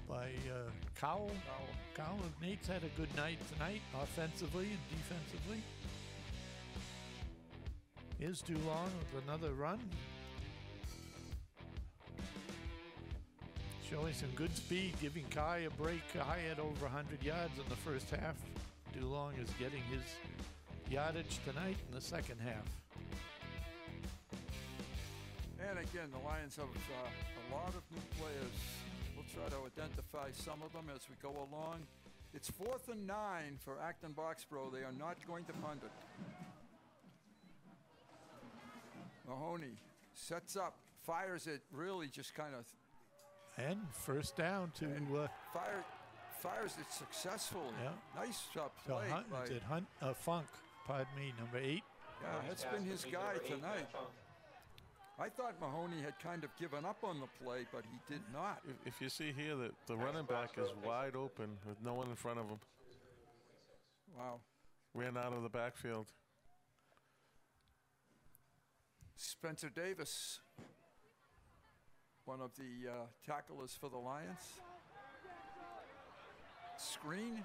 by Cowell. Cowell. Nate's had a good night tonight, offensively and defensively. Is too long with another run. Showing some good speed, giving Kai a break. Kai had over 100 yards in the first half. Dulong is getting his yardage tonight in the second half. And again, the Lions have a lot of new players. We'll try to identify some of them as we go along. It's 4th and 9 for Acton-Boxborough. They are not going to punt it. Mahoney sets up, fires it, really just kind of. And first down to fires it successfully. Yeah. Nice play. Funk, pardon me, number 8. Yeah, that's been his guy tonight. I thought Mahoney had kind of given up on the play, but he did not. If you see here that the running back is wide open with no one in front of him. Wow. Ran out of the backfield. Spencer Davis, one of the tacklers for the Lions. Screen.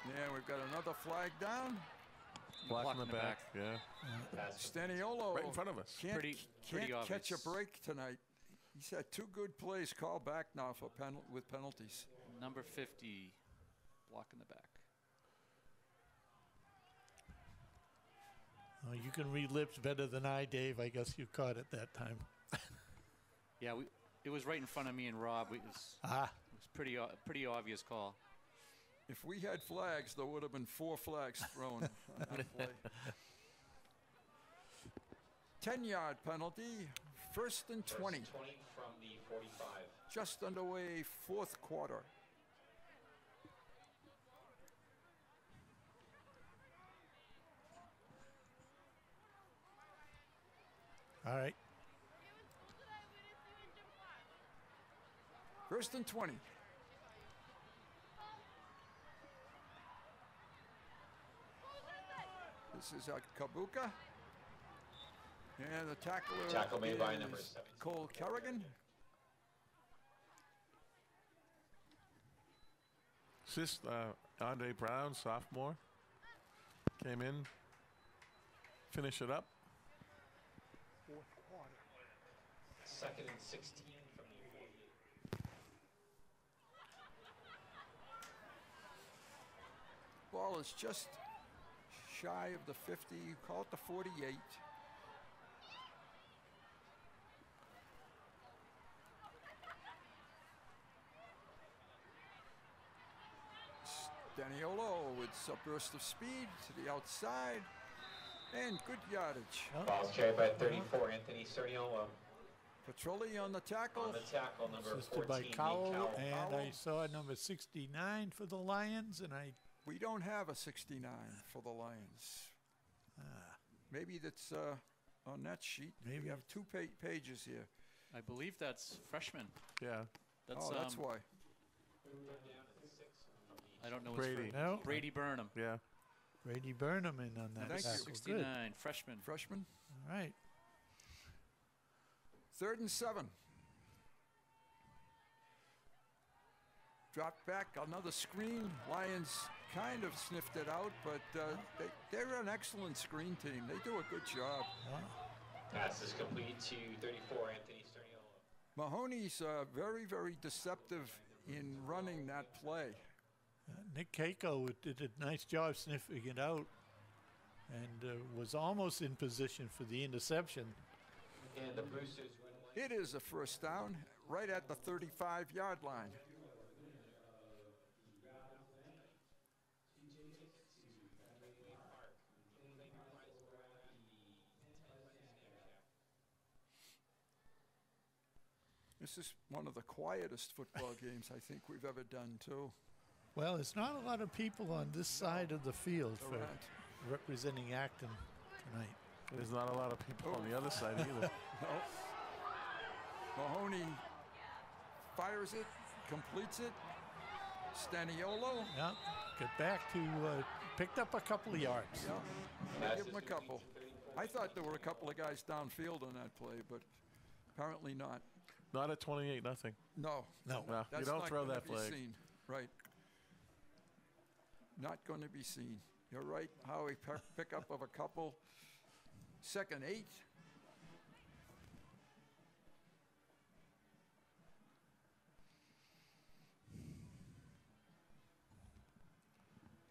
Yeah, we've got another flag down. Block in the back, yeah. Staniolo right in front of us. Can't obvious. catch a break tonight. He's had 2 good plays called back now for with penalties. Number 50, block in the back. Oh, you can read lips better than I, Dave. I guess you caught it that time. Yeah, it was right in front of me and Rob. It was pretty obvious call. If we had flags, there would have been 4 flags thrown on that play. 10-yard penalty, 1st and 20. 20 from the 45. Just underway, 4th quarter. All right. 1st and 20. This is Kabuka. And the tackler tackle made by number 7. Cole Kerrigan. Assist Andre Brown, sophomore. Came in. Finish it up. 4th quarter. 2nd and 16 from the 48. Ball is just shy of the 50, you call it the 48. Staniolo with a burst of speed to the outside. And good yardage. Ball's carried by 34, Anthony Cerniolo. Petrelli on the tackle. On the tackle, number Assisted 14, by Nate Cowell, Cowell. and I saw number 69 for the Lions, and we don't have a 69 for the Lions. Maybe that's on that sheet. Maybe we have 2 pages here. I believe that's freshman. Yeah. That's why. I don't know Brady. No. Brady Burnham. Yeah. Brady Burnham in on that. Thank you. 69, freshman. Freshman. All right. 3rd and 7. Dropped back, another screen. Lions kind of sniffed it out, but they're an excellent screen team. They do a good job. Pass is complete to 34, Anthony Cerniolo. Mahoney's very, very deceptive in running that play. Nick Keiko did a nice job sniffing it out and was almost in position for the interception. And the Boosters win. It is a first down right at the 35-yard line. This is one of the quietest football games I think we've ever done, too. Well, there's not a lot of people on this side of the field for representing Acton tonight. There's not a lot of people on the other side either. No. Mahoney fires it, completes it. Staniolo. Yeah, get back to, picked up a couple of yards. Yeah, give him a couple. I thought there were a couple of guys downfield on that play, but apparently not. Not at 28-0. No. No. That's You don't not throw gonna that be flag. seen. Right. Not going to be seen. You're right, Howie. Pick up of a couple. 2nd 8.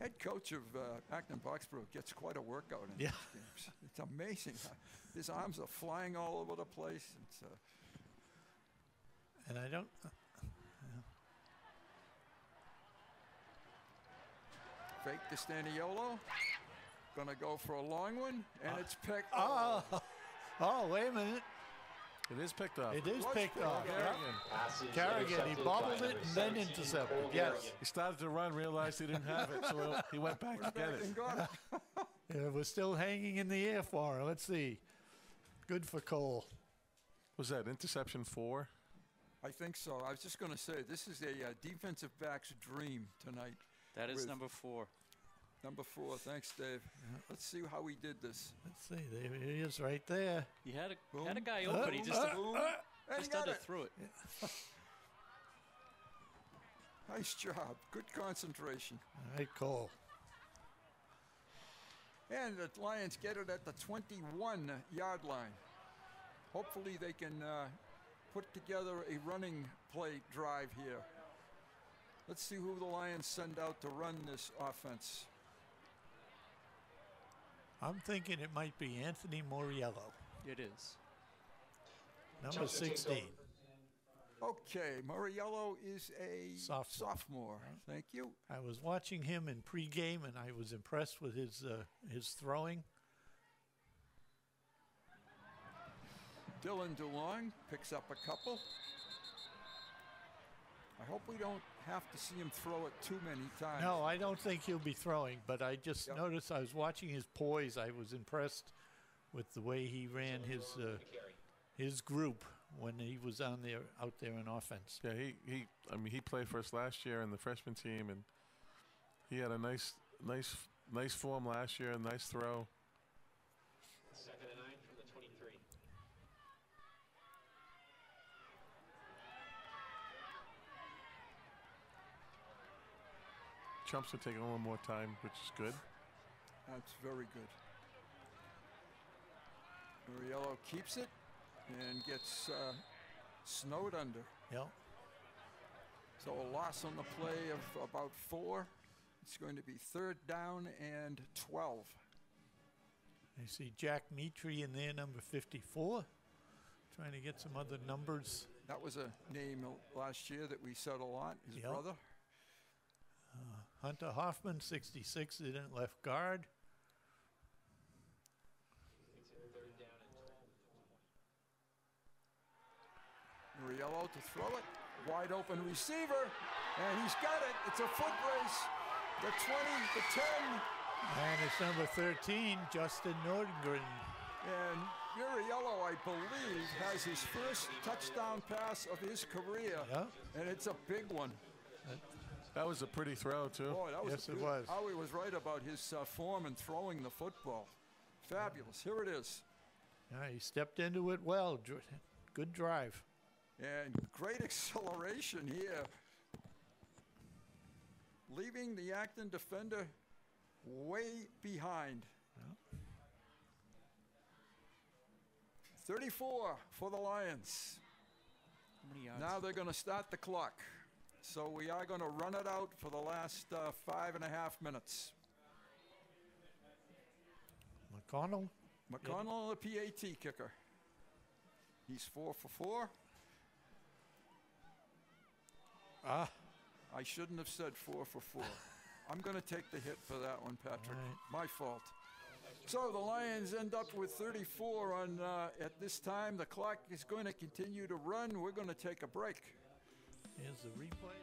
Head coach of Acton-Boxborough gets quite a workout in these games. It's amazing. His arms are flying all over the place. It's, and I don't. Fake to Staniolo. Gonna go for a long one, and it's picked. Oh, wait a minute. It is picked up. It is picked up. Carrigan. Carrigan, he bobbled it and then intercepted. Yes. He started to run, realized he didn't have it, so he went back to get it. And got it. Yeah, we're still hanging in the air for him. Let's see. Good for Cole. Was that interception 4? I think so. I was just going to say, this is a defensive back's dream tonight. That is number 4. Number 4. Thanks, Dave. Let's see how he did this. Let's see. There he is right there. He had a guy open. He just underthrew it. Nice job. Good concentration. All right, Cole. And the Lions get it at the 21-yard line. Hopefully they can put together a running play drive here. Let's see who the Lions send out to run this offense. I'm thinking it might be Anthony Moriello. It is. Number 16. Okay, Moriello is a sophomore. Thank you. I was watching him in pregame, and I was impressed with his throwing. Dylan DeLong picks up a couple. I hope we don't have to see him throw it too many times. No, I don't think he'll be throwing, but I just noticed I was watching his poise. I was impressed with the way he ran his group when he was out there in offense. Yeah, he played for us last year in the freshman team, and he had a nice form last year, a nice throw. 2nd and 9 from the 23. Chumps are taking a little more time, which is good. That's very good. Moriello keeps it and gets snowed under. Yep. So a loss on the play of about 4. It's going to be 3rd down and 12. I see Jack Mitri in there, number 54, trying to get some other numbers. That was a name last year that we said a lot, his brother. Hunter Hoffman, 66, in at left guard. Muriello to throw it. Wide open receiver, and he's got it. It's a foot race. The 20, the 10. And it's number 13, Justin Nordgren. And Muriello, I believe, has his first touchdown pass of his career. Yep. And it's a big one. That was a pretty throw, too. Boy, that was Yes, it was. Howie was right about his form in throwing the football. Fabulous. Here it is. Yeah, he stepped into it well. Good drive. And great acceleration here. Leaving the Acton defender way behind. 34 for the Lions. How many yards? Now they're going to start the clock. So we are going to run it out for the last 5.5 minutes. McConnell. McConnell, the PAT kicker. He's 4 for 4. Ah. I shouldn't have said 4 for 4. I'm going to take the hit for that one, Patrick. My fault. So the Lions end up with 34 on at this time. The clock is going to continue to run. We're going to take a break. Here's the replay.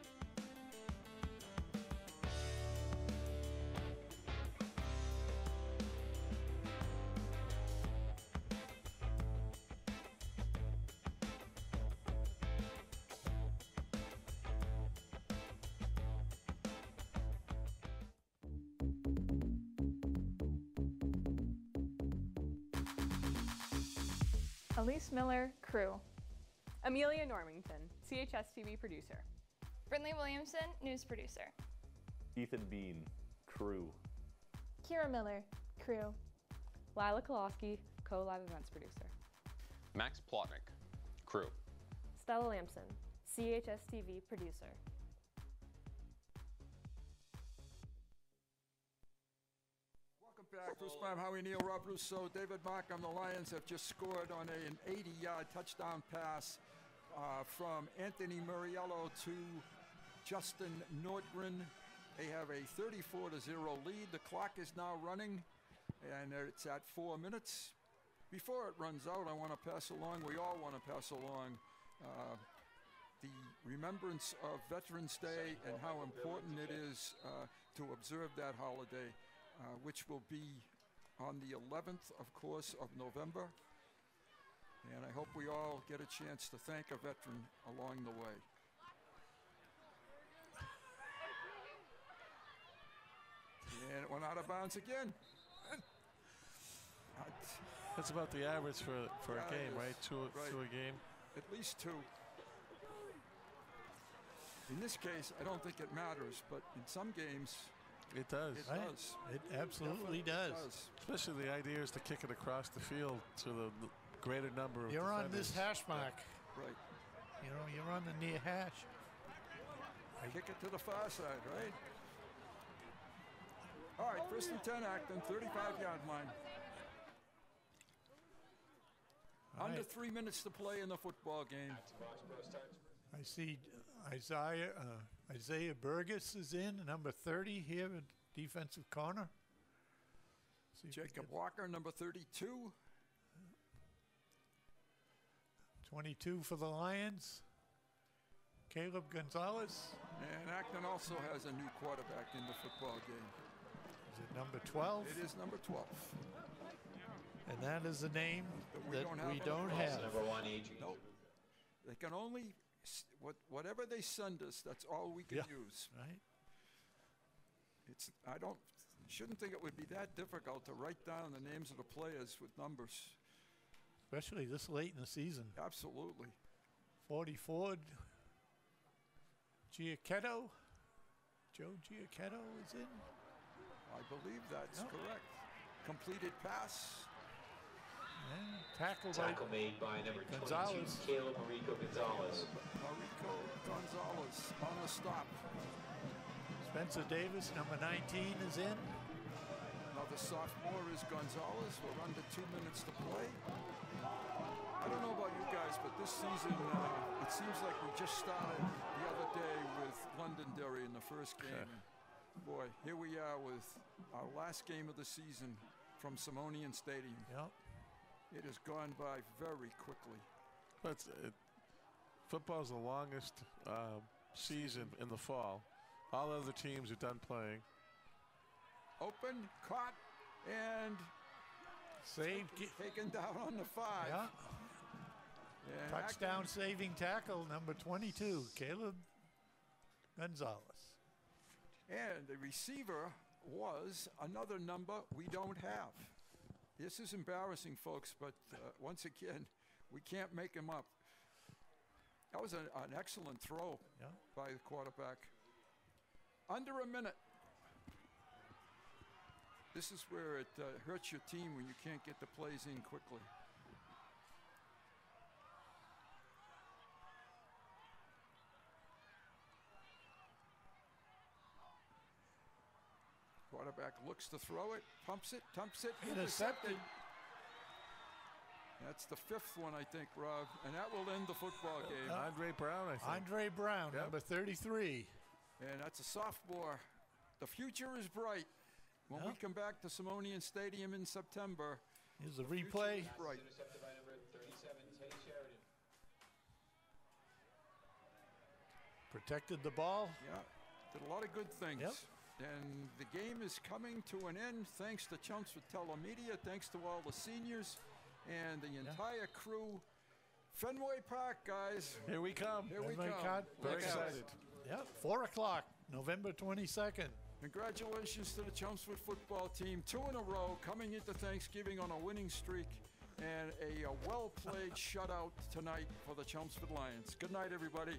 Elise Miller, crew. Amelia Normington, CHSTv producer. Brinley Williamson, news producer. Ethan Bean, crew. Kira Miller, crew. Lila Koloski, co-live events producer. Max Plotnick, crew. Stella Lamson, CHSTv producer. Welcome back. Bruce Brown, Howie Neal, Rob Russo, David Markham. The Lions have just scored on an 80-yard touchdown pass from Anthony Muriello to Justin Nordgren. They have a 34-0 lead. The clock is now running, and it's at 4 minutes. Before it runs out, I want to pass along, we all want to pass along the remembrance of Veterans Day and how important it is to observe that holiday, which will be on the 11th, of course, of November. And I hope we all get a chance to thank a veteran along the way. And it went out of bounds again. That's about the average for a game, right? Two a game? At least 2. In this case, I don't think it matters, but in some games, it does. It does. It absolutely does. Especially the idea is to kick it across the field to the greater number of You're on defenders. this hash mark. Right. You know, you're on the near hash. Kick it to the far side, right? All right, 1st and 10, Acton, 35-yard line. Under 3 minutes to play in the football game. I see Isaiah Burgess is in, number 30 here at defensive corner. Jacob Walker, number 32. 22 for the Lions. Caleb Gonzalez. And Acton also has a new quarterback in the football game. Is it number 12? It is number 12. And that is a name that we don't have. Number 1, AG. Nope. They can only, whatever they send us, that's all we can use. Right. Shouldn't think it would be that difficult to write down the names of the players with numbers. Especially this late in the season. Absolutely. 44, Giacchetto. Joe Giacchetto is in. I believe that's correct. Completed pass. And tackle made by number Gonzalez. 22, Caleb Marico Gonzalez. Marico Gonzalez on the stop. Spencer Davis, number 19, is in. Another sophomore is Gonzalez. We're under 2 minutes to play. I don't know about you guys, but this season, it seems like we just started the other day with Londonderry in the first game. Boy, here we are with our last game of the season from Simonian Stadium. Yep. It has gone by very quickly. But Football's the longest season in the fall. All other teams are done playing. Open, caught, and saved. Taken down on the 5. Yeah. And Touchdown saving tackle, number 22, Caleb Gonzalez. And the receiver was another number we don't have. This is embarrassing, folks, but once again, we can't make him up. That was an excellent throw by the quarterback. Under a minute. This is where it hurts your team when you can't get the plays in quickly. Quarterback looks to throw it, pumps it, intercepted. That's the 5th one, I think, Rob, and that will end the football game. Andre Brown, I think. Andre Brown, number 33. And that's a sophomore. The future is bright. When we come back to Simonian Stadium in September. Here's a replay. Bright. Intercepted by number 37, Teddy Sheridan. Protected the ball. Yeah, did a lot of good things. Yep. And the game is coming to an end thanks to Chelmsford Telemedia, thanks to all the seniors and the entire crew. Fenway Park, guys. Here we come. Here we Fenway come. Park. Very excited. Yep, 4 o'clock, November 22nd. Congratulations to the Chelmsford football team. 2 in a row, coming into Thanksgiving on a winning streak, and a well-played shutout tonight for the Chelmsford Lions. Good night, everybody.